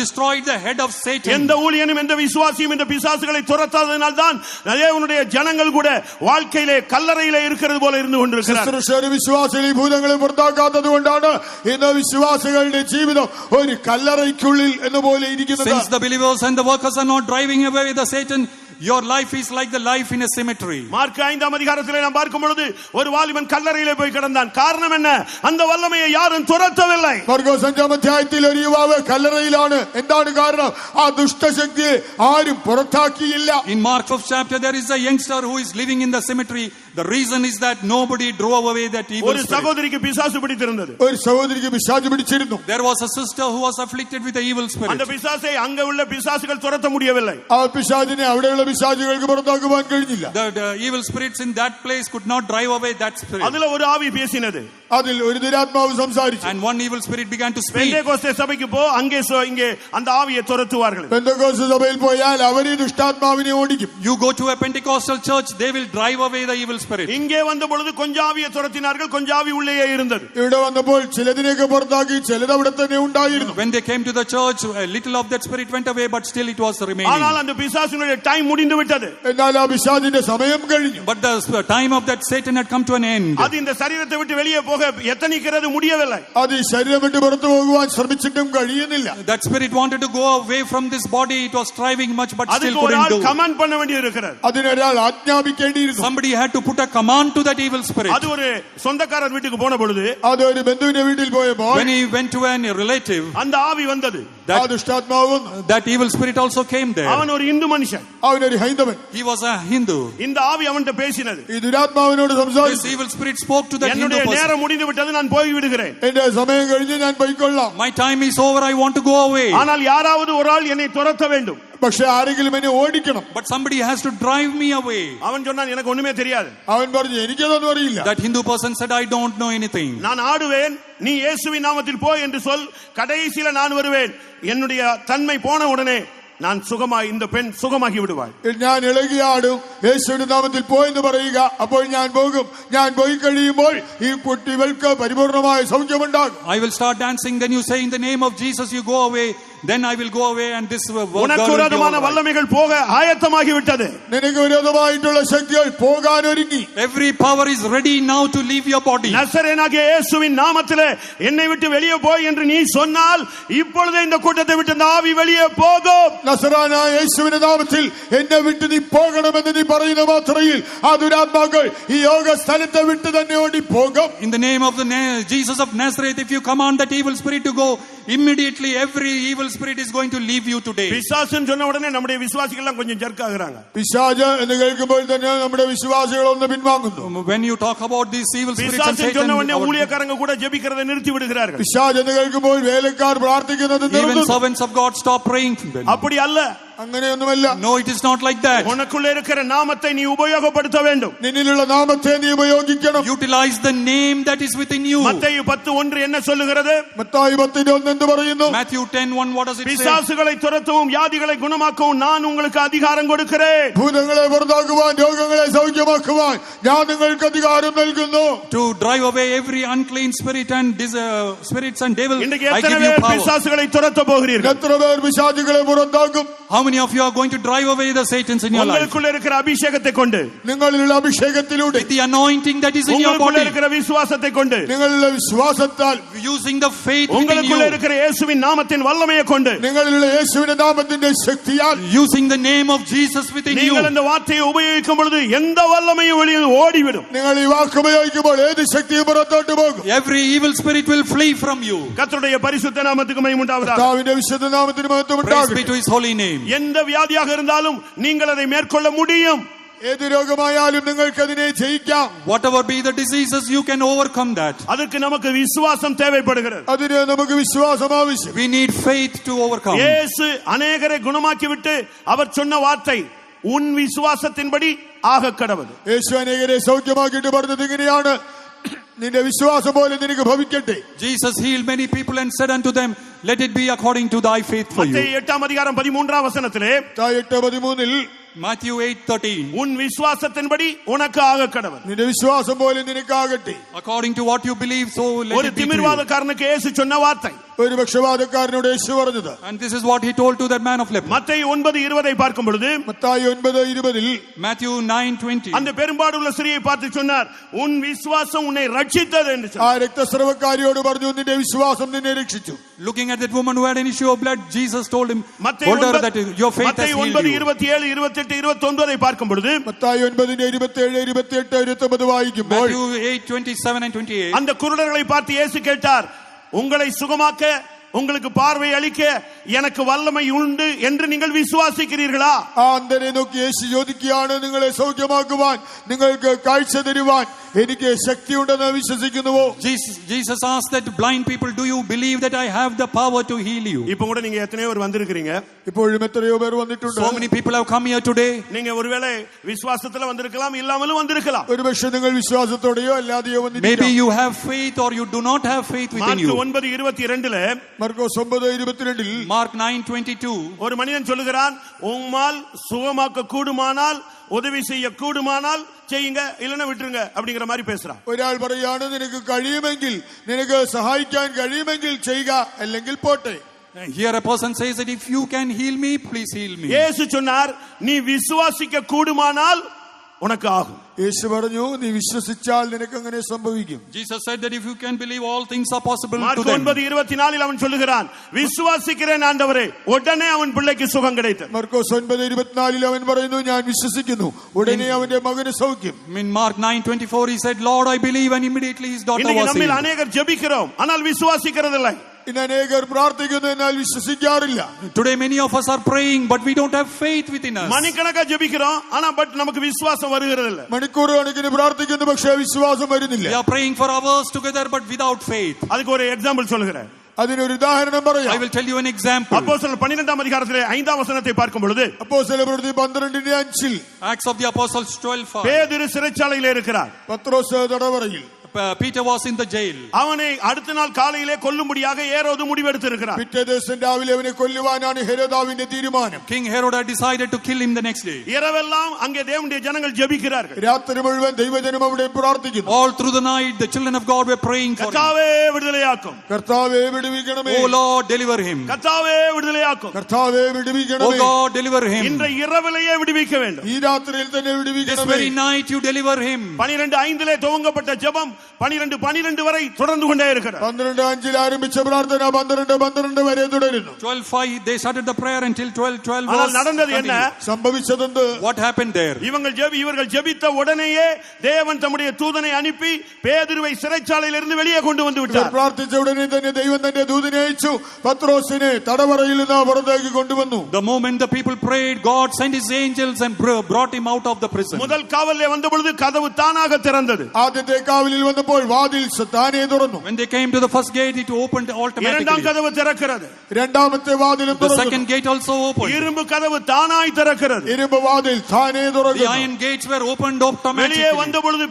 Speaker 1: destroyed the head of Satan.
Speaker 2: எந்த ஊழியனும் எந்த விசுவாசியும் இந்த பிசாசுகளை துரத்தாததனால் தான் தேவனுடைய ஜனங்கள் கூட வாழ்க்கையிலே கல்லறையிலே இருக்கிறது போல இருந்து கொண்டிருக்கிறார்.
Speaker 3: ശുശ്രൂഷകർ വിശ്വാസികൾ ഈ ഭൂതങ്ങളെ പുറത്താക്കാത്തത് കൊണ്ടാണ് ഇന്ന് വിശ്വാസികളുടെ ജീവിതം ഒരു കല്ലറയ്ക്കുള്ളിൽ എന്ന പോലെ ഇരിക്കുന്നത്.
Speaker 1: Since the believers and the workers are not driving away the Satan, Your life is like the life in a cemetery.
Speaker 2: Mark 5ஆம் அதிகாரத்திலே நாம் பார்க்கும் பொழுது ஒரு வாலிபன் கல்லறையிலே போய் கிடந்தான். காரணம் என்ன? அந்த வல்லமையை யாரும் துரத்தவில்லை.
Speaker 3: മാർക്കോസ് 5ആം അധ്യായത്തിൽ ഒരു യുവാവ് കല്ലറയിലാണ്. എന്താണ് കാരണം? ആ ദുഷ്ടശക്തിയെ ആരും പുറത്താക്കിയില്ല.
Speaker 1: In Mark 5th chapter there is a youngster who is living in the cemetery. The reason is that nobody drove away that evil
Speaker 2: ஒரு
Speaker 1: spirit.
Speaker 2: சகோதரிக்கு பிசாசு பிடித்திருந்தது.
Speaker 3: ഒരു സഹോദരിക്ക് പിശാച് പിടിച്ചിരുന്നു.
Speaker 1: There was a sister who was afflicted with the evil spirit.
Speaker 2: அந்த பிசாசை அங்க உள்ள பிசாசுகள் துரத்த முடியவில்லை.
Speaker 3: ആ പിശാചിനെ അവിടെയുള്ള പിശാചുകൾക്ക് പുറത്താക്കുവാൻ കഴിഞ്ഞില്ല.
Speaker 1: The evil spirits in that place could not drive away that spirit.
Speaker 2: அதுல ஒரு ஆவி பேசினது.
Speaker 3: അതിൽ ഒരു ദുരാത്മാവ് സംസാരിച്ചു.
Speaker 1: And one evil spirit began to speak.
Speaker 2: Pentecost சபைக்கு போ, அங்கே இங்கே அந்த ஆவியை துரத்துவார்கள்.
Speaker 3: പെന്തക്കോസ്ത് സഭയിൽ പോയാൽ അവർ ഈ ദുഷ്ടാത്മാവിനെ ഓടിക്കും.
Speaker 1: You go to a Pentecostal church, they will drive away the evil spirit.
Speaker 2: இங்கே வந்த பொழுது கொஞ்சம் ஆவியை துரத்தினார்கள், கொஞ்சம் ஆவி உள்ளேயே இருந்தது.
Speaker 3: ഇവിടെ വന്നപ്പോൾ ചിലതിനെയൊക്കെ പുറത്താക്കി, ചിലത് അവിടെ തന്നെ ഉണ്ടായിരുന്നു.
Speaker 1: When they came to the church, a little of that spirit went away, but still it was remaining.
Speaker 2: ஆனால் அந்த பிசாசுனுடைய டைம் முடிந்து விட்டது.
Speaker 3: എന്നാൽ ആ പിശാചിന്റെ സമയം കഴിഞ്ഞു.
Speaker 1: But the time of that Satan had come to an end.
Speaker 2: அது இந்த சரீரத்தை விட்டு வெளியே போக எத்தனிக்கிறது முடியவில்லை.
Speaker 3: അത് ഈ ശരീരം വിട്ട് പുറത്തു പോകുവാൻ ശ്രമിച്ചിട്ടും കഴിയുന്നില്ല.
Speaker 1: That spirit wanted to go away from this body. It was striving much, but still
Speaker 2: அதுக்கு ஒரு
Speaker 1: couldn't
Speaker 2: ஆள்
Speaker 1: do.
Speaker 2: கமாண்ட் பண்ண வேண்டியிருக்கிறது.
Speaker 3: അതിനൊരാൾ ആജ്ഞാപിക്കേണ്ടിയിരുന്നു.
Speaker 1: Somebody had to put a command to that evil spirit.
Speaker 2: அது ஒரு சொந்தக்காரர் வீட்டுக்கு போன பொழுது,
Speaker 3: അത് ഒരു ബന്ധുവിന്റെ വീട്ടിൽ പോയപ്പോൾ
Speaker 1: When he went to a relative,
Speaker 2: அந்த ஆவி வந்தது.
Speaker 3: ആ ദുഷ്ടാത്മാവ് വന്നു.
Speaker 1: that evil spirit also came there.
Speaker 2: அவன் ஒரு இந்து மனுஷன்.
Speaker 3: അവനൊരു ഹൈന്ദവൻ.
Speaker 1: He was a Hindu.
Speaker 2: இந்த ஆவி அவன்கிட்ட பேசினது.
Speaker 3: ഈ ദുരാത്മാവിനോട്
Speaker 1: This
Speaker 3: സംസാരിച്ചു.
Speaker 1: evil spirit spoke to that Hindu
Speaker 2: என்னுடைய
Speaker 1: person.
Speaker 2: நேரம் முடிந்து விட்டது, நான் போய் விடுகிறேன்.
Speaker 3: എന്റെ സമയം കഴിഞ്ഞ് ഞാൻ പോയിക്കൊള്ളാം.
Speaker 1: My time is over. I want to go away.
Speaker 2: ஆனால் யாராவது ஒரு ஆள் என்னை துரத்த வேண்டும்.
Speaker 3: പക്ഷെ ആരെങ്കിലും എന്നെ ഓടിക്കണം.
Speaker 1: But somebody has to drive me away.
Speaker 2: அவன் சொன்னான், எனக்கு ஒண்ணுமே தெரியாது.
Speaker 3: അവൻ പറഞ്ഞു, എനിക്കതൊന്നും അറിയില്ല.
Speaker 1: That Hindu person said, I don't know anything.
Speaker 2: நான் ஆடுவேன், நீ இயேசுவின் நாமத்தில் போ என்று சொல், கடைசியில நான் வருவேன். என்னுடைய தன்மை போன உடனே நான் சுகமாய், இந்த பெண் சுகமாகி விடுவாள்.
Speaker 3: ഞാൻ ഇളകിയാടും, യേശുവിന്റെ നാമത്തിൽ പോയെന്ന് പറയുക, അപ്പോൾ ഞാൻ പോകും. ഞാൻ പോയി കഴിയുമ്പോൾ ഈ കുട്ടികൾക്ക് പരിപൂർണമായ സൗഖ്യമുണ്ടാകും.
Speaker 1: I will start dancing. Then you say, in the name of Jesus, you go away. Then I will go away, and this
Speaker 2: உனக்கு விரோதமான வல்லமைகள் போக ஆயத்தமாகி விட்டது.
Speaker 3: നിനക്ക് വിരോധമായിട്ടുള്ള ശക്തികൾ പോകാൻ ഒരുങ്ങി.
Speaker 1: Every power is ready now to leave your body.
Speaker 2: நசரேயனாகிய இயேசுவின் நாமத்திலே என்னை விட்டு வெளியே போய் என்று நீ சொன்னால், இப்பொழுதே இந்த கூட்டத்தை விட்டு இந்த ஆவி வெளியே போகும்.
Speaker 3: നസറാനായ യേശുവിന്റെ നാമത്തിൽ എന്നെ വിട്ട് നീ പോകണമെന്ന് നീ പറയുന്ന മാത്രയിൽ ആ ദുരാത്മാക്കൾ ഈ യോഗ സ്ഥലത്തെ വിട്ട് തന്നെ ഓടി പോകും.
Speaker 1: In the name of Jesus of Nazareth, if you command that evil spirit to go, immediately every evil spirit is going to leave you today.
Speaker 2: பிசாசுன்னு சொன்ன உடனே நம்முடைய விசுவாசிகள் எல்லாம் கொஞ்சம் ஜர்க் ஆகுறாங்க.
Speaker 3: പിശാച് എന്ന് കേൾക്കുമ്പോൾ തന്നെ നമ്മുടെ വിശ്വാസികൾ ഒന്ന് പിൻവാങ്ങുന്നു.
Speaker 1: When you talk about these evil spirits and
Speaker 2: பிசாசுன்னு
Speaker 1: Satan,
Speaker 2: சொன்ன உடனே ஊழியக்காரங்க கூட ஜெபிக்கிறதை நிறுத்தி விடுகிறார்கள்.
Speaker 3: പിശാച് എന്ന് കേൾക്കുമ്പോൾ വേലക്കാർ പ്രാർത്ഥിക്കുന്നത്
Speaker 1: even
Speaker 3: നിർത്തുന്നു.
Speaker 1: servants of God stop praying.
Speaker 2: அப்படி அல்ல.
Speaker 3: അങ്ങനെയൊന്നുമല്ല.
Speaker 1: No, it is not like that.
Speaker 2: உனக்குள்ள இருக்கிற நாமத்தை நீ உபயோகப்படுத்த வேண்டும்.
Speaker 3: നിന്നിലുള്ള നാമത്തെ നീ ഉപയോഗിക്കണം.
Speaker 1: Utilize the name that is within you.
Speaker 2: மத்தேயு 10:1 என்ன சொல்லுகிறது?
Speaker 3: മത്തായി 10:1 എന്ത് പറയുന്നു?
Speaker 1: Matthew 10:1, what does it say?
Speaker 2: பிசாசுகளை துரத்தவும் வியாதிகளை குணமாக்கவும் நான் உங்களுக்கு அதிகாரம் கொடுக்கிறேன்.
Speaker 3: ഭൂതങ്ങളെ പുറത്താക്കുവാൻ, രോഗങ്ങളെ സൗഖ്യമാക്കുവാൻ ഞാൻ നിങ്ങൾക്ക് അധികാരം നൽകുന്നു.
Speaker 1: To drive away every unclean spirit and spirits and devil,
Speaker 2: இன்றைக்கு
Speaker 1: I
Speaker 2: எத்தனை
Speaker 1: give you
Speaker 2: பேர்
Speaker 1: power.
Speaker 2: பிசாசுகளை துரத்த போகிறீர்கள்?
Speaker 3: എത്ര പേർ പിശാചുകളെ പുറത്താക്കും?
Speaker 1: How many of you are going to drive away the Satans in your life?
Speaker 2: உங்களுக்குள்ள இருக்கிற அபிஷேகத்தை கொண்டு,
Speaker 3: നിങ്ങളിലുള്ള അഭിഷേകത്തിലൂടെ,
Speaker 1: With the anointing that is in your
Speaker 2: உங்களுக்குள்ள
Speaker 1: body,
Speaker 2: இருக்கிற விசுவாசத்தை கொண்டு,
Speaker 3: നിങ്ങളിലുള്ള വിശ്വാസത്താൽ,
Speaker 1: using the faith within
Speaker 2: உங்களுக்குள்ள
Speaker 1: you,
Speaker 2: இருக்கிற இயேசுவின் நாமத்தின் வல்லமையை கொண்டு,
Speaker 3: നിങ്ങളിലുള്ള യേശുവിന്റെ നാമത്തിന്റെ ശക്തിയാൽ,
Speaker 1: using the name of Jesus within you,
Speaker 2: நீங்கள் இந்த வார்த்தையை உபயோகிக்கும் பொழுது எந்த வல்லமையும் வெளியே ஓடிவிடும்.
Speaker 3: നിങ്ങൾ ഈ വാക്ക് ഉപയോഗിക്കുമ്പോൾ ഏത് ശക്തിയും പുറത്തോട്ട് പോകും.
Speaker 1: every evil spirit will flee from you.
Speaker 2: கர்த்தருடைய பரிசுத்த நாமத்துக்கு மகிமை உண்டாவதாக.
Speaker 3: കർത്താവിന്റെ വിശുദ്ധ നാമത്തിന് മഹത്വം
Speaker 1: Praise be
Speaker 3: ഉണ്ടാകട്ടെ.
Speaker 1: to his holy name.
Speaker 2: எந்த வியாதியாக இருந்தாலும் நீங்கள் அதை மேற்கொள்ள முடியும்.
Speaker 3: ഏത് രോഗമായാലും നിങ്ങൾക്ക് അതിനെ ജയിക്കാം.
Speaker 1: Whatever be the diseases, you can overcome that.
Speaker 2: அதுக்கு நமக்கு விசுவாசம் தேவைப்படுகிறது.
Speaker 3: അതിന് നമുക്ക് വിശ്വാസം ആവശ്യം.
Speaker 1: We need faith to overcome.
Speaker 2: இயேசு அநேகரை குணமாக்கி விட்டு அவர் சொன்ன வார்த்தை, உன் விசுவாசத்தின்படி ஆக கடவுது.
Speaker 3: യേശു അനേകരെ സൗഖ്യമാക്കിയിട്ട് പറഞ്ഞത് ഇങ്ങനെയാണ്, നിന്റെ വിശ്വാസം പോലെ നിനക്ക് ഭവിക്കട്ടെ.
Speaker 1: Jesus healed many people and said unto them, let it be according to thy faith for you.
Speaker 2: மத்தேயு 8:13
Speaker 3: 8:13
Speaker 1: Matthew 8:13.
Speaker 2: உன் விசுவாசத்தின்படி உனக்கு ஆக கடவுது.
Speaker 3: നിന്റെ വിശ്വാസം പോലെ നിനക്കാകട്ടെ.
Speaker 1: According to what you believe, so let
Speaker 2: ஒரு
Speaker 1: it be to you.
Speaker 2: திமிர்வாதக்காரனுக்கு இயேசு சொன்ன வார்த்தை,
Speaker 3: ഒരു പക്ഷവാതക്കാരനോട് യേശു പറഞ്ഞത്.
Speaker 1: And this is what he told to that man of leper.
Speaker 2: மத்தேயு 9:20 பார்க்கும் பொழுது,
Speaker 3: மத்தாയി 9:20
Speaker 1: Matthew 9:20.
Speaker 2: அந்த பெரும்பாடுள்ள ஸ்திரியை பார்த்து சொன்னார், உன் விசுவாசம் உன்னை ரட்சித்தது என்று
Speaker 3: ആ
Speaker 2: சொன்னார்.
Speaker 3: രക്തസ്രവക്കാരിയോട് പറഞ്ഞു, നിന്റെ വിശ്വാസം നിന്നെ രക്ഷിച്ചു.
Speaker 1: Looking at that woman who had an issue of blood, Jesus told him,
Speaker 2: மத்தேயு
Speaker 1: told her that your faith has
Speaker 2: மத்தேயு
Speaker 1: healed you.
Speaker 2: 9:27, 28, 29 பார்க்கும் பொழுது,
Speaker 3: മത്തായി 9:27, 28, 29 വായിക്കുമ്പോൾ
Speaker 1: Matthew 8:27 and 28.
Speaker 2: அந்த குருடர்களை பார்த்து இயேசு கேட்டார், உங்களை சுகமாக்க, உங்களுக்கு பார்வை அளிக்க எனக்கு வல்லமை உண்டு என்று நீங்கள் விசுவாசிக்கிறீர்களா?
Speaker 3: ആ അന്ധനെ നോക്കി യേശു ചോദിക്കുകയാണ്, നിങ്ങളെ സൗഖ്യമാക്കുവാൻ, നിങ്ങൾക്ക് കാഴ്ച തരുവാൻ എനിക്ക് ശക്തിയുണ്ടെന്ന് വിശ്വസിക്കുന്നുവോ?
Speaker 1: Jesus asked that blind people, do you believe that I have the power to heal you?
Speaker 2: இப்போ கூட நீங்க எத்தனையோ பேர் வந்திருக்கீங்க.
Speaker 3: ഇപ്പോഴും എത്രയോ പേർ വന്നിട്ടുണ്ട്.
Speaker 1: So many people have come here today.
Speaker 2: நீங்க ஒருவேளை விசுவாசத்துல வந்திருக்கலாம், இல்லாமலும் வந்திருக்கலாம்.
Speaker 3: ഒരുപക്ഷെ നിങ്ങൾ വിശ്വാസത്തോടെയോ അല്ലാതെയോ
Speaker 1: Maybe
Speaker 3: വന്നിരിക്കാം.
Speaker 1: you have faith or you do not have faith within
Speaker 2: mark
Speaker 1: you.
Speaker 2: 9:22
Speaker 3: Markose 9:22
Speaker 1: Mark 9:22.
Speaker 2: ஒரு மனிதன் சொல்லுகிறான், உம்மால் சுகமாக்க கூடுமானால், உதவி செய்ய கூடுமானால் செய்யுங்க, இல்லைன்னா விட்டுருங்க அப்படிங்கிற மாதிரி பேசுறான்.
Speaker 3: ഒരാൾ പറയാണ്, നിനക്ക് കഴിയുമെങ്കിൽ, നിനക്ക് സഹായിക്കാൻ കഴിയുമെങ്കിൽ ചെയ്യുക, അല്ലെങ്കിൽ പോട്ടെ.
Speaker 1: Here a person says that if you can heal me, please heal me.
Speaker 2: இயேசு சொன்னார், நீ விசுவாசிக்க கூடுமானால் உனக்கு ஆகும்.
Speaker 3: യേശു പറഞ്ഞു, നീ വിശ്വസിച്ചാൽ നിനക്ക് അങ്ങനെ സംഭവിക്കും.
Speaker 1: Jesus said that if you can believe, all things are possible to
Speaker 2: mark
Speaker 1: them.
Speaker 2: 9:24 அவன் சொல்லுகிறான், விசுவாசிக்கிறேன் ஆண்டவரே, உடனே அவன் பிள்ளைக்கு சுகம் கிடைத்தது.
Speaker 3: മർക്കോസ് 9:24 അവൻ പറയുന്നു, ഞാൻ വിശ്വസിക്കുന്നു, ഉടനെ അവന്റെ മകന് സൗഖ്യം.
Speaker 1: In Mark 9:24 he said, Lord, I believe, and immediately his daughter
Speaker 2: இன்னைக்கு
Speaker 1: was
Speaker 2: நம்மில்
Speaker 1: healed.
Speaker 2: அநேகர் ஜெபிக்கிறோம், ஆனால் விசுவாசிக்கிறதில்லை.
Speaker 3: ഇന്ന് അനേകർ പ്രാർത്ഥിക്കുന്നു, എന്നാൽ വിശ്വസിക്കാറില്ല.
Speaker 1: Today many of us are praying, but we don't have faith within us.
Speaker 2: மணிக்கணக்கா ஜெபிக்கிறோம், ஆனா பட் நமக்கு விசுவாசம் வருகிறதில்லை.
Speaker 3: മണിക്കൂർ കണക്കിന് പ്രാർത്ഥിക്കുന്നു, പക്ഷേ വിശ്വാസം വരുന്നില്ല.
Speaker 1: We are praying for hours together, but without faith.
Speaker 2: அதுக்கு ஒரு எக்ஸாம்பிள் சொல்லுகிறேன்.
Speaker 3: അതിനൊരു ഉദാഹരണം
Speaker 1: I
Speaker 3: പറയാം.
Speaker 1: will tell you an example.
Speaker 2: அப்போஸ்தலர் 12ஆம் அதிகாரத்திலே 5ஆம் வசனத்தை பார்க்கும் பொழுது,
Speaker 3: അപ്പോസ്തലപ്രവൃത്തി 12:5
Speaker 1: Acts of the Apostles 12:5.
Speaker 2: பேதுரு சிறைச்சாலையிலே இருக்கிறார்.
Speaker 3: പത്രോസ് തടവറയിൽ.
Speaker 1: Peter was in the jail.
Speaker 2: அவனை அடுத்த நாள் காலையிலே கொல்லும்படியாக ஏரோது முடிவெடுத்து இருக்கிறார்.
Speaker 3: പിറ്റേ ദിവസം രാവിലെ അവനെ കൊല്ലുവാനാണ് ഹെരോദാവിന്റെ തീരുമാനം.
Speaker 1: King Herod had decided to kill him the next day.
Speaker 2: இரவெல்லாம் அங்கே தேவனுடைய ஜனங்கள் ஜெபிக்கிறார்கள்.
Speaker 3: രാത്രി മുഴുവൻ ദൈവജനം അവിടെ പ്രാർത്ഥിക്കുന്നു.
Speaker 1: All through the night the children of God were praying for him.
Speaker 2: கர்த்தாவே விடுதலையாக்கும்,
Speaker 3: കർത്താവേ വിടുവിക്കണമേ,
Speaker 1: Oh Lord, deliver him.
Speaker 2: கர்த்தாவே விடுதலையாக்கும்,
Speaker 3: കർത്താവേ
Speaker 1: Oh
Speaker 3: വിടുവിക്കണമേ,
Speaker 1: God, deliver him.
Speaker 2: இன்ற இரவிலேயே விடுவிக்க வேண்டும்.
Speaker 3: ഈ രാത്രിയിൽ തന്നെ
Speaker 1: This
Speaker 3: വിടുവിക്കണമേ.
Speaker 1: very night you deliver him.
Speaker 2: 12:5 துவங்கப்பட்ட ஜெபம் 12:12 வரை தொடர்ந்து கொண்டே இருக்கிறது.
Speaker 3: 12:5 ആരംഭിച്ച പ്രാർത്ഥന 12:12 വരെ തുടരുന്നു.
Speaker 1: 12:5 they started the prayer until 12:12
Speaker 2: ஆனால்
Speaker 1: was
Speaker 2: நடந்தது என்ன?
Speaker 1: continued.
Speaker 3: സംഭവിച്ചതെന്ത്?
Speaker 1: What happened there?
Speaker 2: இவர்கள் ஜெபித்த உடனேயே தேவன் தம்முடைய தூதனை அனுப்பி பேதுருவை சிறைச்சாலையிலிருந்து வெளியே கொண்டு வந்து
Speaker 3: ഇവർ
Speaker 2: விட்டார்.
Speaker 3: പ്രാർത്ഥിച്ച ഉടനെ തന്നെ ദൈവം തന്റെ ദൂതനെ അയച്ചു, പത്രോസിനെ തടവറയിൽ നിന്ന് പുറത്തേക്ക് കൊണ്ടുവന്നു.
Speaker 1: The moment the people prayed, God sent his angels and brought him out of the prison.
Speaker 2: முதல் காவலிலே வந்த பொழுது கதவு தானாக திறந்தது.
Speaker 3: ആദ്യത്തെ കാവലിൽ വന്നപ്പോൾ വാതിൽ താനേ തുറന്നു.
Speaker 1: When they came to the first gate, it opened automatically.
Speaker 2: இரண்டாம் கதவு திறக்கிறது.
Speaker 3: രണ്ടാമത്തെ വാതിലും
Speaker 1: The
Speaker 3: തുറന്നു.
Speaker 1: second gate also opened.
Speaker 2: இரும்பு கதவு தானாய் திறக்கிறது.
Speaker 3: ഇരുമ്പ് വാതിൽ താനേ
Speaker 1: The
Speaker 3: തുറന്നു.
Speaker 1: iron gates were opened
Speaker 2: வெளியே
Speaker 1: automatically.
Speaker 2: வந்த பொழுது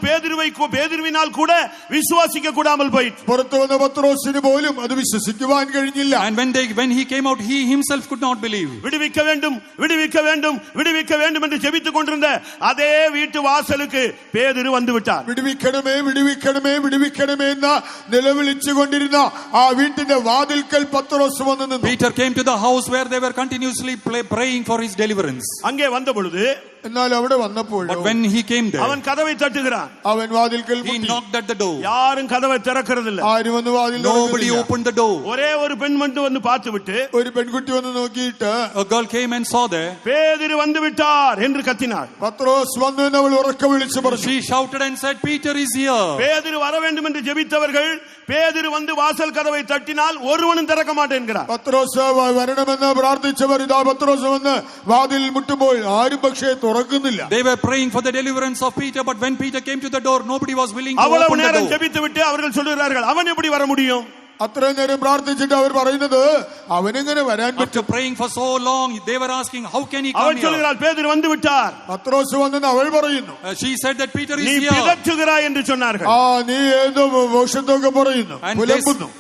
Speaker 2: பேதுருவினால் கூட விசுவாசிக்க கூடாமல் போயிற்று.
Speaker 3: പുറത്തു വന്ന പത്രോസിന് പോലും അത് വിശ്വസിക്കുവാൻ കഴിഞ്ഞില്ല.
Speaker 1: And when he came out, he himself could not believe.
Speaker 2: விடுவிக்க வேண்டும் விடுவிக்க வேண்டும் விடுவிக்க வேண்டும் என்று ஜெபித்துக் கொண்டிருந்த அதே வீட்டு வாசலுக்கு பேதுரு வந்து விட்டார்.
Speaker 3: വിടുവിക്കണമേ വിടുവിക്കണമേ വിടുവിക്കണമേ എന്ന നിലവിളിച്ചു കൊണ്ടിരുന്ന ആ വീട്ടിന്റെ വാതിൽക്കൽ പത്രോസ് വന്നു നിന്നു.
Speaker 1: Peter came to the house where they were continuously praying for his deliverance.
Speaker 2: அங்கே வந்த பொழுது
Speaker 3: എന്നാൽ അവിടെ വന്നപ്പോൾ
Speaker 1: But when he came there,
Speaker 2: அவன் கதவை தட்டுகிறான்.
Speaker 3: അവൻ വാതിൽക്കൽ
Speaker 1: he
Speaker 3: മുട്ടി.
Speaker 1: knocked at the door.
Speaker 2: யாரும் கதவை திறக்கிறதில்லை.
Speaker 3: ആരും വന്ന് വാതിൽ
Speaker 1: Nobody
Speaker 3: തുറക്കുന്നില്ല.
Speaker 1: opened the door.
Speaker 2: ஒரே ஒரு பெண் மட்டும் வந்து பார்த்து விட்டு
Speaker 3: ഒരു പെൺകുട്ടി വന്ന് നോക്കിയിട്ട്
Speaker 1: A girl came and saw there.
Speaker 2: பேதுரு வந்து விட்டார் என்று கத்தினார்.
Speaker 3: പത്രോസ് വന്നു എന്ന് അവൾ ഉറക്കെ വിളിച്ചു പറഞ്ഞു.
Speaker 1: She shouted and said, Peter is here.
Speaker 2: பேதுரு வர வேண்டும் என்று ஜெபித்தவர்கள் பேதுரு வந்து வாசல் கதவை தட்டினால் ஒருவனும் திறக்க மாட்டேன்கிறார்.
Speaker 3: പത്രോസ് വരണമെന്ന് പ്രാർത്ഥിച്ചവർ ഇതാ പത്രോസ് വന്ന് വാതിൽ മുട്ടുമ്പോൾ ആരും പക്ഷേ തുറക്കുന്നില്ല.
Speaker 1: They were praying for the deliverance of Peter, but when Peter came to the door, nobody was willing to
Speaker 2: அவ்வளவு
Speaker 1: open the
Speaker 2: நேரம்
Speaker 1: door.
Speaker 2: ஜெபித்து விட்டு அவர்கள் சொல்கிறார்கள், அவன் எப்படி வர முடியும்?
Speaker 3: അത്രയും നേരം പ്രാർത്ഥിച്ചിട്ട് അവർ പറയുന്നത് അവനെങ്ങനെ വരാൻ
Speaker 1: After
Speaker 3: പറ്റും?
Speaker 1: praying for so long, they were asking, how can he come
Speaker 2: அவன்
Speaker 1: here?
Speaker 2: சொல்கிறாள், பேதுரு வந்து விட்டார்.
Speaker 3: പത്രോസ് വന്നെന്ന് അവൾ പറയുന്നു.
Speaker 1: She said that Peter is
Speaker 2: நீ
Speaker 1: here.
Speaker 2: பிதற்றுகிறாய் என்று சொன்னார்கள்.
Speaker 3: നീ ഏതോ മോശത്തൊക്കെ പറയുന്നു,
Speaker 1: And
Speaker 3: പുലമ്പുന്നു.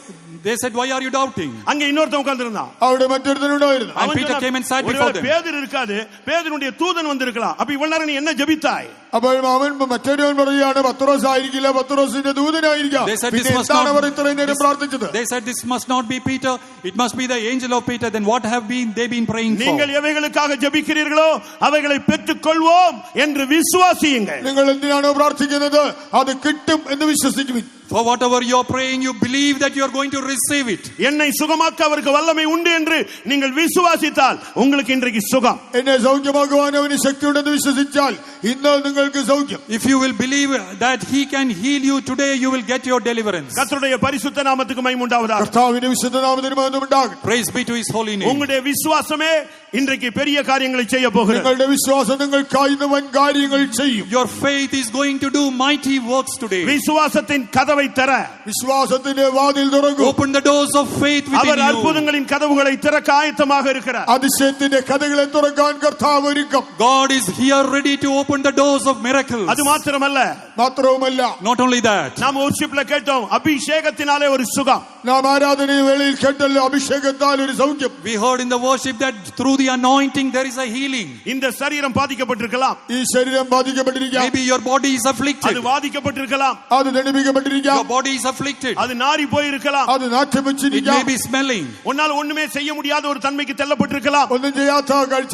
Speaker 1: They said, why are you doubting?
Speaker 2: அங்க இன்னொருத்தன் உட்கார்ந்திருந்தான்.
Speaker 3: അവിടെ മറ്റൊരുത്തനുണ്ടായിരുന്നു.
Speaker 1: And Peter came and sat before them.
Speaker 2: பேதுரு இருக்காது, பேதுருடைய தூதன் வந்திருக்கலாம். அப்ப இவ்வளவு நேரம் நீ என்ன ஜெபித்தாய்?
Speaker 3: അപ്പോൾ അവൻ മറ്റൊരുവൻ പറയുകയാണ് പത്രോസ് ആയിരിക്കില്ല, പത്രോസിന്റെ ദൂതനായിരിക്കാം. പിന്നെ എന്താണ് അവർ ഇത്രയും നേരം പ്രാർത്ഥിച്ചത്?
Speaker 1: They said this must not be Peter, it must be the angel of Peter. Then what have they been praying for?
Speaker 2: நீங்கள் எவைகளுக்காக ஜெபிக்கிறீர்களோ அவைகளை பெற்றுக்கொள்வோம் என்று விசுவாசியுங்கள்.
Speaker 3: നിങ്ങൾ എന്തിനാണോ പ്രാർത്ഥിക്കുന്നത് അത് കിട്ടും എന്ന് വിശ്വസിക്കുവിൻ.
Speaker 1: For whatever you are praying, you believe that you are going to receive it.
Speaker 2: என்னை சுகமாக்க அவருக்கு வல்லமை உண்டு என்று நீங்கள் விசுவாசித்தால் உங்களுக்கு இன்றைக்கு சுகம்.
Speaker 3: എന്നെ സൗഖ്യമാക്കുവാൻ അവന് ശക്തിയുണ്ടെന്ന് വിശ്വസിച്ചാൽ ഇന്ന് നിങ്ങൾക്ക് സൗഖ്യം.
Speaker 1: If you will believe that he can heal you today, you will get your deliverance.
Speaker 2: கர்த்தருடைய பரிசுத்த நாமத்துக்கு மகிமை உண்டாவதாக.
Speaker 3: കർത്താവിന്റെ വിശുദ്ധ നാമത്തിന് മഹത്വം ഉണ്ടാകട്ടെ.
Speaker 1: Praise be to his holy name.
Speaker 2: உங்களுடைய விசுவாசமே இன்றைக்கு பெரிய காரியங்களை செய்ய போகிறது.
Speaker 3: നിങ്ങളുടെ വിശ്വാസം നിങ്ങൾക്കായി വൻ കാര്യങ്ങൾ ചെയ്യും.
Speaker 1: Your faith is going to do mighty works today.
Speaker 2: விசுவாசத்தின் கதவை தர,
Speaker 3: വിശ്വാസത്തിന്റെ വാതിൽ തുറക്കും.
Speaker 1: Open the doors of faith within
Speaker 2: our
Speaker 1: you.
Speaker 2: அற்புதங்களின் கதவுகளை திறக்க ஆயத்தமாக இருக்கிறார்.
Speaker 3: അതിശയത്തിന്റെ കഥകളെ തുറക്കാൻ കർത്താവ് ഒരുക്കം.
Speaker 1: God is here ready to open the doors of miracles.
Speaker 2: அது மாத்திரமல்ல,
Speaker 3: മാത്രവുമല്ല,
Speaker 1: Not only that,
Speaker 2: நாம் worshipல கேட்டோம், அபிஷேகத்தினாலே ஒரு சுகம்.
Speaker 3: നാം ആരാധന വേളയിൽ കേട്ടല്ലോ അഭിഷേകത്താൽ ഒരു സൗഖ്യം.
Speaker 1: we heard in the worship that through the anointing there is a healing.
Speaker 2: இந்த சரீரம் பாதிக்கப்பட்டிருக்கலாம்.
Speaker 3: ഈ ശരീരം ബാധിക്കപ്പെട്ടിരിക്കാം.
Speaker 1: Maybe your body is afflicted.
Speaker 2: அது பாதிக்கப்பட்டிருக்கலாம்.
Speaker 3: അത് ദണ്ഡിപ്പിക്കപ്പെട്ടിരിക്കാം.
Speaker 1: Your body is afflicted.
Speaker 2: அது நாறி போயிருக்கலாம்.
Speaker 3: അത് നാറ്റം
Speaker 1: It may
Speaker 3: വെച്ചിരിക്കാം.
Speaker 1: be smelling.
Speaker 2: உன்னால் ஒண்ணுமே செய்ய முடியாத ஒரு தன்மைக்கு தள்ளப்பட்டிருக்கலாம்.
Speaker 3: ഒന്നും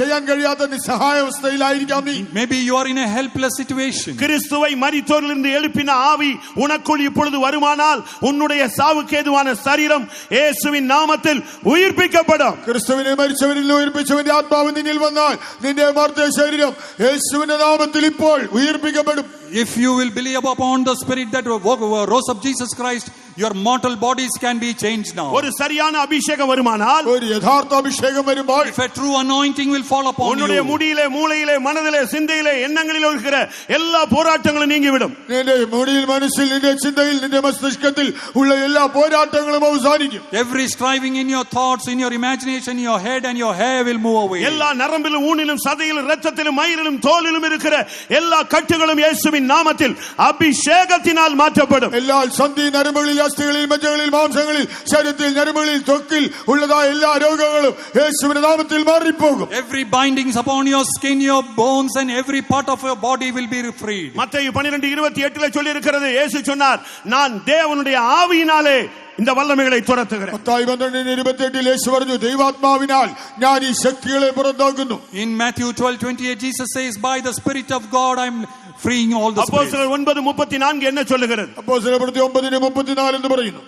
Speaker 3: ചെയ്യാൻ കഴിയാത്ത നിസ്സഹായാവസ്ഥയിലായിരിക്കാം നീ.
Speaker 1: Maybe you are in a helpless situation.
Speaker 2: கிறிஸ்துவை மரித்தோரிலிருந்து எழுப்பின ஆவி உனக்குள் இப்பொழுது வருமானால் உன்னுடைய சாவுக்கேதுவான சரீரம் இயேசுவின் நாமத்தில் உயிர்ப்பிக்கப்படும்.
Speaker 3: ക്രിസ്തുവിനെ മരിച്ചവരിൽ ഉയർപ്പിച്ചവന്റെ ആത്മാവ് നിന്നിൽ വന്നാൽ നിന്റെ മർത്ത ശരീരം യേശുവിന്റെ നാമത്തിൽ ഇപ്പോൾ ഉയർപ്പിക്കപ്പെടും.
Speaker 1: If you will believe upon the spirit that rose up Jesus Christ, your mortal bodies can be changed now.
Speaker 2: ஒரு சரியான அபிஷேகம் வருமானால்,
Speaker 3: ഒരു യഥാർത്ഥ അഭിഷേകം വരുമ്പോൾ,
Speaker 1: if a true anointing will fall upon
Speaker 2: உன்னுடைய
Speaker 1: you,
Speaker 2: முடியிலே, மூளையிலே, மனதிலே, சிந்தையிலே, எண்ணங்களிலே இருக்கிற எல்லா போராட்டங்களும் நீங்கிவிடும்.
Speaker 3: നിന്റെ മുടിയിൽ, മനസ്സിൽ, നിന്റെ ചിന്തയിൽ, നിന്റെ മസ്തിഷ്കത്തിൽ ഉള്ള എല്ലാ പോരാട്ടങ്ങളും അവസാനിക്കും.
Speaker 1: every striving in your thoughts, in your imagination, in your head and your hair will move away.
Speaker 2: எல்லா நரம்பிலும், ஊனிலும், சதையிலும், இரத்தத்திலும், மயிரிலும், தோலிலும் இருக்கிற எல்லா கட்டுகளும் இயேசுவின் நாமத்தில் அபிஷேகத்தினால் மாற்றப்படும்.
Speaker 3: എല്ലാ സന്ധി നരമ്പുകളിൽ, അസ്ഥികളിൽ, മജ്ജകളിൽ, മാംസങ്ങളിൽ, ശരീരത്തിൽ, നരമ്പുകളിൽ, ത്വക്കിൽ ഉള്ളതായ എല്ലാ രോഗങ്ങളും യേശുവിന്റെ നാമത്തിൽ മാറിപ്പോകും.
Speaker 1: Every bindings upon your skin, your bones and every part of your body will be freed.
Speaker 2: மத்தேயு 12:28 சொல்லி இருக்கிறது, இயேசு சொன்னார், நான் தேவனுடைய ஆவியினாலே இந்த வல்லமைகளை துரத்துகிறேன்.
Speaker 3: മത്തായി 12:28 യേശു പറഞ്ഞു, ദൈവാത്മാവിനാൽ ഞാൻ ഈ ശക്തികളെ പുറത്താക്കുന്നു.
Speaker 1: In Matthew 12:28 Jesus says, by the spirit of God I am freeing all the spirits.
Speaker 2: அப்போஸ்தலர் 9:34 என்ன சொல்லுகிறது?
Speaker 3: അപ്പോസ്തലർ 9:34 എന്ന് പറയുന്നു.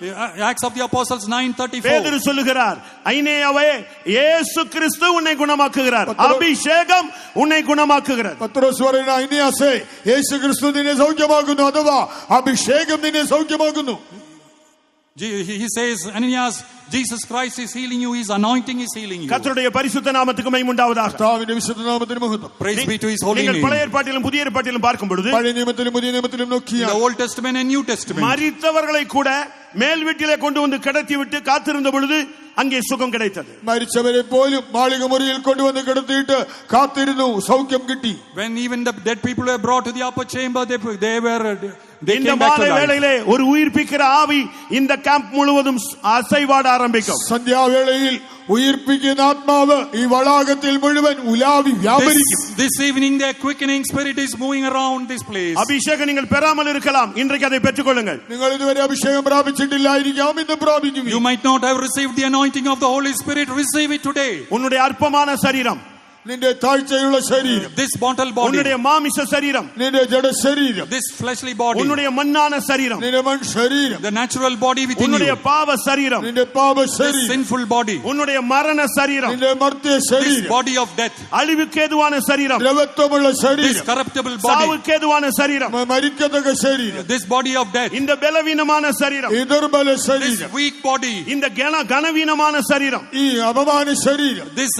Speaker 1: Acts of the Apostles 9:34.
Speaker 2: பேதுரு சொல்லுகிறார், ஐனேயாவே, இயேசு கிறிஸ்து உன்னை குணமாக்குகிறார், அபிஷேகம் உன்னை குணமாக்குகிறது.
Speaker 3: പത്രോസ് പറയുന്ന, ഐനിയാസേ, യേശു ക്രിസ്തു നിന്നെ സൗഖ്യമാക്കുന്നു, അഥവാ അഭിഷേകം നിന്നെ സൗഖ്യമാക്കുന്നു.
Speaker 1: He says, Ananias, Jesus Christ is healing you, his anointing is healing you.
Speaker 2: கர்த்தருடைய பரிசுத்த நாமத்துக்கு மகிமை உண்டாவதாக.
Speaker 3: കർത്താവിന്റെ വിശുദ്ധ നാമത്തിന് മഹത്വം.
Speaker 1: Praise be to his holy
Speaker 2: நீங்கள்
Speaker 1: name.
Speaker 2: பழைய ஏற்பாட்டிலும் புதிய ஏற்பாட்டிலும் பார்க்கும் பொழுது,
Speaker 3: പഴയ നിയമത്തിലും പുതിയ നിയമത്തിലും
Speaker 1: In the
Speaker 3: നോക്കിയാൽ
Speaker 1: Old Testament and New Testament,
Speaker 2: மரித்தவர்களை கூட மேல் வீட்டிலே கொண்டு வந்து கடத்தி விட்டு காத்திருந்த பொழுது அங்கே சுகம் கிடைத்தது.
Speaker 3: മരിച്ചവരെ പോലും മാളിക മുറിയിൽ കൊണ്ടുവന്ന് കിടത്തിയിട്ട് കാത്തിരുന്നു, സൗഖ്യം കിട്ടി.
Speaker 1: when even the dead people were brought to the upper chamber, they
Speaker 2: இந்த
Speaker 1: came back to
Speaker 2: மாலை
Speaker 1: life.
Speaker 2: வேளையிலே ஒரு உயிர்ப்பிக்கிற ஆவி இந்த கேம்ப் முழுவதும் அசைவாட ஆரம்பிக்கும்.
Speaker 3: സന്ധ്യാവേളയിൽ ഉയിർപ്പിക്കുന്ന ആത്മാവ് ഈ വളാകത്തിൽ മുഴുവൻ ഉലാവി വ്യാപരിക്കും.
Speaker 1: This evening the quickening spirit is moving around this place.
Speaker 2: அபிஷேகம் நீங்கள் பெறாமல் இருக்கலாம், இன்றைக்கு அதை பெற்றுக்கொள்ளுங்கள்.
Speaker 3: നിങ്ങൾ ഇതുവരെ അഭിഷേകം പ്രാപിച്ചിട്ടില്ലായിരിക്കാം, ഇന്ന് പ്രാപിക്കും.
Speaker 1: You might not have received the anointing of the Holy Spirit, receive it today.
Speaker 2: உன்னுடைய அற்பமான சரீரம்,
Speaker 3: നിന്റെ താഴ്ചയുള്ള ശരീരം,
Speaker 1: This mortal body,
Speaker 2: உன்னுடைய மாமிச சரீரம்,
Speaker 3: നിന്റെ ജഡ ശരീരം,
Speaker 1: this fleshly body,
Speaker 2: உன்னுடைய மண்ணான சரீரம்,
Speaker 3: നിന്റെ മൺ ശരീരം,
Speaker 1: the natural body within
Speaker 2: உன்னுடைய
Speaker 1: you,
Speaker 2: பாவ சரீரம்,
Speaker 3: നിന്റെ പാപ
Speaker 1: this
Speaker 3: ശരീരം,
Speaker 1: sinful body,
Speaker 2: உன்னுடைய மரண சரீரம்,
Speaker 3: നിന്റെ മർത്യ
Speaker 1: this
Speaker 3: ശരീരം,
Speaker 1: body of death,
Speaker 2: அழிவுக்கேதுவான சரீரம்,
Speaker 3: ദ്രവത്വമുള്ള
Speaker 1: this
Speaker 3: ശരീരം,
Speaker 1: corruptible body,
Speaker 2: சாவுக்கேதுவான சரீரம்,
Speaker 3: മരിക്കത്തക്ക ശരീരം,
Speaker 1: this body of death,
Speaker 2: இந்த பலவீனமான சரீரம்,
Speaker 3: ഈ ദുർബല
Speaker 1: this
Speaker 3: ശരീരം,
Speaker 1: weak body,
Speaker 2: இந்த கனவீனமான சரீரம்,
Speaker 3: ഈ അപമാന ശരീരം,
Speaker 1: this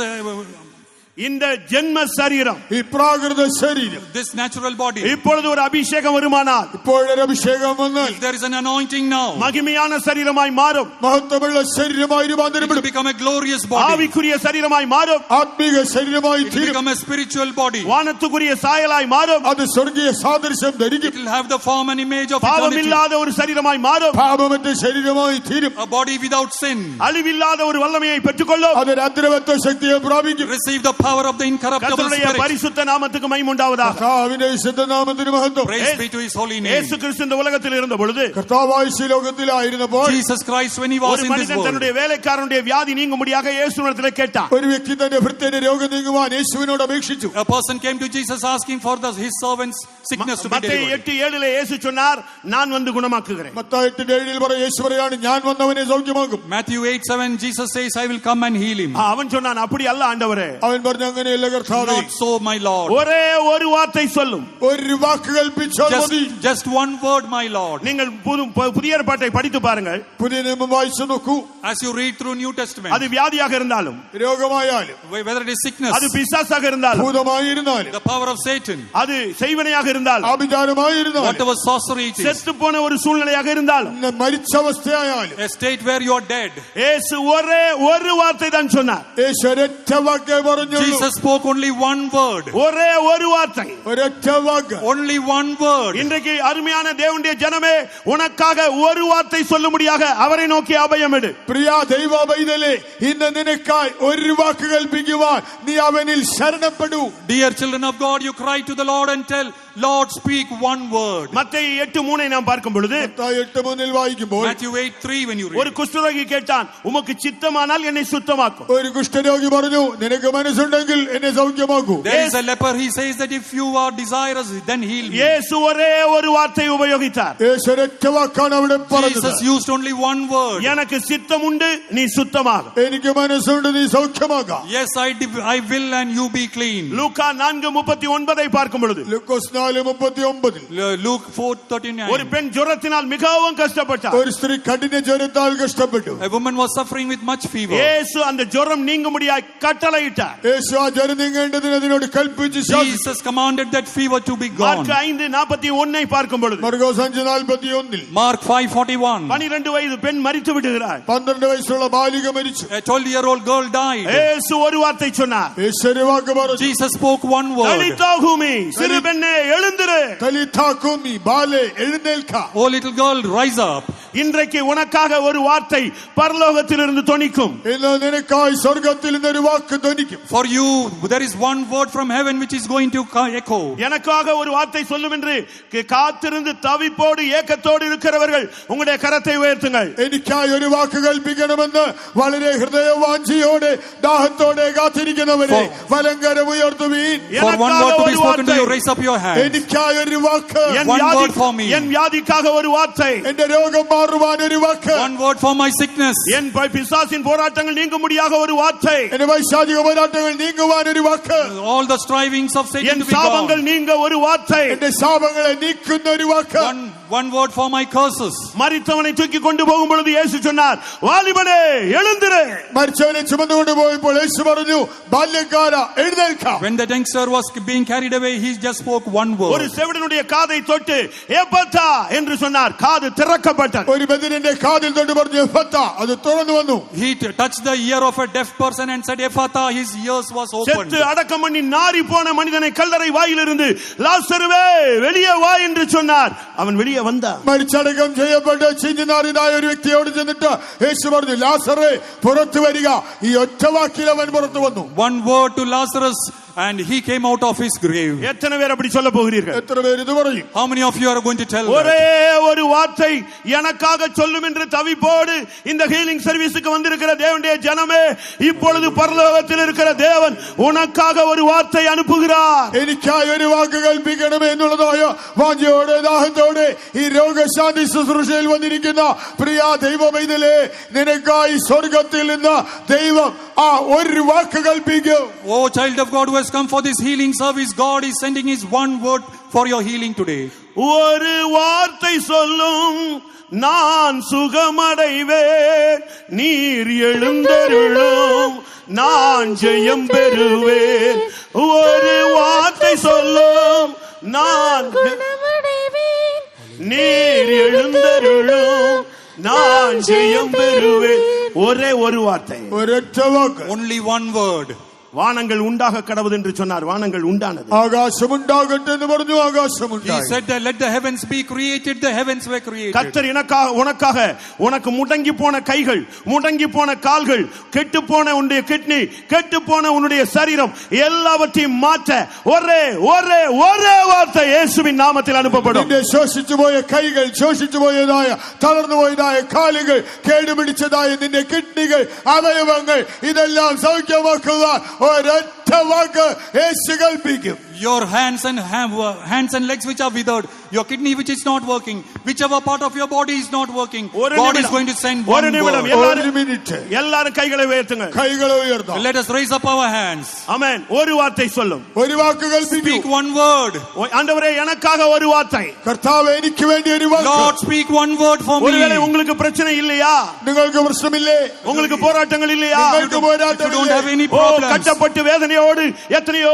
Speaker 2: இந்த ஜென்ம சரீரம்,
Speaker 3: ഈ പ്രാകൃത ശരീരം,
Speaker 1: this natural body,
Speaker 2: இப்பொழுது ஒரு அபிஷேகம் வருமானால்,
Speaker 3: ഇപ്പോഴൊരു അഭിഷേകം വന്നാൽ,
Speaker 1: if there is an anointing now,
Speaker 2: மகிமையான சரீரமாய் மாறும்.
Speaker 3: മഹത്വമുള്ള ശരീരമായി
Speaker 1: it will
Speaker 3: രൂപാന്തരപ്പെടും.
Speaker 1: become a glorious body.
Speaker 2: ஆவிக்குரிய சரீரமாய் மாறும்.
Speaker 3: ആത്മീക ശരീരമായി
Speaker 1: It will
Speaker 3: തീരും.
Speaker 1: become a spiritual body.
Speaker 2: வானத்துக்குரிய சாயலாய் மாறும்.
Speaker 3: അത് സ്വർഗീയ സാദൃശ്യം ധരിക്കും.
Speaker 1: It will have the form and image of
Speaker 2: பாவம்
Speaker 1: eternity.
Speaker 2: இல்லாத ஒரு சரீரமாய் மாறும்.
Speaker 3: പാപമറ്റ ശരീരമായി തീരും.
Speaker 1: A body without sin.
Speaker 2: அழிவில்லாத ஒரு வல்லமையை பெற்றுக்கொள்ளும்.
Speaker 3: അതൊരു അദ്രവത്വ ശക്തിയെ പ്രാപിക്കും.
Speaker 1: Receive the power of the incorruptible
Speaker 2: கர்த்தருடைய
Speaker 1: spirit.
Speaker 2: பரிசுத்த நாமத்துக்கு மகிமை உண்டாவதாக.
Speaker 3: കർത്താവിന്റെ വിശുദ്ധ നാമത്തിന് മഹത്വം.
Speaker 1: Praise be to his holy name.
Speaker 2: இயேசு கிறிஸ்து இந்த உலகத்தில் இருந்த பொழுது,
Speaker 3: കർത്താവായ ലോകത്തിലായിരുന്നപ്പോൾ
Speaker 1: Jesus Christ, when he was
Speaker 2: ஒரு
Speaker 1: in this
Speaker 2: மனிதன்
Speaker 1: world,
Speaker 2: தன்னுடைய வேலைக்காரனுடைய வியாதி நீங்கும்படியாக இயேசுவிடத்தில் கேட்டான்.
Speaker 3: ഒരു വ്യക്തി തന്റെ ഭൃത്യന്റെ രോഗം നീങ്ങുവാൻ യേശുവിനോട് അപേക്ഷിച്ചു.
Speaker 1: a person came to Jesus asking for his servant's sickness to be
Speaker 2: மத்தேயு
Speaker 1: delivered.
Speaker 2: 8:7 இயேசு சொன்னார், நான் வந்து குணமாக்குகிறேன்.
Speaker 3: മത്തായി 8:7 പറ യേശു പറയാണ്, ഞാൻ വന്നവനെ സൗഖ്യമാക്കും.
Speaker 1: Matthew 8:7, Jesus says, I will come and heal him.
Speaker 2: அவன் சொன்னான், அப்படி அல்ல ஆண்டவரே,
Speaker 3: അവൻ പറഞ്ഞു, അങ്ങനെയല്ല കർത്താവേ,
Speaker 1: Not so, my Lord.
Speaker 2: ஒரே ஒரு வார்த்தை சொல்லும்.
Speaker 3: ഒരു വാക്ക് കൽപ്പിച്ചാൽ മതി.
Speaker 1: Just one word, my Lord.
Speaker 2: நீங்கள் புதிய ஏற்பாட்டை படித்து பாருங்கள்.
Speaker 3: പുതിയ നിയമം വായിച്ചു നോക്കൂ.
Speaker 1: As you read through New Testament,
Speaker 2: அது வியாதியாக இருந்தாலும்,
Speaker 3: രോഗമായാലും,
Speaker 1: whether it is sickness,
Speaker 2: அது பிசாசாக இருந்தாலும்,
Speaker 3: ഭൂതമായിരുന്നാലും,
Speaker 1: the power of Satan,
Speaker 2: அது செய்வனையாக இருந்தாலும்,
Speaker 3: ആഭിചാരമായിരുന്നാലും,
Speaker 1: whatever sorcery it is,
Speaker 2: செத்து போன ஒரு சூழ்நிலையாக இருந்தாலும்,
Speaker 3: മരിച്ച അവസ്ഥയായാലും,
Speaker 1: a state where you are dead,
Speaker 2: இயேசு ஒரே ஒரு வார்த்தை தான் சொன்னார்.
Speaker 3: യേശു ഒരൊറ്റ വാക്കേ പറഞ്ഞുള്ളൂ.
Speaker 1: Jesus spoke only one word.
Speaker 2: ஒரே ஒரு வார்த்தை,
Speaker 3: ഒരൊറ്റ വാക്ക്.
Speaker 1: Only one word.
Speaker 2: இன்றைக்கு அருமையான தேவனுடைய ஜனமே, உனக்காக ஒரு வார்த்தை சொல்லும்படியாக அவரை நோக்கி அபயம் எடு.
Speaker 3: പ്രിയ ദൈവ പൈതലേ, ഇന്ന് നിനക്കായി ഒരു വാക്ക് കൽപ്പിക്കുവാൻ നീ അവനിൽ ശരണപ്പെടൂ.
Speaker 1: Dear children of God, you cry to the Lord and tell, Lord, speak one word.
Speaker 2: மத்தேயு 8:3 நாம் பார்க்கும் பொழுது,
Speaker 3: മത്തായി 8:3 വായിക്കുമ്പോൾ,
Speaker 1: Matthew 8:3 when you
Speaker 2: ஒரு
Speaker 1: read.
Speaker 2: குஷ்டரோகி கேட்டான், உமக்கு சித்தமானால் என்னை சுத்தமாக்கும்.
Speaker 3: ഒരു കുഷ്ഠരോഗി പറഞ്ഞു, നിനക്ക് മനസ്സുണ്ടെങ്കിൽ എന്നെ സൗഖ്യമാക്കൂ.
Speaker 1: There is a leper, he says that if you are desirous, then heal me.
Speaker 2: இயேசு ஒரே ஒரு வார்த்தை உபயோகித்தார்.
Speaker 3: യേശു ഒരൊറ്റ വാക്കാണ് അവിടെ പറഞ്ഞത്.
Speaker 1: Jesus used only one word.
Speaker 2: எனக்கு சித்தம் உண்டு, நீ சுத்தமாக.
Speaker 3: എനിക്ക് മനസ്സുണ്ട്, നീ സൗഖ്യമാകാം.
Speaker 1: Yes, I will and you be clean.
Speaker 2: லூக்கா 4:39 பார்க்கும் பொழுது,
Speaker 3: ലൂക്കോസ് 4:39
Speaker 1: Luke 4:39.
Speaker 2: ஒரு பெண் ஜுரத்தினால் மிகவும் கஷ்டப்பட்டார்.
Speaker 3: ഒരു സ്ത്രീ കഠിന ജ്വരത്താൽ കഷ്ടപ്പെട്ടു.
Speaker 1: A woman was suffering with much fever.
Speaker 2: இயேசு அந்த ஜுரம் நீங்கும்படியாய் கட்டளையிட்டார்.
Speaker 3: യേശു ആ ജ്വരം നീങ്ങേണ്ടതിന് അതിനോട് കൽപ്പിച്ച് ശാസിച്ചു.
Speaker 1: Jesus commanded that fever to be gone.
Speaker 2: Mark 5:41 பார்க்கும் பொழுது,
Speaker 3: മർക്കോസ് 5:41
Speaker 1: Mark 5:41.
Speaker 2: 12 வயது பெண் மரித்து விடுகிறார்.
Speaker 3: 12 വയസ്സുള്ള ബാലിക മരിച്ചു.
Speaker 1: A 12-year-old girl died.
Speaker 2: இயேசு ஒரு வார்த்தை சொன்னார்.
Speaker 3: യേശു ഒരു വാക്ക് പറഞ്ഞു.
Speaker 1: Jesus spoke one word.
Speaker 2: தலிதாகுமி, சிறு பெண்ணே எழுந்திரு.
Speaker 3: തലിഥാ കൂമി, ബാലേ എഴുന്നേൽക്ക.
Speaker 1: Oh little girl, rise up.
Speaker 2: இன்றைக்கு உனக்காக ஒரு வார்த்தை பரலோகத்திலிருந்து தொனிக்கும்.
Speaker 3: ഇന്ന് നിനക്കായി സ്വർഗ്ഗത്തിൽ നിന്ന് ഒരു വാക്ക് ധ്വനിക്കും.
Speaker 1: For you, there is one word from heaven which is going to echo.
Speaker 2: எனக்காக ஒரு வார்த்தை சொல்லும் என்று காத்திருந்து தவிப்போடு ஏக்கத்தோடு இருக்கிறவர்கள் உங்களுடைய கரத்தை உயர்த்துங்கள்.
Speaker 3: എനിക്കായി ഒരു വാക്ക് കൽപ്പിക്കണമെന്ന് വളരെ ഹൃദയവാഞ്ചിയോടെ ദാഹത്തോടെ കാത്തിരിക്കുന്നവരെ വലങ്കരം ഉയർത്തുവീൻ.
Speaker 1: For one word to be spoken to you, raise up your hand.
Speaker 3: എനിക്കായി ഒരു വാക്ക്.
Speaker 1: One word for me.
Speaker 2: என் வியாதிக்காக ஒரு வார்த்தை.
Speaker 3: എന്റെ രോഗം മാറുവാൻ ഒരു വാക്ക്.
Speaker 1: One word for my sickness.
Speaker 2: என் பிசாசின் போராட்டங்கள் நீங்கும்படியாக ஒரு வார்த்தை.
Speaker 3: എന്റെ വൈശാചിക പോരാട്ടങ്ങൾ നീങ്ങുവാൻ ഒരു വാക്ക്.
Speaker 1: All the strivings of Satan
Speaker 2: N
Speaker 1: to be
Speaker 2: சாபங்கள்
Speaker 1: gone.
Speaker 2: நீங்க ஒரு வார்த்தை.
Speaker 3: എന്റെ ശാപങ്ങളെ നീക്കുന്ന ഒരു വാക്ക്.
Speaker 1: One word for my curses.
Speaker 2: மரித்தவனை தூக்கி கொண்டு போகும் பொழுது இயேசு சொன்னார், வாலிபனே எழுந்திரு.
Speaker 3: മരിച്ചവനെ ചുമന്നുകൊണ്ട് പോയപ്പോൾ യേശു പറഞ്ഞു, ബാല്യക്കാരാ എഴുന്നേൽക്ക.
Speaker 1: When the youngster was being carried away, he just spoke one
Speaker 2: ஒரு
Speaker 1: word.
Speaker 2: செவிடனுடைய காதை தொட்டு எப்பத்தா என்று சொன்னார். காது திறக்கப்பட்டது.
Speaker 3: ഒരു ബദിരന്റെ കാതിൽ തൊട്ട് പറഞ്ഞു, എഫത്താ, അത് തുറന്നു വന്നു.
Speaker 1: He touched the ear of a deaf person and said, Ephata, his ears was opened.
Speaker 2: செத்து அடக்கம் பண்ணி நாறி போன மனிதனை கல்லறை வாயிலிருந்து, லாசருவே வெளியே வா என்று சொன்னார். அவன் வெளியே வந்தான்.
Speaker 3: മരിച്ചടക്കം ചെയ്യപ്പെട്ട ചിഞ്ഞുനാറിനായ ഒരു വ്യക്തിയോട് ചെന്നിട്ട് യേശു പറഞ്ഞു, ലാസറേ പുറത്തു വരിക. ഈ ഒറ്റ വാക്കിൽ അവൻ പുറത്തു വന്നു.
Speaker 1: One word to Lazarus and he came out of his grave.
Speaker 2: எத்தனை பேர் அப்படி சொல்ல போகிறீர்கள்?
Speaker 3: എത്ര പേര് ഇത് പറയും?
Speaker 1: How many of you are going to tell that?
Speaker 2: ஒரே ஒரு வார்த்தை எனக்காக சொல்லும் என்று தவிப்போடு இந்த ஹீலிங் சர்வீஸுக்கு வந்திருக்கிற தேவனுடைய ஜனமே, இப்பொழுது பரலோகத்தில் இருக்கிற தேவன் உனக்காக ஒரு வார்த்தை அனுப்புகிறார்.
Speaker 3: എനിക്കായി ഒരു വാക്ക് കൽപ്പിക്കണമേ എന്നുള്ളതായ വാഞ്ചയോടെ ദാഹത്തോടെ ഈ രോഗശാന്തി ശുശ്രൂഷയിൽ വന്നിരിക്കുന്ന പ്രിയ ദൈവമൈതലേ, നിനക്കായി സ്വർഗത്തിൽ നിന്ന് ദൈവം ഒരു വാക്ക് കൽപ്പിക്കും.
Speaker 1: Oh child of God who has come for this healing service, God is sending his one word for your healing today.
Speaker 2: ஒரு வார்த்தை சொல்லும், நான் சுகமடைவேன். நீர் எழுந்தருளும், நான் ஜெயம் பெறுவேன். ஒரு வார்த்தை சொல்லும், நான் குணமடைவேன். நீர் எழுந்தருளும், நான் ஜெயம் பெறுவேன். ஒரே ஒரு வார்த்தை,
Speaker 3: ഒരൊറ്റ വാക്ക്.
Speaker 1: Only one word.
Speaker 2: வானங்கள் உண்டாக கடவுது என்று சொன்னார். வானங்கள் உண்டானது.
Speaker 3: ആകാശം ഉണ്ടാകട്ടെ എന്ന് പറഞ്ഞു, ആകാശം
Speaker 1: He
Speaker 3: ഉണ്ടായി.
Speaker 1: said that let the heavens be created, the heavens were created.
Speaker 2: கர்த்தர் உனக்காக உனக்கு முடங்கி போன கைகள், முடங்கி போன கால்கள், கெட்டு போன உன்னுடைய கிட்னி, கெட்டு போன உன்னுடைய சரீரம் எல்லாவற்றையும் மாற்ற ஒரே ஒரே ஒரே வார்த்தை இயேசுவின் நாமத்தில் அனுப்பப்படும்.
Speaker 3: നിന്റെ ശോഷിച്ചു പോയ കൈകൾ, ശോഷിച്ചു പോയതായ തളർന്നു പോയതായ കാലുകൾ, കേടുപിടിച്ചതായ നിന്റെ കിഡ്നികൾ, അവയവങ്ങൾ ഇതെല്ലാം സൗഖ്യമാക്കുവാൻ ഒരൊറ്റ വാക്ക് യേശു കൽപ്പിക്കും.
Speaker 1: Your hands and legs which are withered, your kidney which is not working, whichever part of your body is not working, God is going to send one word.
Speaker 3: ഒരു മിനിറ്റ്
Speaker 2: எல்லாரும் கைகளை உயர்த்துங்க.
Speaker 3: കൈകളെ ഉയർത്താം.
Speaker 1: Let us raise up our hands.
Speaker 2: ஆமென். ஒரு வார்த்தை சொல்லும்,
Speaker 3: ഒരു വാക്ക് കൽപ്പിക്കും.
Speaker 1: Speak one word.
Speaker 2: ஆண்டவரே எனக்காக ஒரு வார்த்தை.
Speaker 3: കർത്താവേ എനിക്ക് വേണ്ടി ഒരു വാക്ക്.
Speaker 1: Lord, speak one word for me.
Speaker 2: ஒருவேளை உங்களுக்கு பிரச்சனை இல்லையா?
Speaker 3: നിങ്ങൾക്ക് പ്രശ്നമില്ലേ?
Speaker 2: உங்களுக்கு போராட்டங்கள் இல்லையா?
Speaker 3: നിങ്ങൾക്ക്
Speaker 1: You don't have any problems.
Speaker 2: கட்டப்பட்டு வேதனையோடு எத்தனையோ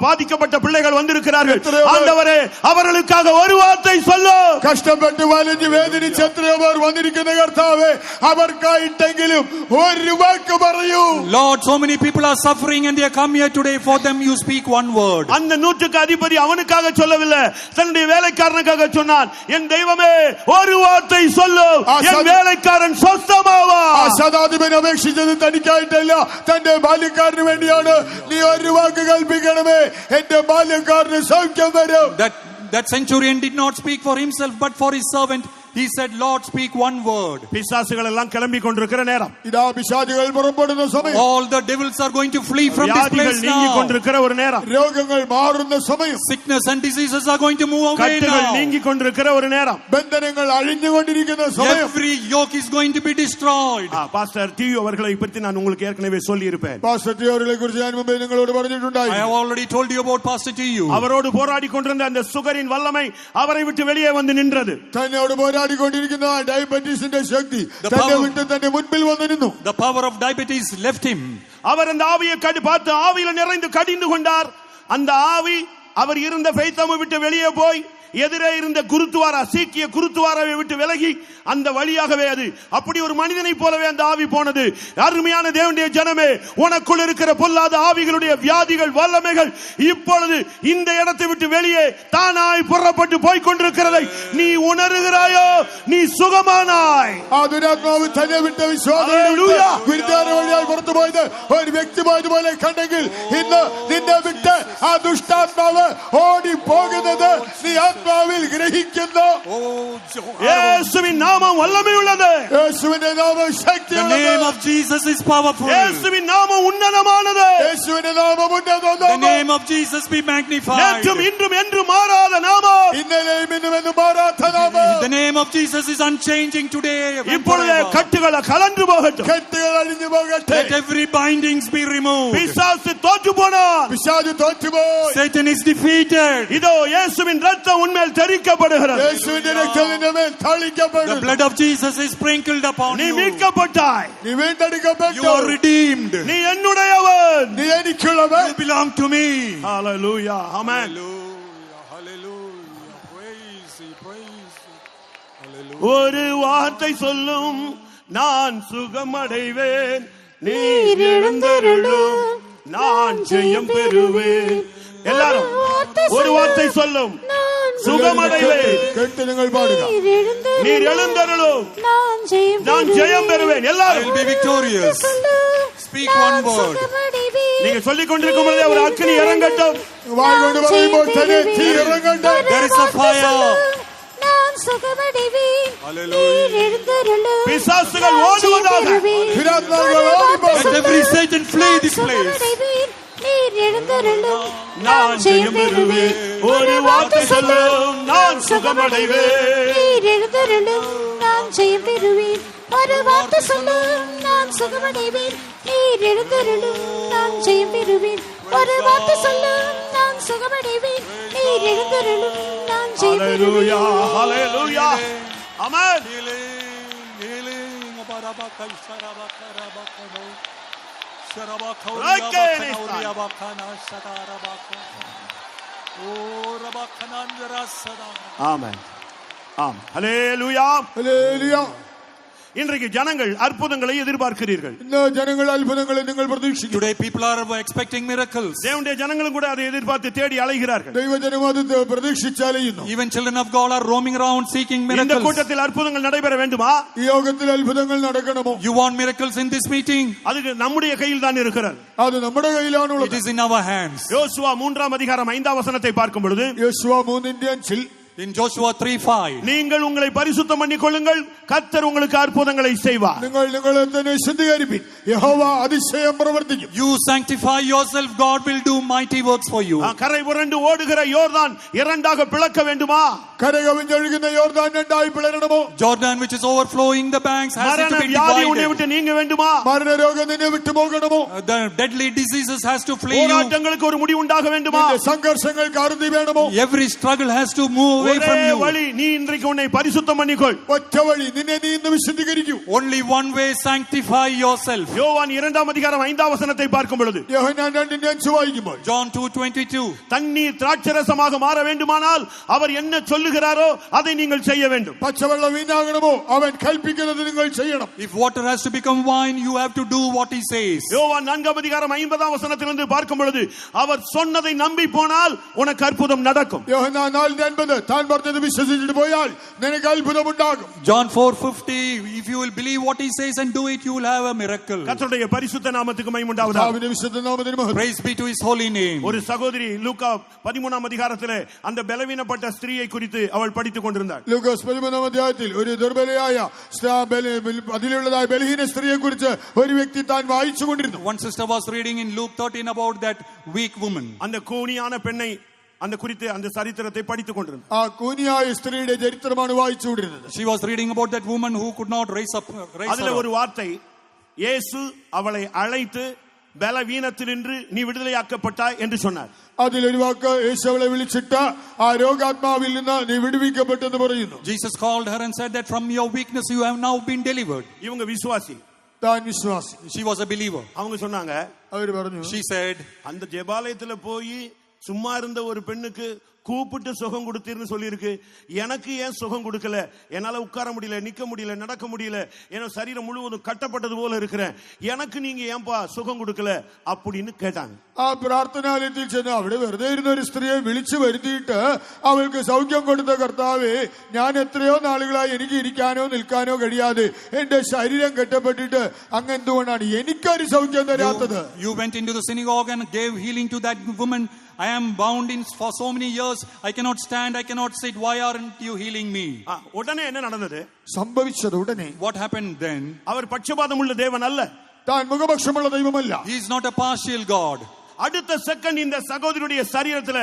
Speaker 2: பாதிக்கப்பட்ட பிள்ளைகள் வந்திருக்கிறார்கள். ஆண்டவரே அவர்களுக்காக ஒரு வார்த்தை சொல்லும்.
Speaker 3: കഷ്ടപ്പെട്ട് വലഞ്ഞു വേദനിച്ച് എത്രയോ പേർ വന്നിരിക്കുന്ന കർത്താവേ, അവർക്കായിട്ടെങ്കിലും ഒരു വാക്ക് പറയൂ.
Speaker 1: Lord, so many people are suffering and they come here today. For them you speak one word.
Speaker 2: அந்த நூற்றுக்கு அதிபதி அவனுக்காக சொல்லவில்லை, தன்னுடைய வேலைக்காரனுக்காக சொன்னான். என் தெய்வமே ஒரு வார்த்தை சொல்லும், என் வேலைக்காரன் சொஸ்தமாவான்.
Speaker 3: ശതാധിപൻ അപേക്ഷിച്ചത് തനിക്കായിട്ടല്ല, തന്റെ ബാല്യക്കാരന് വേണ്ടിയാണ്. നീ ഒരു വാക്ക് കൽപ്പിക്കണമേ, എന്റെ ബാല്യക്കാരന് സൗഖ്യം വരും.
Speaker 1: That centurion did not speak for himself but for his servant. He said, Lord, speak one word.
Speaker 2: பிசாசுகள் எல்லாம் கிளம்பி கொண்டிருக்கிற நேரம்,
Speaker 3: ഇതാ പിശാചുകൾ പുറപ്പെടുന്ന സമയം,
Speaker 1: all the devils are going to flee from this place
Speaker 2: நீங்கி
Speaker 1: now.
Speaker 2: கொண்டிருக்கிற ஒரு நேரம்,
Speaker 3: രോഗങ്ങൾ മാറുന്ന സമയം,
Speaker 1: Sickness and diseases are going to move away
Speaker 2: கட்டுகள்
Speaker 1: now.
Speaker 2: நீங்கி கொண்டிருக்கிற ஒரு நேரம்,
Speaker 3: ബന്ധനങ്ങൾ അഴിഞ്ഞുകൊണ്ടിരിക്കുന്ന സമയം,
Speaker 1: Every yoke is going to be destroyed.
Speaker 2: Pastor டியூ அவர்களை பற்றி நான் உங்களுக்கு ஏற்கனவே சொல்லி இருப்பேன்.
Speaker 3: പാസ്റ്റർ ടി അവരെ കുറിച്ച് ഞാൻ മുമ്പേ നിങ്ങളോട് പറഞ്ഞിട്ടുണ്ടായി.
Speaker 1: I have already told you about Pastor T.U.
Speaker 2: அவரோடு போராடி கொண்டிருந்த அந்த சுகரின் வல்லமை அவரை விட்டு வெளியே வந்து நின்றது.
Speaker 3: തന്നോട് പോരാടിക്കൊണ്ടിരിക്കുന്ന ഡയബറ്റീസിന്റെ ശക്തി തന്റെ വിട്ട് തന്റെ മുൻപിൽ വന്നു നിന്നു.
Speaker 1: The power of diabetes left him.
Speaker 2: அவர் அந்த ஆவியை பார்த்து ஆவியில நிறைந்து கடிந்து கொண்டார். அந்த ஆவி அவர் இருந்த பெய்தாமை விட்டு வெளியே போய் எதிரே இருந்த குருத்துவாரா, சீக்கிய குருத்துவாராவை விட்டு விலகி அந்த வழியாகவே அது அப்படி ஒரு மனிதனை போலவே அந்த ஆவி போனது. அருமையான தேவனுடைய ஜனமே, உனக்குள் இருக்கிற பொல்லாத ஆவிகளுடைய வியாதிகள், வல்லமைகள் இப்பொழுது இந்த இடத்தை விட்டு வெளியே தானாய் புறப்பட்டு போய் கொண்டிருக்கிறதை நீ உணர்கிறாயோ? நீ சுகமானாய்.
Speaker 3: ആ ദുരാത്മാവ് തന്നെ വിട്ട വിശ്വാസികളുടെ ഗുരുദ്വാര വഴിയായി പുറത്തു പോയത് ഒരു വ്യക്തി പോയതുപോലെ കണ്ടെങ്കിൽ ഇന്ന് നിന്നെ വിട്ട് ആ ദുഷ്ടാത്മാവ് ഓടി പോകുന്നത് നീ ആത്മാവിൽ ഗ്രഹിക്കുന്നു.
Speaker 2: യേശുവിൻ നാമം വല്ലമയുള്ളത്.
Speaker 3: യേശുവിന്റെ നാമം
Speaker 1: The
Speaker 3: ശക്തിയുള്ളത്.
Speaker 1: name of Jesus is powerful.
Speaker 2: യേശുവിൻ നാമം ഉന്നതമാனது.
Speaker 3: യേശുവിന്റെ നാമം ഉന്നതമാണ്.
Speaker 1: The name of Jesus be magnified.
Speaker 2: நேற்றும் இன்றும் என்றும் மாறாத நாமம்.
Speaker 3: ഇന്നലെയും ഇന്നുമെന്നും മാറാത്ത നാമം.
Speaker 1: The name of Jesus is unchanging today.
Speaker 2: இப்பொழுது கட்டுகளை கலந்து போகட்டும்.
Speaker 3: കെട്ടുകൾ അഴിഞ്ഞു പോകട്ടെ.
Speaker 1: Let every bindings be removed.
Speaker 2: பிசாசு தோற்று போனான்.
Speaker 3: പിശാച് തോറ്റുപോയി.
Speaker 1: Satan is defeated.
Speaker 2: இதோ இயேசுவின் ரத்தம் உன்மேல் தெறிக்கப்படுகிறது.
Speaker 3: യേശുവിന്റെ രക്തം നിന്റെ മേൽ
Speaker 1: The
Speaker 3: തളിക്കപ്പെടും.
Speaker 1: blood of Jesus is sprinkled upon
Speaker 2: நீ
Speaker 1: you.
Speaker 2: மீட்கப்பட்டாய்.
Speaker 3: നീ വീണ്ടെടുക്കപ്പെട്ടു.
Speaker 1: You are redeemed.
Speaker 2: நீ என்னுடையவன்.
Speaker 3: നീ എനിക്കുള്ളവൻ.
Speaker 1: You belong to me.
Speaker 2: Hallelujah. Amen.
Speaker 1: Hallelujah. Praise you, praise you. Hallelujah.
Speaker 2: ஒரு வார்த்தை சொல்லும், நான் சுகமடைவேன். நீர் எழுந்தருளும், நான் ஜெயம் பெறுவேன். எல்லாரும் ஒரு வார்த்தை சொல்லும், சுகமடைவேன்.
Speaker 3: കേട്ട് നിങ്ങൾ പാടുക.
Speaker 2: நீர் எழுந்தருளும், நான் ஜெயம் பெறுவேன்.
Speaker 1: I
Speaker 2: எல்லாரும்
Speaker 1: will be victorious. Speak one word.
Speaker 2: நீங்க சொல்லிக் கொண்டிருக்கும் பொழுதே ஒரு அக்கினி இறங்கட்டும்.
Speaker 3: വായ് കൊണ്ട് പറയുമ്പോൾ തന്നെ തീ ഇറങ്ങട്ടെ.
Speaker 1: There is a fire.
Speaker 2: பிசாசுகள் ஓடுவதாக.
Speaker 3: ദുരാത്മാക്കൾ ഓടിപ്പോ.
Speaker 1: Let every Satan flee this place.
Speaker 4: நீர் எழுந்தருளும்
Speaker 2: நான் ஜெயம் பெறுவேன். ஒரு வார்த்தை சொல்லும் நான் சுகமடைவேன்.
Speaker 4: நீர் எழுந்தருளும் நான் ஜெயம் பெறுவேன். ஒரு வார்த்தை சொல்லும் நான் சுகமடைவேன். நீர் எழுந்தருளும் நான் ஜெயம் பெறுவேன். ஒரு வார்த்தை சொல்லும் நான் சுகமடைவேன். நீர் எழுந்தருளும் நான் ஜெயம்
Speaker 2: ஹalleluya
Speaker 4: பெறுவேன்.
Speaker 2: ஹalleluya ஆமென். ஆமென். ஆம் ஹalleluya
Speaker 3: ഹല്ലേലൂയ.
Speaker 2: இன்றைக்கு ஜனங்கள் அற்புதங்களை எதிர்பார்க்கிறீர்கள்.
Speaker 3: ഇന്ന് ജനങ്ങൾ അത്ഭുതങ്ങളെ നിങ്ങൾ പ്രതീക്ഷിക്കുന്നു.
Speaker 1: Today people are expecting miracles.
Speaker 2: தேவனுடைய ஜனங்களும் கூட அதை எதிர்பார்த்து தேடி அலைகிறார்கள்.
Speaker 3: ദൈവജനം അത് പ്രതീക്ഷിച്ചലയുന്നു.
Speaker 1: Even children of God are roaming around seeking
Speaker 2: இந்த
Speaker 1: miracles.
Speaker 2: கூட்டத்தில் அற்புதங்கள் நடைபெற வேண்டுமா?
Speaker 3: ഈ യോഗത്തിൽ അത്ഭുതങ്ങൾ നടക്കണമോ?
Speaker 1: You want miracles in this meeting?
Speaker 2: அதுக்கு நம்முடைய கையில் தான் இருக்கிறது.
Speaker 3: അത് നമ്മുടെ
Speaker 1: It
Speaker 3: കയ്യിലാണുള്ളത്.
Speaker 1: is in our hands.
Speaker 2: யோசுவா 3 அதிகாரம் 5 வசனத்தை பார்க்கும் பொழுது
Speaker 3: യോശുവ 3:5
Speaker 1: In Joshua 3:5.
Speaker 2: நீங்கள் உங்களை பரிசுத்தம் பண்ணிக் கொள்ளுங்கள், கர்த்தர் உங்களுக்கு அற்புதங்களை செய்வார்.
Speaker 3: നിങ്ങൾ നിങ്ങളെ തന്നെ ശുദ്ധീകരിപ്പിൻ, യഹോവ അതിശയം പ്രവർത്തിക്കും.
Speaker 1: You sanctify yourself, God will do mighty works for you.
Speaker 2: கரை புரண்டு ஓடுகிற யோர்தான் இரண்டாக பிளக்க வேண்டுமா?
Speaker 3: കര കവിഞ്ഞൊഴുകുന്ന യോർദാൻ രണ്ടായി പിളരണമോ?
Speaker 1: Jordan, which is overflowing the banks, has
Speaker 2: மரண
Speaker 1: to be
Speaker 2: வியாதி உன்னை
Speaker 1: divided.
Speaker 2: விட்டு நீங்க வேண்டுமா?
Speaker 3: മരണരോഗം നിന്നെ വിട്ടുപോകണമോ?
Speaker 1: The deadly diseases has to flee you.
Speaker 2: போராட்டங்களுக்கு ஒரு முடிவு உண்டாக வேண்டுமா?
Speaker 3: നിന്റെ സംഘർഷങ്ങൾക്ക് അറുതി വേണമോ?
Speaker 1: Every struggle has to move away
Speaker 2: ஒரே
Speaker 1: from you.
Speaker 2: வழி, நீ இன்றைக்கு உன்னை பரிசுத்தம் பண்ணிக்கொள்.
Speaker 3: ഒറ്റ വഴി, നിന്നെ നീ ഇന്ന് വിശുദ്ധീകരിക്കൂ.
Speaker 1: Only one way, sanctify yourself.
Speaker 2: யோவான் 2 அதிகாரம் 5 வசனத்தை பார்க்கும் பொழுது
Speaker 3: യോഹന്നാൻ 2:5 വായിക്കുമ്പോൾ
Speaker 1: John 2:22.
Speaker 2: தண்ணீர் திராட்சரசமாக மாற வேண்டுமானால் அவர் என்ன சொல்லுகிறாரோ அதை நீங்கள் செய்ய வேண்டும்.
Speaker 3: പച്ചവെള്ളം വീഞ്ഞാകണമോ? അവൻ കൽപ്പിക്കുന്നത് നിങ്ങൾ ചെയ്യണം.
Speaker 1: If water has to become wine, you have to do what he says.
Speaker 2: யோவான் 4 அதிகாரம் 50 வசனத்திலிருந்து பார்க்கும் பொழுது அவர் சொன்னதை நம்பி போனால் உனக்கு அற்புதம் நடக்கும்.
Speaker 3: യോഹന്നാൻ 4:50 താൻ പറഞ്ഞത് വിശ്വസിച്ചിട്ട് പോയാൽ നിനക്ക് അത്ഭുതമുണ്ടാകും.
Speaker 1: John 4:50. If you will believe what he says and do it, you will have a miracle.
Speaker 2: கர்த்தருடைய பரிசுத்த நாமத்துக்கு மகிமை உண்டாவதாக.
Speaker 3: കർത്താവിന്റെ വിശുദ്ധ നാമത്തിന് മഹത്വം.
Speaker 1: Praise be to his holy name.
Speaker 2: ஒரு சகோதரி லூக்கா 13 அதிகாரத்திலே அந்த பலவீனப்பட்ட ஸ்திரீயை குறித்து அவள் படித்துக் கொண்டிருந்தாள்.
Speaker 3: ലൂക്കോസ് 13 അധ്യായത്തിൽ ഒരു ദുർബലയായ അതിലുള്ളതായ ബലഹീന സ്ത്രീയെ കുറിച്ച് ഒരു വ്യക്തി താൻ വായിച്ചുകൊണ്ടിരുന്നു.
Speaker 1: One sister was reading in Luke 13 about that weak woman.
Speaker 2: அந்த கூனியான பெண்ணை அந்த குறித்து அந்த சரித்திரத்தை படித்துக் கொண்டிருந்தாள்.
Speaker 3: ആ കൂനിയായ സ്ത്രീയുടെ ചരിത്രമാണ് വായിച്ചുകൊണ്ടിരുന്നത്.
Speaker 1: She was reading about that woman who could not raise
Speaker 2: அதுல
Speaker 1: her
Speaker 2: ஒரு
Speaker 1: up.
Speaker 2: வார்த்தை, இயேசு அவளை அழைத்து பலவீனத்தினின்று நீ விடுதலையாக்கப்பட்டாய் என்று சொன்னார்.
Speaker 3: അതിലൊരു വാക്ക്, യേശു അവളെ വിളിച്ചിട്ട് ആ രോഗാത്മാവിൽ നിന്ന് നീ വിടുവിക്കപ്പെട്ടെന്ന് പറയുന്നു.
Speaker 1: Jesus called her and said that from your weakness you have now been delivered.
Speaker 2: இவங்க விசுவாசி,
Speaker 3: താൻ വിശ്വാസി.
Speaker 1: She was a believer.
Speaker 2: அவங்க சொன்னாங்க,
Speaker 3: അവര് പറഞ്ഞു,
Speaker 1: She said,
Speaker 2: அந்த ஜெபாலயத்துல போய் சும்மா இருந்த ஒரு பெண்ணுக்கு கூப்பிட்டு சுகம் கொடுத்தீர்னு சொல்லியிருக்கு. எனக்கு ஏன் சுகம் கொடுக்கல? என்னால உட்கார முடியல, நிக்க முடியல, நடக்க முடியல, என் சரீரம் முழுவதும் கட்டப்பட்டது போல இருக்கிறேன். எனக்கு நீங்க ஏன்பா சுகம் கொடுக்கல அப்படின்னு கேட்டாங்க.
Speaker 3: ആ പ്രാർത്ഥനാലയത്തിൽ ചെന്ന് അവിടെ വെറുതെ ഇരുന്ന ഒരു സ്ത്രീയെ വിളിച്ചു വരുത്തിയിട്ട് അവൾക്ക് സൗഖ്യം കൊടുത്ത കർത്താവേ, ഞാൻ എത്രയോ നാളുകളായി എനിക്ക് ഇരിക്കാനോ നിൽക്കാനോ കഴിയാതെ എന്റെ ശരീരം കെട്ടപ്പെട്ടിട്ട് അങ്ങ് എന്തുകൊണ്ടാണ് എനിക്കൊരു സൗഖ്യം തരാത്തത്?
Speaker 1: You went into the synagogue and gave healing to that woman. I am bound in for so many years. I cannot stand, I cannot sit. Why aren't you healing me?
Speaker 2: உடனே என்ன நடந்தது?
Speaker 3: സംഭവിച്ചത് ഉടനെ.
Speaker 1: What happened then?
Speaker 2: அவர் பட்சபாதம் உள்ள தேவன் அல்ல.
Speaker 3: താൻ മുഖപക്ഷമുള്ള ദൈവമല്ല.
Speaker 1: He is not a partial God.
Speaker 2: அடுத்த செகண்ட் இந்த சகோதரியுடைய சரீரத்துல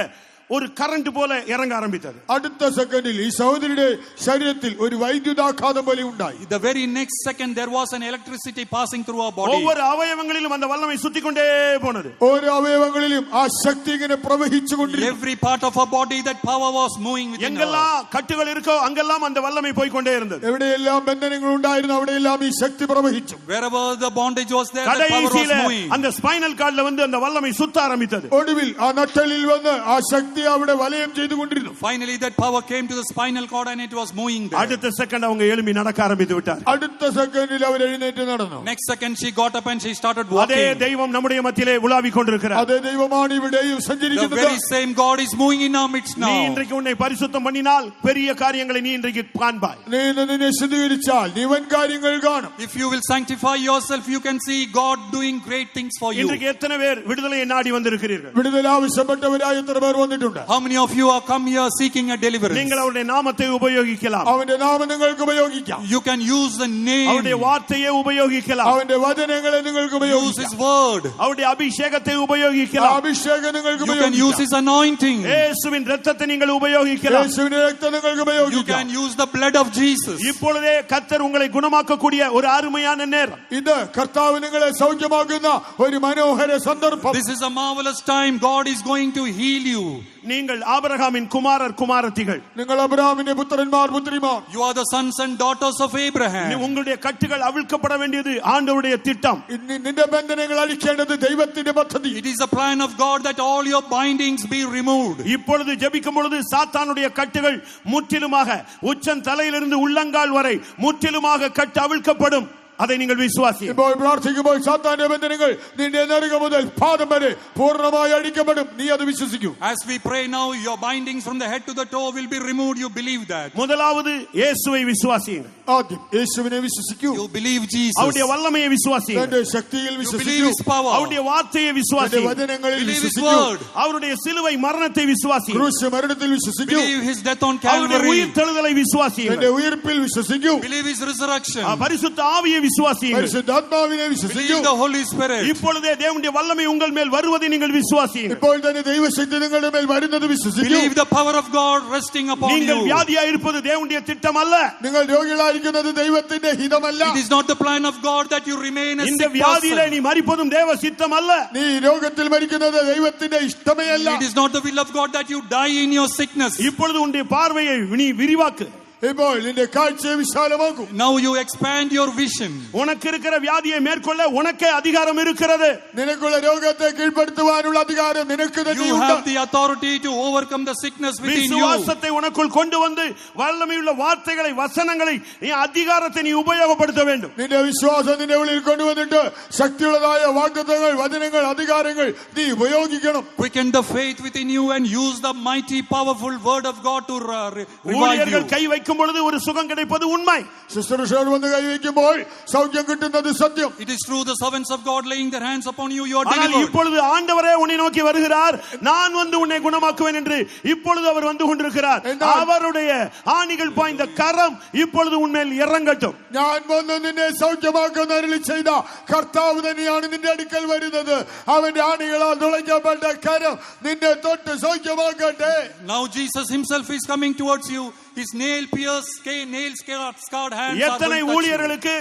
Speaker 2: ஒரு கரண்ட் போல இறங்க ஆரம்பித்தது.
Speaker 3: അടുത്ത സെക്കൻഡിൽ ഈ സഹോദരിയുടെ ശരീരത്തിൽ ഒരു വൈദ്യുതാഘാതം പോലെ ഉണ്ടായി.
Speaker 1: The very next second there was an electricity passing through her body.
Speaker 2: ஒவ்வொரு அவயவங்களிலும் அந்த வல்லமை சுத்திக்கொண்டே போனது.
Speaker 3: ഓരോ അവയവങ്ങളിലും ആ ശക്തി ഇങ്ങനെ പ്രവഹിച്ചുകൊണ്ടിരുന്നു.
Speaker 1: Every part of her body that power was moving within her.
Speaker 2: எங்கெல்லாம் கட்டுகள் இருக்கோ அங்கெல்லாம் அந்த வல்லமை போய் கொண்டே இருந்தது.
Speaker 3: എവിടെയെല്ലാം ബന്ധനങ്ങൾ ഉണ്ടായിരുന്നു അവിടെയെല്ലാം ഈ ശക്തി പ്രവഹിച്ചു.
Speaker 1: Wherever the bondage was there, the power was moving.
Speaker 2: அந்த ஸ்பைனல் கார்ட்ல வந்து அந்த வல்லமை சுத்த ஆரம்பித்தது.
Speaker 3: ഒടുവിൽ ആ നട്ടലിൽ വന്ന് ആ ശക്തി അവിടെ വലയം ചെയ്തുകൊണ്ടിരുന്നു.
Speaker 1: Finally that power came to the spinal cord and it was moving there.
Speaker 2: அடுத்த செகண்ட் அவங்க எழும்பி நடக்க ஆரம்பித்து விட்டார்.
Speaker 3: അടുത്ത സെക്കൻഡിൽ അവർ എഴുന്നേറ്റ് നടന്നു.
Speaker 1: Next second she got up and she started
Speaker 2: அதே
Speaker 1: walking.
Speaker 2: தெய்வம் நம்முடைய மத்தியிலே உலாவிக் கொண்டிருக்கிறார்.
Speaker 3: അതേ ദൈവമാണ് ഇവിടെയും
Speaker 1: The
Speaker 3: സഞ്ചരിക്കുന്നത്.
Speaker 1: very same God is moving in our midst
Speaker 2: நீ
Speaker 1: now.
Speaker 2: இன்றைக்கு உன்னை பரிசுத்தம் பண்ணினால் பெரிய காரியங்களை நீ இன்றைக்கு காண்பாய்.
Speaker 3: നീ ഇന്ന് നിന്നെ ശുദ്ധീകരിച്ചാൽ നീ വൻ കാര്യങ്ങൾ കാണും.
Speaker 1: If you will sanctify yourself, you can see God doing great things for you.
Speaker 2: இன்றைக்கு எத்தனை பேர் விடுதலையை நாடி வந்திருக்கிறீர்கள்?
Speaker 3: വിടുതൽ ആവശ്യപ്പെട്ടവരായ എത്ര പേർ വന്നിട്ടുണ്ട്? വന്നിട്ടുണ്ട്.
Speaker 1: How many of you are come here seeking a deliverance?
Speaker 2: நீங்கள் அவருடைய நாமத்தை உபயோகிக்கலாம்.
Speaker 3: അവന്റെ നാമം നിങ്ങൾക്ക് ഉപയോഗിക്കാം.
Speaker 1: You can use the name.
Speaker 2: அவருடைய வார்த்தையை உபயோகிக்கலாம்.
Speaker 3: അവന്റെ വചനങ്ങളെ നിങ്ങൾക്ക്
Speaker 1: Use
Speaker 3: ഉപയോഗിക്കാം.
Speaker 1: his word.
Speaker 2: அவருடைய அபிஷேகத்தை உபயோகிக்கலாம்.
Speaker 3: അഭിഷേകം നിങ്ങൾക്ക്
Speaker 1: You can use
Speaker 3: ഉപയോഗിക്കാം.
Speaker 1: his anointing.
Speaker 2: இயேசுவின் இரத்தத்தை நீங்கள் உபயோகிக்கலாம்.
Speaker 3: യേശുവിന്റെ രക്തം നിങ്ങൾക്ക്
Speaker 1: You
Speaker 3: ഉപയോഗിക്കാം.
Speaker 1: can use the blood of Jesus.
Speaker 2: இப்பொழுதே கர்த்தர் உங்களை குணமாக்கக்கூடிய ஒரு அருமையான நேரம்.
Speaker 3: ഇത് കർത്താവ് നിങ്ങളെ സൗഖ്യമാക്കുന്ന ഒരു മനോഹര സന്ദർഭം.
Speaker 1: This is a marvelous time. God is going to heal you.
Speaker 2: நீங்கள் ஆபிரகாமின் குமாரர் குமாரத்திகள்.
Speaker 3: നിങ്ങൾ അബ്രഹാമിന്റെ പുത്രന്മാർ പുത്രിമാർ.
Speaker 1: You are the sons and daughters of Abraham.
Speaker 2: உங்களுடைய கட்டுகள் அவிழ்க்கப்பட வேண்டியது ஆண்டவருடைய திட்டம்.
Speaker 3: നിന്റെ ബന്ധനങ്ങൾ അഴിക്കേണ്ടത് ദൈവത്തിന്റെ പദ്ധതി.
Speaker 1: It is a plan of God that all your bindings be removed.
Speaker 2: இப்பொழுது ஜெபிக்கும் பொழுது சாத்தானுடைய கட்டுகள் முற்றிலுமாக உச்சன் தலையிலிருந்து உள்ளங்கால் வரை முற்றிலுமாக கட்டு அவிழ்க்கப்படும். அதை நீங்கள் விசுவாசியுங்கள்.
Speaker 3: ഇപ്പോൾ പ്രാർത്ഥിക്കുമ്പോൾ സാത്താന്റെ ബന്ധനങ്ങൾ നിന്റെ നെറുക മുതൽ പാദം വരെ പൂർണ്ണമായി അഴിക്കപ്പെടും. നീ അത് വിശ്വസിക്കൂ.
Speaker 1: As we pray now, your bindings from the head to the toe will be removed. You believe that.
Speaker 2: முதலாவது இயேசுவை விசுவாசியுங்கள்.
Speaker 3: ആദ്യം യേശുവിനെ വിശ്വസിക്കൂ.
Speaker 1: You believe Jesus.
Speaker 2: அவருடைய வல்லமையை விசுவாசியுங்கள்.
Speaker 3: തന്റെ ശക്തിയിൽ
Speaker 1: You believe
Speaker 3: വിശ്വസിക്കൂ.
Speaker 1: his power.
Speaker 2: அவருடைய வார்த்தையை
Speaker 3: തന്റെ
Speaker 2: விசுவாசியுங்கள்.
Speaker 3: വചനങ്ങളിൽ
Speaker 1: Believe his
Speaker 3: വിശ്വസിക്കൂ.
Speaker 1: word.
Speaker 2: அவருடைய சிலுவை மரணத்தை விசுவாசியுங்கள்.
Speaker 3: ക്രൂശ് മരണത്തിൽ വിശ്വസിക്കൂ.
Speaker 1: Believe his death on
Speaker 2: அவருடைய
Speaker 1: Calvary.
Speaker 2: உயிர்த்தெழுதலை
Speaker 3: തന്റെ
Speaker 2: விசுவாசியுங்கள்.
Speaker 3: ഉയർപ്പിൽ വിശ്വസിക്കൂ.
Speaker 1: Believe his resurrection.
Speaker 2: பரிசுத்த ஆவியை விசுவாசியுங்கள்.
Speaker 3: പരിശുദ്ധാത്മാവിനെ വിശ്വസിക്കൂ.
Speaker 1: Believe the Holy Spirit.
Speaker 2: இப்பொழுதே தேவனுடைய வல்லமை உங்கள் மேல் வருவதை நீங்கள் விசுவாசியுங்கள்.
Speaker 3: ഇപ്പോൾ തന്നെ ദൈവശക്തി നിങ്ങളുടെ മേൽ വരുന്നത് വിശ്വസിക്കൂ.
Speaker 1: Believe the power of God resting upon
Speaker 2: நீங்கள்
Speaker 1: you.
Speaker 2: வியாதியா இருப்பது தேவனுடைய திட்டம் அல்ல.
Speaker 3: നിങ്ങൾ രോഗികളായിരിക്കുന്നത് ദൈവത്തിന്റെ ഹിതമല്ല.
Speaker 1: It is not the plan of God that you remain a
Speaker 2: இந்த
Speaker 1: sick
Speaker 2: வியாதியிலே
Speaker 1: person.
Speaker 2: நீ மரிப்பதும் தேவ சித்தம் அல்ல.
Speaker 3: നീ രോഗത്തിൽ മരിക്കുന്നത് ദൈവത്തിന്റെ ഇഷ്ടമേ അല്ല.
Speaker 1: It is not the will of God that you die in your sickness.
Speaker 2: இப்பொழுது உன்னுடைய பார்வையை நீ விரிவாக்கு.
Speaker 3: ഇപ്പോൾ നിന്റെ കാഴ്ചയെ വിശാലമാക്കും.
Speaker 1: Now you expand your vision.
Speaker 2: உனக்கு இருக்கிற வியாதியை மேற்கொள்ள உனக்கே அதிகாரம் இருக்கிறது.
Speaker 3: നിനക്കുള്ള രോഗത്തെ കീഴ്പ്പെടുത്തുവാനുള്ള അധികാരം നിനക്ക്
Speaker 1: You
Speaker 3: തന്നെയുണ്ട്.
Speaker 1: have the authority to overcome the sickness within you.
Speaker 2: விசுவாசத்தை உனக்குள் கொண்டு வந்து வல்லமையுள்ள வார்த்தைகளை வசனங்களை நீ அதிகாரத்தை நீ உபயோகப்படுத்த வேண்டும்.
Speaker 3: നിന്റെ വിശ്വാസം നിന്റെ ഉള്ളിൽ കൊണ്ടുവന്നിട്ട് ശക്തിയുള്ളതായ വാഗ്ദത്തങ്ങൾ വചനങ്ങൾ അധികാരങ്ങൾ നീ ഉപയോഗിക്കണം.
Speaker 1: Quicken the faith within you and use the mighty powerful word of God to revive you.
Speaker 2: ஊழியர்கள் கை வைக்கும் பொழுது ஒரு சுகம் கிடைப்பது உண்மை.
Speaker 3: ശുശ്രൂഷകർ വന്ന് കൈവയ്ക്കുമ്പോൾ സൗഖ്യം കിട്ടുന്നത് സത്യം.
Speaker 1: It is true, the servants of God laying their hands upon you, you are
Speaker 2: ஆனால்
Speaker 1: delivered.
Speaker 2: இப்பொழுது ஆண்டவரே உன்னை நோக்கி வருகிறார். நான் வந்து உன்னை குணமாக்குவேன் என்று இப்பொழுது அவர் வந்து கொண்டிருக்கிறார். அவருடைய ஆணிகள் பாய்ந்த கரம் இப்பொழுது உன்மேல் இறங்கட்டும்.
Speaker 3: ഞാൻ വന്ന് നിന്നെ സൗഖ്യമാക്കുന്ന അരുളി ചെയ്ത കർത്താവ് തന്നെയാണ് നിന്റെ അടുക്കൽ വരുന്നത്. അവന്റെ ആണികളാൽ തുളയ്ക്കപ്പെട്ട കരം നിന്നെ തൊട്ട് സൗഖ്യമാക്കട്ടെ.
Speaker 1: Now Jesus himself is coming towards you. His nail-scarred hands are
Speaker 2: எத்தனை
Speaker 1: going to touch you.
Speaker 2: ஊழியர்களுக்கு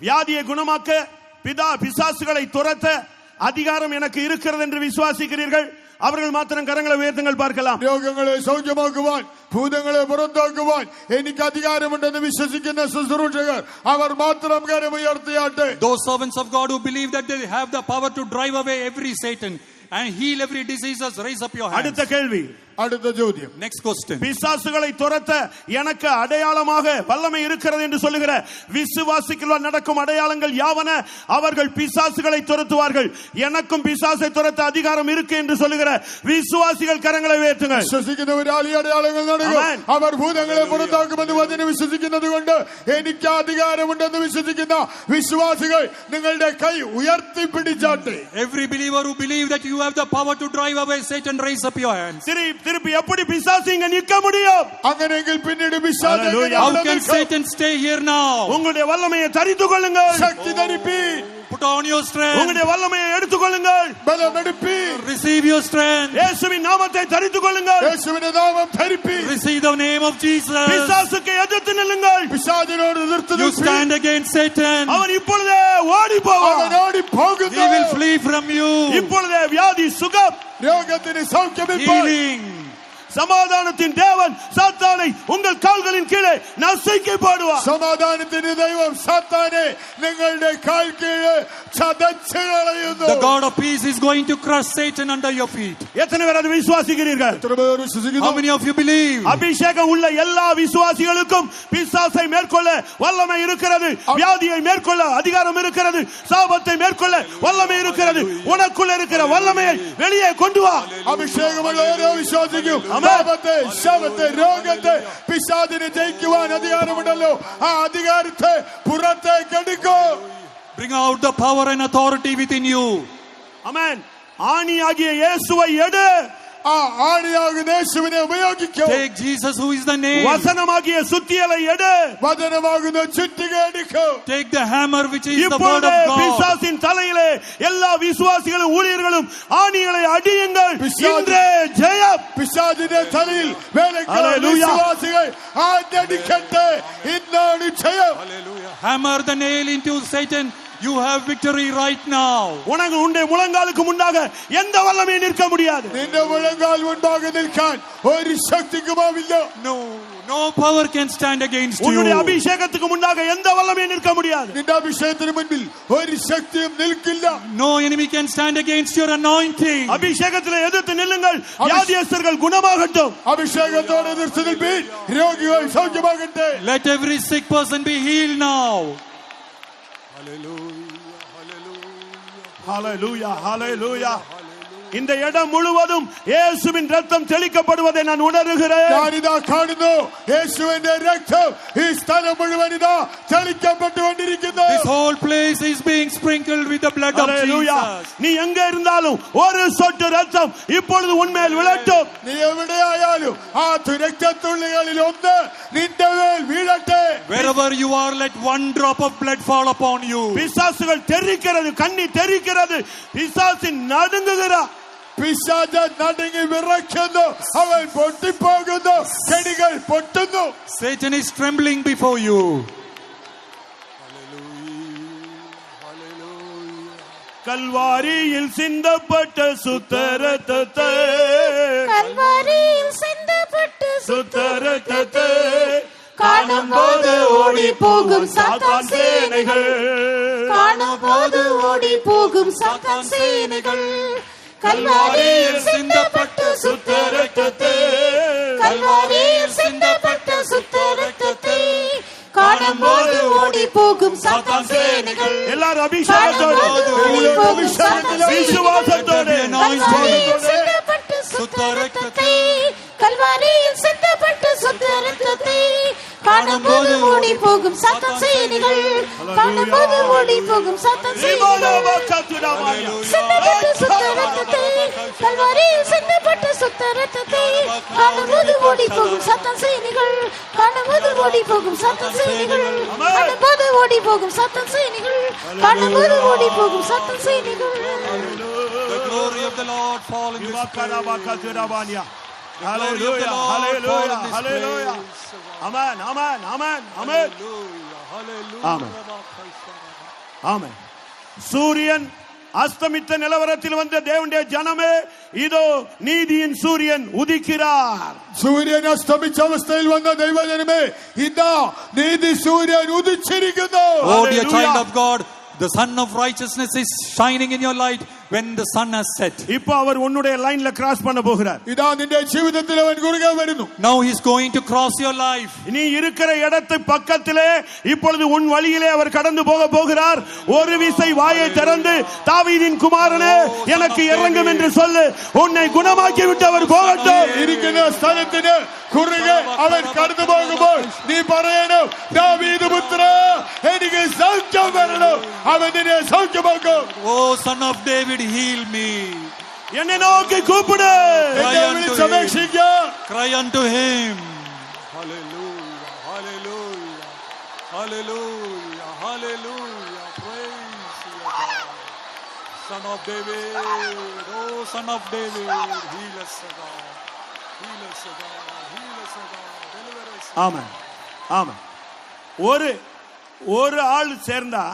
Speaker 2: வியாதியை குணமாக்க பிசாசுகளை துரத்த அதிகாரம் எனக்கு இருக்கிறது என்று விசுவாசிக்கிறீர்கள்? அவர்கள் மாத்திரம் கரங்களை உயர்த்துங்கள் பார்க்கலாம்.
Speaker 3: രോഗങ്ങളെ സൗഖ്യമാക്കുവാൻ ഭൂതങ്ങളെ പുറത്താക്കുവാൻ എനിക്ക് അധികാരമുണ്ടെന്ന് വിശ്വസിക്കുന്ന ശുശ്രൂഷകർ അവർ മാത്രം കരമുയർത്തിയാട്ടെ.
Speaker 1: Those servants of God who believe that they have the power to drive away every Satan and heal every diseases, raise up your hands.
Speaker 2: அடுத்த கேள்வி.
Speaker 3: അടുത്ത ചോദ്യം.
Speaker 1: Next question.
Speaker 2: பிசாசுகளை துரத்த எனக்கு அடையாளமாக வல்லமை இருக்கிறது என்று சொல்லுகிற விசுவாசிக்குள்ள நடக்கும் அடையாளங்கள் யாவன? அவர்கள் பிசாசுகளை துரத்துவார்கள். எனக்கும் பிசாசை துரத்த அதிகாரம் இருக்கு என்று சொல்லுகிற விசுவாசிகள் கரங்களை உயர்த்துங்கள்.
Speaker 3: വിശ്വസിക്കുന്നവരാൽ ഈ അടയാളങ്ങൾ നടക്കും. അവർ ഭൂതങ്ങളെ പുറത്താക്കുമെന്ന് വചനം വിശ്വസിക്കുന്നത് കൊണ്ട് എനിക്ക് അധികാരമുണ്ടെന്ന് വിശ്വസിക്കുന്ന വിശ്വാസികൾ നിങ്ങളുടെ കൈ ഉയർത്തിപ്പിടിച്ചാട്ടെ.
Speaker 1: Every believer who believe that you have the power to drive away Satan, raise up your hands.
Speaker 2: திருப்பி எப்படி பிசாசு இங்க நிற்க முடியும்?
Speaker 3: അങ്ങനെയെങ്കിൽ പിന്നീട് പിശാച്
Speaker 1: How can Satan stay here now?
Speaker 2: உங்களுடைய வல்லமையை தரித்துக் கொள்ளுங்கள்.
Speaker 3: ശക്തി ധരിപ്പീൻ.
Speaker 1: Put on your strength.
Speaker 2: உங்களுடைய வல்லமையை எடுத்துக் கொள்ளுங்கள்.
Speaker 3: ബലമെടുപ്പീൻ.
Speaker 1: Receive your strength.
Speaker 2: இயேசுவின் நாமத்தை தரித்துக் கொள்ளுங்கள்.
Speaker 3: യേശുവിന്റെ നാമം ധരിപ്പീൻ.
Speaker 1: Receive the name of Jesus.
Speaker 2: பிசாசுக்கு எதிர்த்து நில்லுங்கள்.
Speaker 3: പിശാചിനോട് എതിർത്ത്
Speaker 1: You
Speaker 3: നിൽപ്പീൻ.
Speaker 1: stand against Satan.
Speaker 2: அவன் இப்பொழுதே ஓடி போவான்.
Speaker 3: അവൻ ഓടിപ്പോകുന്നു.
Speaker 1: He will flee from you.
Speaker 2: இப்பொழுதே வியாதி சுகம்,
Speaker 3: രോഗത്തിന് സൗഖ്യമിപ്പോൾ.
Speaker 1: Healing.
Speaker 2: சமாதானத்தின் தேவன் சாத்தானை உங்கள் கால்களின் கீழே நசுக்கி போடுவார்.
Speaker 3: സമാധാനത്തിന്റെ ദൈവം സാത്താനെ നിങ്ങളുടെ കാൽ കീഴ് ചതച്ചു കളയുന്നു.
Speaker 1: The God of peace is going to crush Satan under your feet.
Speaker 2: எத்தனை பேர் அதை விசுவாசிக்கிறீர்கள்?
Speaker 3: എത്ര പേർ വിശ്വസിക്കുന്നു?
Speaker 1: How many of you believe?
Speaker 2: அபிஷேகம் உள்ள எல்லா விசுவாசிகளுக்கும் பிசாசை மேற்கொள்ள வல்லமை இருக்கிறது. வியாதியை மேற்கொள்ள அதிகாரம் இருக்கிறது. சாபத்தை மேற்கொள்ள வல்லமை இருக்கிறது. உனக்குள்ள இருக்கிற வல்லமையை வெளியே கொண்டு வா.
Speaker 3: അഭിഷേകമുള്ള ഓരോ വിശ്വാസിക്കും പാപത്തെ, ശവത്തെ, രോഗത്തെ, പിശാചിനെ ജയിക്കുവാൻ അധികാരമുണ്ടല്ലോ. ആ അധികാരത്തെ പുറത്തേക്ക് എടുക്കൂ.
Speaker 1: Bring out the power and authority within you.
Speaker 2: ஆமென். ஆணியாகிய இயேசுவை எடு.
Speaker 3: ആ ആണിയാകുന്ന യേശുവിനെ ഉപയോഗിക്കൂ.
Speaker 1: Take Jesus who is the nail.
Speaker 2: வசனமாகிய சுத்தியலை எடு.
Speaker 3: വചനമാകുന്ന ചുറ്റിക എടുക്കൂ.
Speaker 1: Take the hammer which is the word
Speaker 2: இப்பொழுது
Speaker 1: of God.
Speaker 2: பிசாசின் தலையிலே எல்லா விசுவாசிகளும் ஊழியர்களும் ஆணிகளை அடியுங்கள். இன்றே ஜெயம்.
Speaker 3: പിശാചിന്റെ തലയിൽ വേലക്കാർ വിശ്വാസികൾ ആഞ്ഞടിക്കട്ടെ. ഇന്നാണ് ജയം.
Speaker 1: Hammer the nail into Satan. You have victory right now.
Speaker 2: உனக்கு உன்னுடைய முழங்காலுக்கு முன்னாக எந்த வல்லமையும் நிற்க முடியாது.
Speaker 3: നിന്റെ മുഴങ്കാൽ മുൻപാകെ നിൽക്കാൻ ഒരു ശക്തിക്കുമാവില്ല.
Speaker 1: No power can stand against you.
Speaker 2: உன்னுடைய அபிஷேகத்துக்கு முன்னாக எந்த வல்லமையும் நிற்க முடியாது.
Speaker 3: നിന്റെ അഭിഷേകത്തിന് മുൻപിൽ ഒരു ശക്തിയും നിൽക്കില്ല.
Speaker 1: No enemy can stand against your anointing.
Speaker 2: அபிஷேகத்திலே எதிர்த்து நில்லுங்கள். வியாதியஸ்தர்கள் குணமாகட்டும்.
Speaker 3: അഭിഷേകത്തോടെ എതിർത്ത് നിൽപ്പീൻ. രോഗികൾ സൗഖ്യമാകട്ടെ.
Speaker 1: Let every sick person be healed now.
Speaker 2: ஹalleluya ஹalleluya. இந்த இடம் முழுவதும் இயேசுவின் ரத்தம் தெளிக்கப்படுவதை நான் உணர்கிறேன்.
Speaker 3: ഞാനിതാ കാണുന്നു യേശുവിന്റെ രക്തം ഈ സ്ഥലം മുഴുവൻ ഇതാ തെളിക്കപ്പെട്ടുകൊണ്ടിരിക്കുന്നു.
Speaker 1: This whole place is being sprinkled with the blood of Jesus.
Speaker 2: நீ எங்க இருந்தாலும் ஒரு சொட்டு ரத்தம் இப்பொழுது உன்மேல் விழட்டும்.
Speaker 3: നീ എവിടെയായാലും ആ രക്തത്തുള്ളികളിൽ ഒന്ന് നിന്റെ മേൽ വീഴട്ടെ.
Speaker 1: Wherever you are, let one drop of blood fall upon you.
Speaker 2: பிசாசுகள் தெரிக்கிறது, கண்ணி தெரிக்கிறது, பிசாசின் நடுங்குகிறார்.
Speaker 3: പിശാച് നടുങ്ങി വിറയ്ക്കുന്നു. അവൻ പൊട്ടിപ്പോകുന്നു. ചെടികൾ പൊട്ടുന്നു.
Speaker 1: Satan is trembling before you.
Speaker 2: கல்வாரியில் சிந்தப்பட்ட சுத்த ரத்தத்தை,
Speaker 4: കൽവാരിയിൽ സിന്തപ്പെട്ട
Speaker 2: சுத்த ரத்தத்தை
Speaker 4: കാണുம்போது ഓടി പോകും സാത്താൻ സേനകൾ. കാണുம்போது ഓടി പോകും സാത്താൻ സേനകൾ. കൽവാരിയിൽ സിന്തപ്പെട്ട സുത്ത രക്തത്തെ, കൽവാരിയിൽ സിന്തപ്പെട്ട സുത്ത രക്തത്തെ കാണുம்போது ഓടി പോകും സാത്താൻ സേനകൾ.
Speaker 2: எல்லாரும் அபிஷேகத்தோடு விசுவாசத்தோடு
Speaker 4: കൽവാരിയിൽ സിന്തപ്പെട്ട സുത്ത രക്തത്തെ, കൽവാരിയിൽ സിന്തപ്പെട്ട സുത്ത രക്തത്തെ കാണുம்போது ஓடி போகும் சாத்தான் சேனைகள். കാണുம்போது ஓடி போகும் சாத்தான் சேனைகள். சிந்தப்பட்ட சுத்த ரத்தத்தை, கல்வாரியில் சிந்தப்பட்ட சுத்த ரத்தத்தை കാണുம்போது ஓடி போகும் சாத்தான் சேனைகள். കാണുம்போது ஓடி போகும் சாத்தான் சேனைகள். കാണும்போது ஓடி போகும் சாத்தான் சேனைகள். കാണുம்போது ஓடி போகும் சாத்தான் சேனைகள்.
Speaker 1: The glory of the Lord fall in this place.
Speaker 2: Hallelujah, hallelujah, hallelujah. Amen, amen, amen, amen. Amen. Amen. சூரியன் அஸ்தமித்த நிலவரத்தில் வந்த தேவனுடைய ஜனமே, இதோ நீதியின் சூரியன் உதிக்கிறார்.
Speaker 3: സൂര്യൻ അസ്തമിച്ച അവസ്ഥയിൽ വന്ന ദൈവജനമേ, ഇതാ നീതി സൂര്യൻ ഉദിച്ചിരിക്കുന്നു.
Speaker 1: Oh dear child of God, the sun of righteousness is shining in your light when the sun has set.
Speaker 2: இப்போ அவர் உன்னுடைய லைன்ல கிராஸ் பண்ண போகிறார்.
Speaker 3: ഇതാ നിന്റെ ജീവിതത്തിൽ അവൻ കുറുകെ വരുന്നു.
Speaker 1: Now he is going to cross your life.
Speaker 2: நீ இருக்கிற இடத்து பக்கத்திலே இப்பொழுது உன் வழியிலே அவர் கடந்து போக போகிறார். ஒரு விசை வாயை திறந்து, தாவீதின் குமாரனே எனக்கு இறங்கும் என்று சொல்லு. உன்னை குணமாக்கி விட்டு அவர் போகட்டும்.
Speaker 3: ഇരിക്കുന്ന സ്ഥലത്തിന് കുറുകെ അവൻ കടന്നു പോകുമ്പോൾ നീ പറയണം, ദാവീദ് പുത്ര എനിക്ക് സൗഖ്യം വരണം. അവൻ നിന്നെ സൗഖ്യമാക്കും.
Speaker 1: Oh son of David, heal me.
Speaker 2: என்னை நோக்கி கூப்பிடு.
Speaker 3: എന്നെ വിളിച്ചപേക്ഷിക്ക.
Speaker 1: Cry unto him. Hallelujah, hallelujah, hallelujah, hallelujah. Praise you, God. Son of David, oh son of David, heal us, O God. Heal us, O God. Heal us, O God. Deliver us.
Speaker 2: ஆமென், ஆமென். ஒரு ஆள் சேர்ந்தா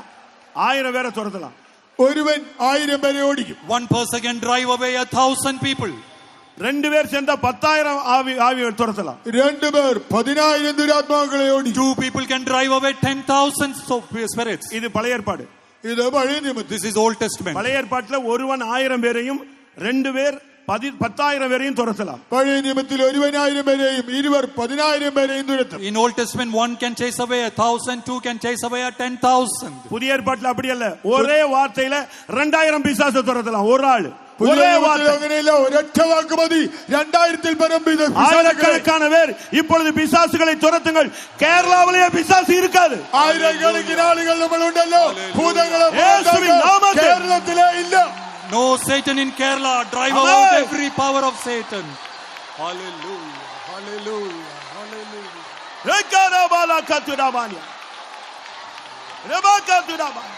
Speaker 2: 1000 பேரை துரத்தலாம்.
Speaker 3: ഒരുവൻ 1000 പേരെ ഓടിക്കും.
Speaker 1: One person can drive away 1,000 people.
Speaker 2: 2 പേർ சேர்ந்தா 10,000 ஆவியை துரத்தலாம்.
Speaker 3: 2 പേർ 10,000 ദുരാത്മാക്കളെ ഓടിക്കും.
Speaker 1: 2 people can drive away 10,000 spirits.
Speaker 2: இது பழைய ஏற்பாடு.
Speaker 3: ഇത് പഴയ നിയമത്തിൽ.
Speaker 1: This is Old Testament.
Speaker 2: பழைய ஏற்பாட்டுல ஒருவன் 1000 பேரையும் 2 பேர் 10,000 பேரையும் துரத்தலாம்.
Speaker 3: പഴയ നിയമത്തിൽ ഒരുവൻ 1000 പേരെയും ഇരുവർ 10,000 പേരെയും തുരത്തും.
Speaker 1: In Old Testament, one can chase away 1,000, 2 can chase away 10,000.
Speaker 2: புதிய ஏற்பாட்டுல அப்படி அல்ல. ஒரே வார்த்தையில 2000 பிசாசை துரத்தலாம் ஒரு ஆள். ஒரே வார்த்தை.
Speaker 3: അങ്ങനെയല്ല, ഒരൊറ്റ വാക്ക് മതി 2000-ൽ പരം
Speaker 2: ஆயிரக்கணக்கான பேர் இப்பொழுது பிசாசுகளை துரத்துங்கள். கேரளாவிலேயே பிசாசு இருக்காது.
Speaker 3: ആയിരക്കണക്കിന് ആളുകൾ നമ്മളുണ്ടല്ലോ. ഭൂതങ്ങളെ
Speaker 2: യേശുവിൻ നാമത്തിൽ.
Speaker 3: കേരളത്തിലെ ഇല്ല.
Speaker 1: No Satan in Kerala. Drive
Speaker 2: Amen.
Speaker 1: out every power of Satan. Hallelujah. Hallelujah. Hallelujah.
Speaker 2: Rekarabala katurabania. Rebakaturabania.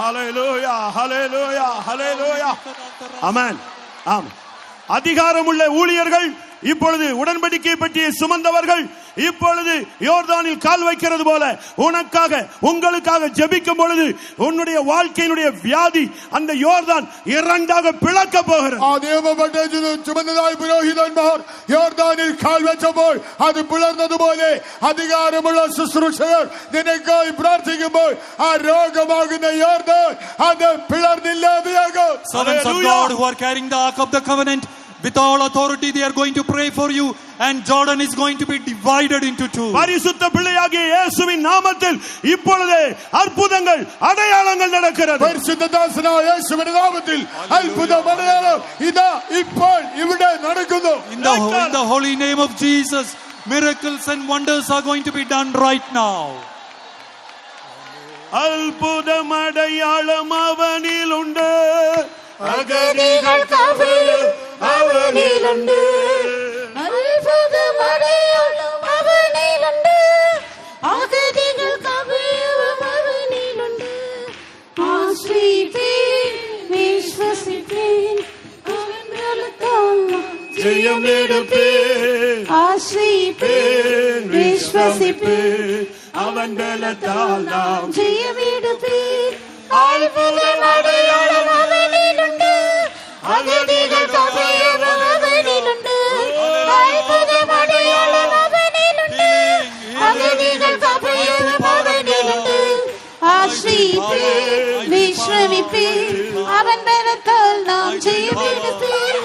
Speaker 2: Hallelujah. Hallelujah. Hallelujah. Amen. Amen. அதிகாரமுள்ள ஊழியர்கள் இப்பொழுது உடன்படிக்கை பற்றிய சுமந்தவர்கள் இப்பொழுது யோர்தானில் கால் வைக்கிறது போல உனக்காக உங்களுக்காக ஜெபிக்கும் பொழுது உன்னுடைய வாழ்க்கையினுடைய வியாதி அந்த யோர்தான் இரண்டாக பிளக்க போகிறது.
Speaker 3: ആ നിയമപണ്ഡിതൻ ചുമന്നതായ പുരോഹിതന്മാർ യോർദാനിൽ കാൽ വെച്ചപ്പോൾ അത് പിളർന്നതുപോലെ അധികാരമുള്ള ശുശ്രൂഷകർ നിനക്കായി പ്രാർത്ഥിക്കുമ്പോൾ ആ രോഗമാകുന്ന യോർദാൻ അത് പിളർന്നില്ലാതെയാകും.
Speaker 1: Servants of God who are carrying the ark of the covenant, with all authority they are going to pray for you, and Jordan is going to be divided into two.
Speaker 2: பரிசுத்த பிள்ளையாகிய இயேசுவின் நாமத்தில் இப்பொழுது அற்புதங்கள் அடையாளங்கள் நடக்கிறது.
Speaker 3: പരിശുദ്ധദാസനായ യേശുവിന്റെ നാമത്തിൽ അത്ഭുതം അടയാളം ഇതാ ഇപ്പോൾ ഇവിടെ നടക്കുന്നു.
Speaker 1: In the holy name of Jesus, miracles and wonders are going to be done right now.
Speaker 2: அற்புதம் அடையாளம் அவனில் உண்டு.
Speaker 4: അഗതികൾ കവിയും അവനിലുണ്ട്. അത്ഭുതം അടയാളം അവനിലുണ്ട്. അഗതികൾ കവിയും അവനിലുണ്ട്. ആശ്രയിപ്പീൻ വിശ്വസിപ്പീൻ അവൻ ബലത്താൽ
Speaker 2: ஜெயமெடுப்பேன்.
Speaker 4: ആശ്രയിപ്പീൻ വിശ്വസിപ്പീൻ
Speaker 2: அவன் பலத்தால் நாம்
Speaker 4: ജയമെടുപ്പീൻ. അത്ഭുതം അടയാളം അവനിലുണ്ട്. അഗതികൾ കവിയും അവനിലുണ്ട്. അത്ഭുതം അടയാളം അവനിലുണ്ട്. അഗതികൾ കവിയും അവനിലുണ്ട്. ആശ്രയിപ്പീൻ വിശ്രമിപ്പീൻ അവൻ ബലത്താൽ നാം ജയമെടുപ്പീൻ.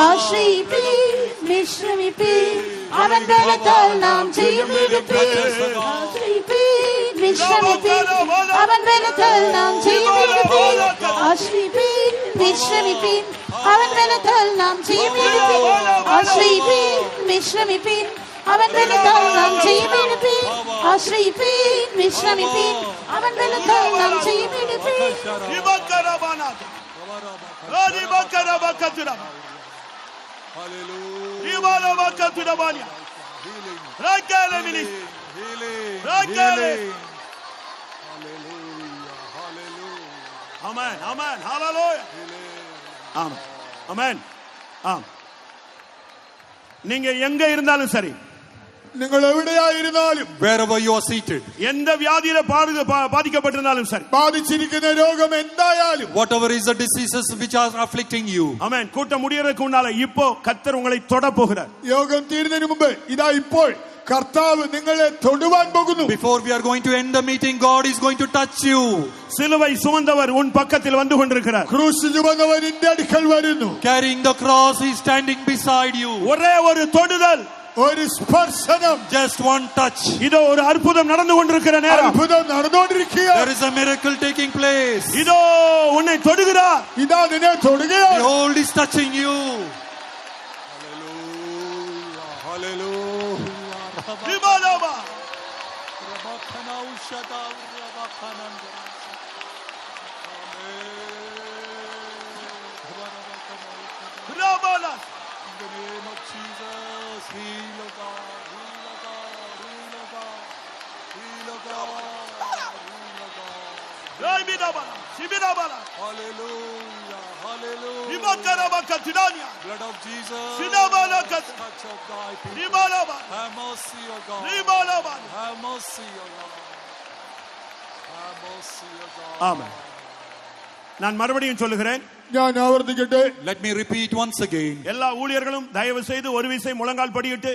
Speaker 4: ആശ്രയിപ്പീൻ വിശ്രമിപ്പീൻ അവൻ ബലത്താൽ നാം ജയമെടുപ്പീൻ. ആശ്രയിപ്പീൻ വിശ്രമിപ്പീൻ അവൻ ബലത്താൽ നാം ജയമെടുപ്പീൻ. ആശ്രയിപ്പീൻ വിശ്രമിപ്പീൻ അവൻ ബലത്താൽ നാം ജയമെടുപ്പീൻ. ആശ്രയിപ്പീൻ വിശ്രമിപ്പീൻ അവൻ ബലത്താൽ നാം ജയമെടുപ്പീൻ. ആശ്രയിപ്പീൻ വിശ്രമിപ്പീൻ അവൻ ബലത്താൽ നാം ജയമെടുപ്പീൻ.
Speaker 2: Amen. Amen. Hallelujah. Amen. Amen. Amen. நீங்க எங்க இருந்தாலும் சரி,
Speaker 3: നിങ്ങൾ എവിടെയായിരുന്നാലും,
Speaker 1: Wherever you are seated,
Speaker 2: எந்த வியாதியில பாதிக்கப்பட்டிருந்தாலும் சரி,
Speaker 3: ബാധിച്ചിരിക്കുന്ന രോഗം എന്തായാലും,
Speaker 1: whatever is the diseases which are afflicting you,
Speaker 2: ஆமென். கூட்டம் முடியறதுக்கு முன்னால இப்போ கர்த்தர் உங்களை தொட போகிறார்.
Speaker 3: യോഗം തീരുന്നതിന് മുമ്പ് ഇതാ ഇപ്പോൾ കർത്താവ് നിങ്ങളെ തൊടുവാൻ പോകുന്നു.
Speaker 1: before we are going to end the meeting, God is going to touch you.
Speaker 2: சிலுவை சுமந்தவர் உன் பக்கத்தில் வந்து கொண்டிருக்கிறார்.
Speaker 3: ക്രൂശ് ചുമന്നവൻ നിന്റെ അടുക്കൽ വരുന്നു.
Speaker 1: Carrying the cross, he is standing beside you.
Speaker 2: ஒரே ஒரு தொடுதல்,
Speaker 3: ഒരു സ്പർശനം,
Speaker 1: Just one touch.
Speaker 2: இதோ ஒரு அற்புதம் நடந்து கொண்டிருக்கிற நேரம்.
Speaker 3: അത്ഭുതം നടന്നുകൊണ്ടിരിക്കുക.
Speaker 1: There is a miracle taking place.
Speaker 2: இதோ உன்னை தொடுகிறார்.
Speaker 3: ഇതാ നിന്നെ തൊടുകയാണ്.
Speaker 1: Behold, is touching you. Hallelujah.
Speaker 2: திபாலோபா. ராபாலா.
Speaker 1: In the name of Jesus, heal, O God, heal, O God, heal, O God, heal, O God, heal, O God.
Speaker 2: ராய்பிதாபாலா. சிபிதாபாலா.
Speaker 1: Hallelujah, hallelujah.
Speaker 2: திபாகரபகதிடானியா.
Speaker 1: Blood of Jesus,
Speaker 2: சிதாபாலகத்.
Speaker 1: touch of thy people.
Speaker 2: திபாலோபா.
Speaker 1: Have mercy, O God.
Speaker 2: திபாலோபா.
Speaker 1: Have mercy, O God. Have mercy, O God.
Speaker 2: ஆமென். நான் மறுபடியும் சொல்லுகிறேன்,
Speaker 3: ഞാൻ ആവർത്തിക്കട്ടെ.
Speaker 1: Let me repeat once again.
Speaker 2: எல்லா ஊழியர்களும் தயவு செய்து ஒரு விசை முழங்கால் படியிட்டு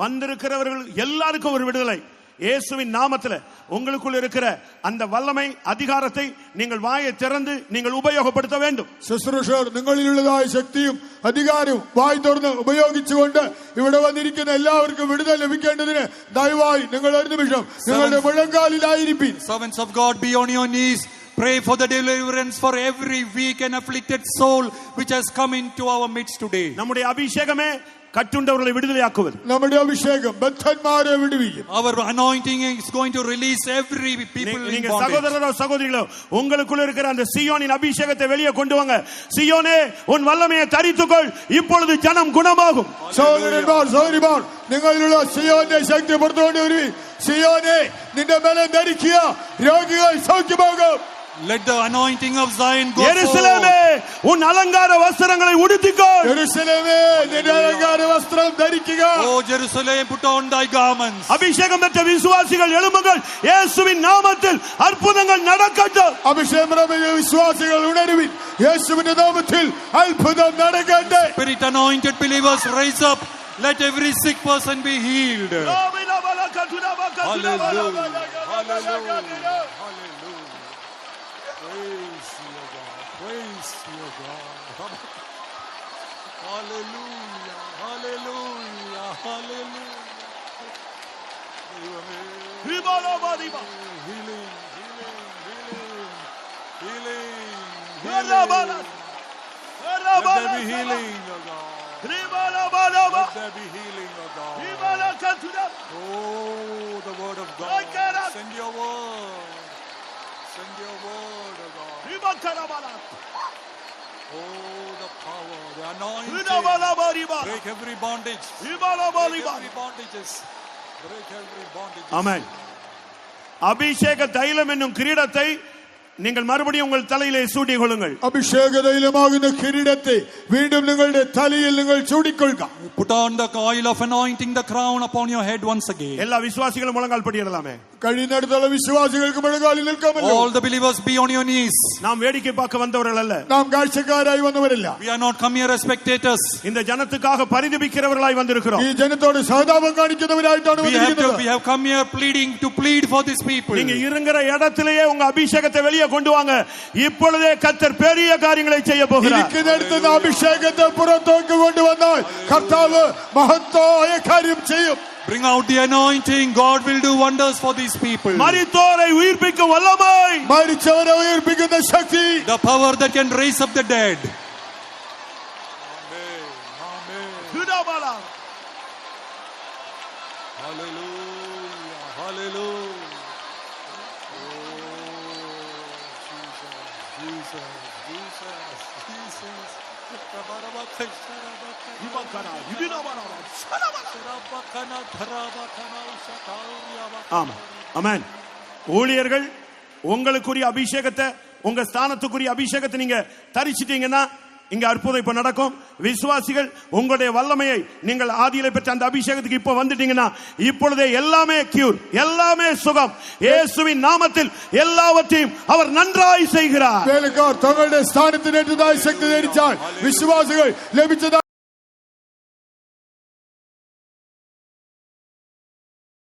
Speaker 2: வந்திருக்கிறவர்கள் எல்லாருக்கும் ஒரு விடுதலை. இயேசுவின் நாமத்தில் உங்களுக்குள் இருக்கிற அந்த வல்லமை அதிகாரத்தை நீங்கள் வாயை திறந்து நீங்கள் உபயோகப்படுத்த வேண்டும்.
Speaker 3: ശുശ്രൂഷകർ നിങ്ങളിലുള്ളതായ ശക്തിയും അധികാരവും വായി തുറന്ന് ഉപയോഗിച്ചുകൊണ്ട് ഇവിടെ വന്നിരിക്കുന്ന എല്ലാവർക്കും വിടുതൽ ലഭിക്കേണ്ടതിന് ദയവായി നിങ്ങൾ ഒരു നിമിഷം നിങ്ങളുടെ മുഴങ്കാലിലായിരിക്കും.
Speaker 1: Servants of God, be on your knees. Pray for the deliverance for every weak and afflicted soul which has come into our midst today.
Speaker 2: நம்முடைய அபிஷேகமே கட்டுண்டவர்களை விடுதலையாக்குவது.
Speaker 3: നമ്മുടെ അഭിഷേകം ബദ്ധന്മാരെ വിടുവിക്കും.
Speaker 1: Our anointing is going to release every people in
Speaker 2: நீங்க
Speaker 1: bondage.
Speaker 2: சகோதரரோ சகோதரிகளோ உங்களுக்குள்ள இருக்கிற அந்த சீயோனின் அபிஷேகத்தை வெளியே கொண்டு வாங்க. சீயோனே உன் வல்லமையை தரித்துக்கொள், இப்பொழுது ஜனம் குணமாகும்.
Speaker 3: സഹോദരന്മാർ സഹോദരിമാർ നിങ്ങളിലുള്ള സിയോന്റെ ശക്തി പുറത്തുകൊണ്ട് വരുവിൻ. സിയോനെ നിന്റെ ബലം ധരിക്കുക, രോഗികൾ സൗഖ്യമാകും.
Speaker 1: Let the anointing of Zion go
Speaker 2: எருசலேமே
Speaker 1: forth.
Speaker 2: உன் அலங்கார வஸ்திரங்களை உடுத்திக்கொள்.
Speaker 3: യെരൂശലേമേ നിന്റെ അലങ്കാര വസ്ത്രം ധരിക്കുക.
Speaker 1: Oh Jerusalem, put on thy garments.
Speaker 2: அபிஷேகம் பெற்ற விசுவாசிகள் எழும்புங்கள், இயேசுவின் நாமத்தில் அற்புதங்கள் நடக்கட்டும்.
Speaker 3: അഭിഷേകം പ്രാപിച്ച വിശ്വാസികൾ ഉണരുവിൻ, യേശുവിന്റെ നാമത്തിൽ അത്ഭുതം നടക്കട്ടെ.
Speaker 1: Spirit anointed believers rise up. Let every sick person be healed. Praise your God. Praise your God. Hallelujah. Hallelujah. Hallelujah. Healing. Healing. Healing. Let there be healing, O God. Let there be healing, O God. Oh, the word of God. Send your word. Send your word, O God. Oh, the power, the anointing. Break every bondage. Break every bondages. Break every bondage.
Speaker 2: ஆமென். அபிஷேக தைலம் என்னும் கிரீடத்தை நீங்கள் மறுபடியும் உங்கள் தலையிலே சூட்டிக் கொள்ளுங்கள்.
Speaker 3: അഭിഷേക തൈലമാകുന്ന കിരീടത്തെ വീണ്ടും നിങ്ങളുടെ തലയിൽ നിങ്ങൾ ചൂടിക്കൊള്ളുക.
Speaker 1: Put on the oil of anointing, the crown upon your head once again.
Speaker 2: எல்லா விசுவாசிகளும் முழங்கால் படியிடலாமே.
Speaker 3: കഴിയുന്നിടത്തോളം വിശ്വാസികൾക്ക് മുഴങ്കാലിൽ നിൽക്കാമല്ലോ.
Speaker 1: All the believers be on your knees.
Speaker 2: நாம் வேடிக்கை பார்க்க வந்தவர்கள் அல்ல.
Speaker 3: നാം കാഴ്ചക്കാരായി വന്നവരല്ല.
Speaker 1: We are not come here as spectators.
Speaker 2: இந்த ஜனத்துக்காக பரிதபிக்கிறவர்களாய் வந்திருக்கிறோம்.
Speaker 3: ഈ ജനത്തോട് സഹതാപം കാണിക്കുന്നവരായിട്ടാണ് വന്നിരിക്കുന്നത്.
Speaker 1: We have come here to plead for these people.
Speaker 2: நீங்க இருங்கிற இடத்திலேயே உங்க அபிஷேகத்தை வெளியே கொண்டு வாங்க. இப்பொழுதே கர்த்தர் பெரிய காரியங்களை செய்ய போகிறார்.
Speaker 3: ഇരിക്കുന്നിടത്ത് അഭിഷേകത്തെ പുറത്തേക്ക് കൊണ്ടുവന്നാൽ കർത്താവ് മഹത്തായ കാര്യം ചെയ്യും.
Speaker 1: Bring out the anointing. God will do wonders for these people.
Speaker 2: மரித்தோரை உயிர்ப்பிக்கும் வல்லமை,
Speaker 3: മരിച്ചവരെ ഉയർപ്പിക്കുന്ന ശക്തി,
Speaker 1: the power that can raise up the dead. Hallelujah. Hallelujah. Jesus.
Speaker 2: ஆமா. ஆமென். ஊழியர்கள் உங்களுக்குரிய அபிஷேகத்தை, உங்க ஸ்தானத்துக்குரிய அபிஷேகத்தை நீங்க தரிச்சிட்டீங்கன்னா இங்க அற்புதம் இப்ப நடக்கும். விசுவாசிகள் உங்களுடைய வல்லமையை நீங்கள் ஆதியிலே பெற்ற அந்த அபிஷேகத்துக்கு இப்ப வந்துட்டீங்கன்னா இப்பொழுதே எல்லாமே கியூர், எல்லாமே சுகம். இயேசுவின் நாமத்தில் எல்லாவற்றையும் அவர் நன்றாய் செய்கிறார்.
Speaker 3: തങ്ങളുടെ സ്ഥാനത്തിനേറ്റതായ ശക്തി ധരിച്ചാൽ വിശ്വാസികൾ ലഭിച്ചത്